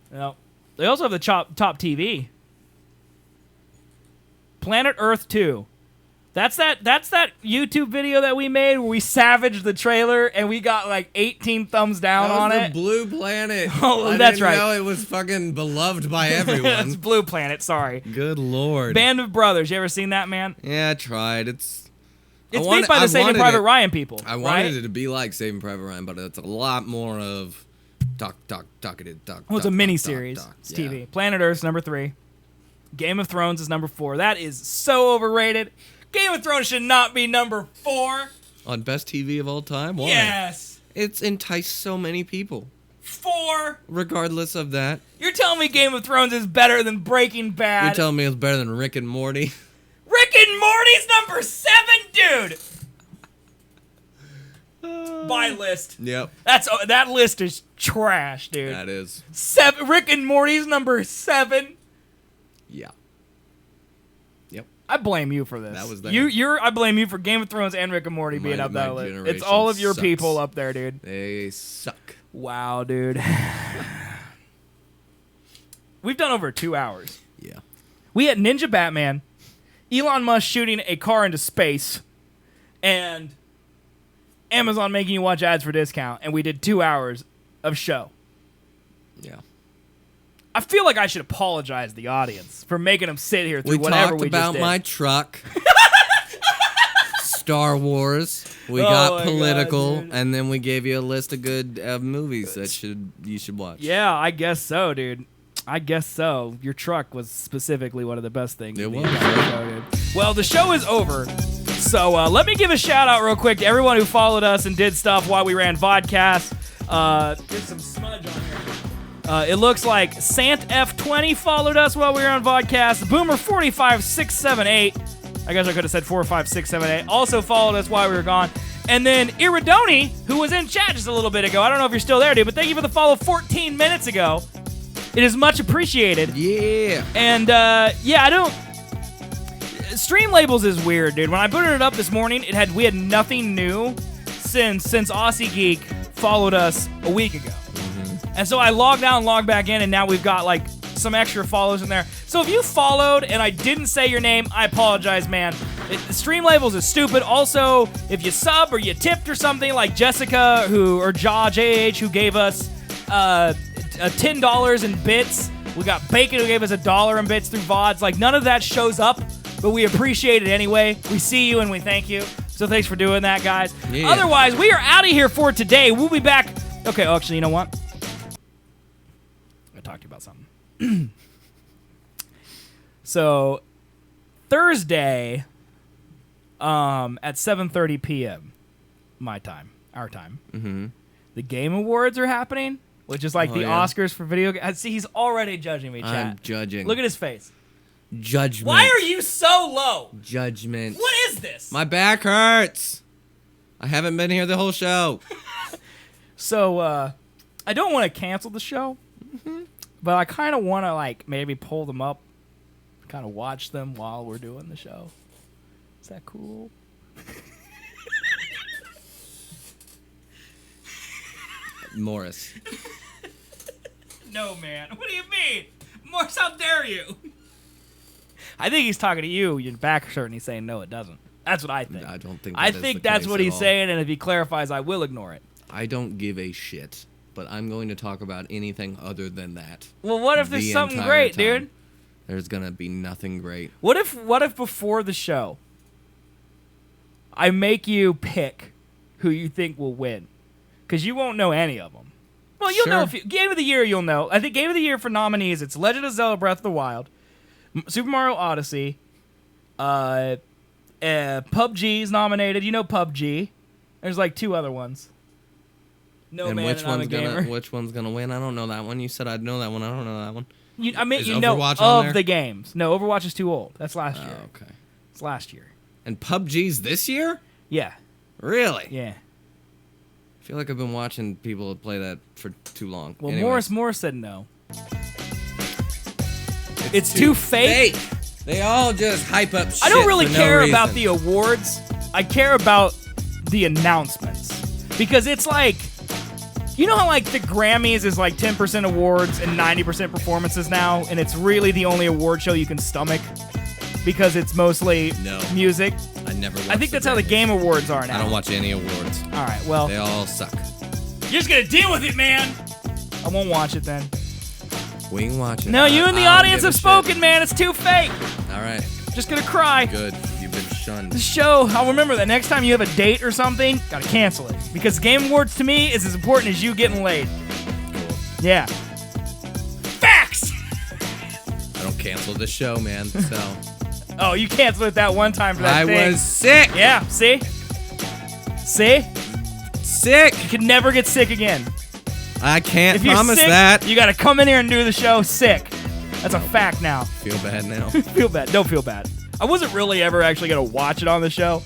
No. They also have the top TV. Planet Earth 2. That's that YouTube video that we made where we savaged the trailer and we got like 18 thumbs down on it. Blue Planet. Oh, I that's didn't right. know it was fucking beloved by everyone. It's Blue Planet. Sorry. Good lord. Band of Brothers. You ever seen that, man? Yeah, I tried. It's made by the Saving Private Ryan people. I wanted it to be like Saving Private Ryan, but it's a lot more of talk. Well, it's a mini-series. It's TV. Planet Earth's number 3. Game of Thrones is number 4. That is so overrated. Game of Thrones should not be number 4. On best TV of all time? Why? Yes. It's enticed so many people. 4. Regardless of that. You're telling me Game of Thrones is better than Breaking Bad? You're telling me it's better than Rick and Morty? Rick and Morty's number 7, dude. My list. Yep. That list is trash, dude. That is. 7. Rick and Morty's number 7. Yeah. Yep. I blame you for this. That was there. I blame you for Game of Thrones and Rick and Morty being up that list. It's all of your people up there, dude. They suck. Wow, dude. We've done over 2 hours. Yeah. We had Ninja Batman, Elon Musk shooting a car into space, and Amazon making you watch ads for discount, and we did 2 hours of show. Yeah. I feel like I should apologize to the audience for making them sit here through whatever we just did. We talked about my truck, Star Wars. We got political, and then we gave you a list of good movies that you should watch. Yeah, I guess so, dude. I guess so. Your truck was specifically one of the best things. It was. Well, the show is over. So let me give a shout out real quick to everyone who followed us and did stuff while we ran Vodcast. Get some smudge on here. It looks like Sant F20 followed us while we were on Vodcast. Boomer45678. I guess I could have said 45678. Also followed us while we were gone. And then Iridoni, who was in chat just a little bit ago. I don't know if you're still there, dude, but thank you for the follow 14 minutes ago. It is much appreciated. Yeah. And I don't. Stream Labels is weird, dude. When I booted it up this morning, we had nothing new since Aussie Geek followed us a week ago. And so I logged out and logged back in, and now we've got like some extra follows in there. So if you followed and I didn't say your name, I apologize, man. Stream Labels is stupid. Also, if you sub or you tipped or something, like Jessica or JH who gave us $10 in bits. We got Bacon who gave us $1 in bits through VODs. Like, none of that shows up, but we appreciate it anyway. We see you and we thank you. So thanks for doing that, guys. Yeah. Otherwise, we are out of here for today. We'll be back. Okay, actually, you know what? Talk to you about something. So Thursday at 7:30 p.m. my time, our time, the Game Awards are happening, which is like the Oscars for video games. See, he's already judging me, chat. I'm judging. Look at his face. Judgment. Why are you so low? Judgment. What is this? My back hurts. I haven't been here the whole show. So I don't want to cancel the show. But I kind of want to, like, maybe pull them up, kind of watch them while we're doing the show. Is that cool? Morris. No, man. What do you mean? Morris, how dare you? I think he's talking to you. Your back shirt, and he's saying, no, it doesn't. That's what I think. I don't think I think that's what he's saying, and if he clarifies, I will ignore it. I don't give a shit. But I'm going to talk about anything other than that. Well, what if there's something great, dude? There's going to be nothing great. What if before the show, I make you pick who you think will win? Because you won't know any of them. Well, you'll know. Game of the Year, you'll know. I think Game of the Year for nominees, it's Legend of Zelda Breath of the Wild, Super Mario Odyssey, PUBG's nominated. You know PUBG. There's like 2 other ones. No, and man, which and I'm a gamer. Which one's gonna win? I don't know that one. You said I'd know that one. I don't know that one. I mean, Is you know Overwatch of the games. No, Overwatch is too old. That's last year. Okay. It's last year. And PUBG's this year? Yeah. Really? Yeah. I feel like I've been watching people play that for too long. Well, Anyways. Morris said no. It's too fake. They all just hype up shit. I don't really care no about reason. the awards. I care about the announcements. Because it's like, you know how like the Grammys is like 10% awards and 90% performances now, and it's really the only award show you can stomach because it's mostly music? I never watched I think the that's how the Grammys. Game Awards are now. I don't watch any awards. All right, well. They all suck. You're just going to deal with it, man. I won't watch it then. We can watch it. No, you and the I don't audience give have a spoken, shit. man. It's too fake. All right. Just going to cry. Good. You've been shunned. The show, I'll remember that next time you have a date or something, got to cancel it. Because Game Awards to me is as important as you getting laid. Cool. Yeah. Facts! I don't cancel the show, man. So. Oh, you canceled it that one time for that I thing. was sick. Yeah, see? See? Sick. You can never get sick again. I can't If you're promise sick, that. you got to come in here and do the show sick. That's a fact now. Feel bad now. Feel bad. Don't feel bad. I wasn't really ever actually going to watch it on the show.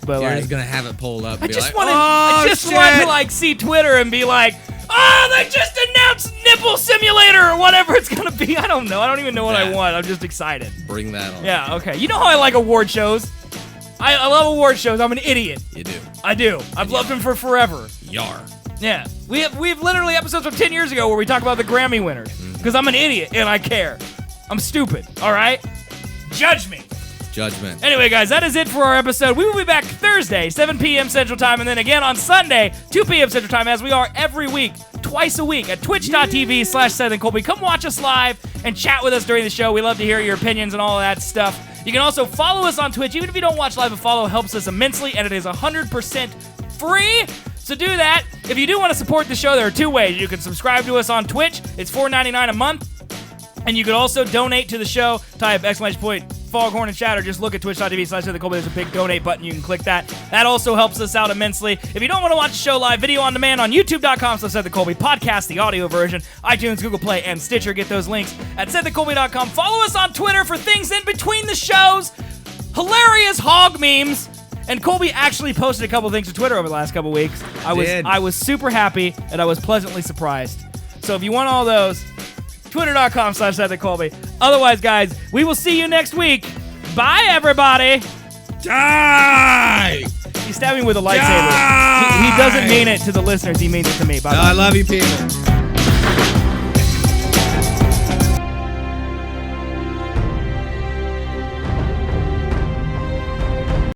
But You're like, just gonna have it pulled up. And I be just like, wanted, oh, I just shit. wanted to like see Twitter and be like, oh, they just announced Nipple Simulator or whatever it's gonna be. I don't know. I don't even know what I want. I'm just excited. Bring that on. Yeah. Okay. You know how I like award shows. I love award shows. I'm an idiot. You do. I do. I've loved them for forever. Yar. Yeah. We've literally episodes from 10 years ago where we talk about the Grammy winners because I'm an idiot and I care. I'm stupid. All right. Judge me. Judgment. Anyway, guys, that is it for our episode. We will be back Thursday, 7 p.m. Central Time, and then again on Sunday, 2 p.m. Central Time, as we are every week, twice a week, at twitch.tv/Seth and Colby. Come watch us live and chat with us during the show. We love to hear your opinions and all of that stuff. You can also follow us on Twitch. Even if you don't watch live, a follow helps us immensely, and it is 100% free. So do that. If you do want to support the show, there are two ways. You can subscribe to us on Twitch. It's $4.99 a month. And you can also donate to the show. Type ! Foghorn and Chatter. Just look at twitch.tv/SethandColby. There's a big donate button. You can click that. That also helps us out immensely. If you don't want to watch the show live, video on demand on youtube.com/SethandColby. Podcast, the audio version, iTunes, Google Play, and Stitcher. Get those links at SethandColby.com. Follow us on Twitter for things in between the shows. Hilarious hog memes. And Colby actually posted a couple things to Twitter over the last couple weeks. I was super happy, and I was pleasantly surprised. So if you want all those, Twitter.com/SethandColby. Otherwise, guys, we will see you next week. Bye, everybody. Die! He stabbed me with a lightsaber. He doesn't mean it to the listeners. He means it to me. Bye. I love you, people.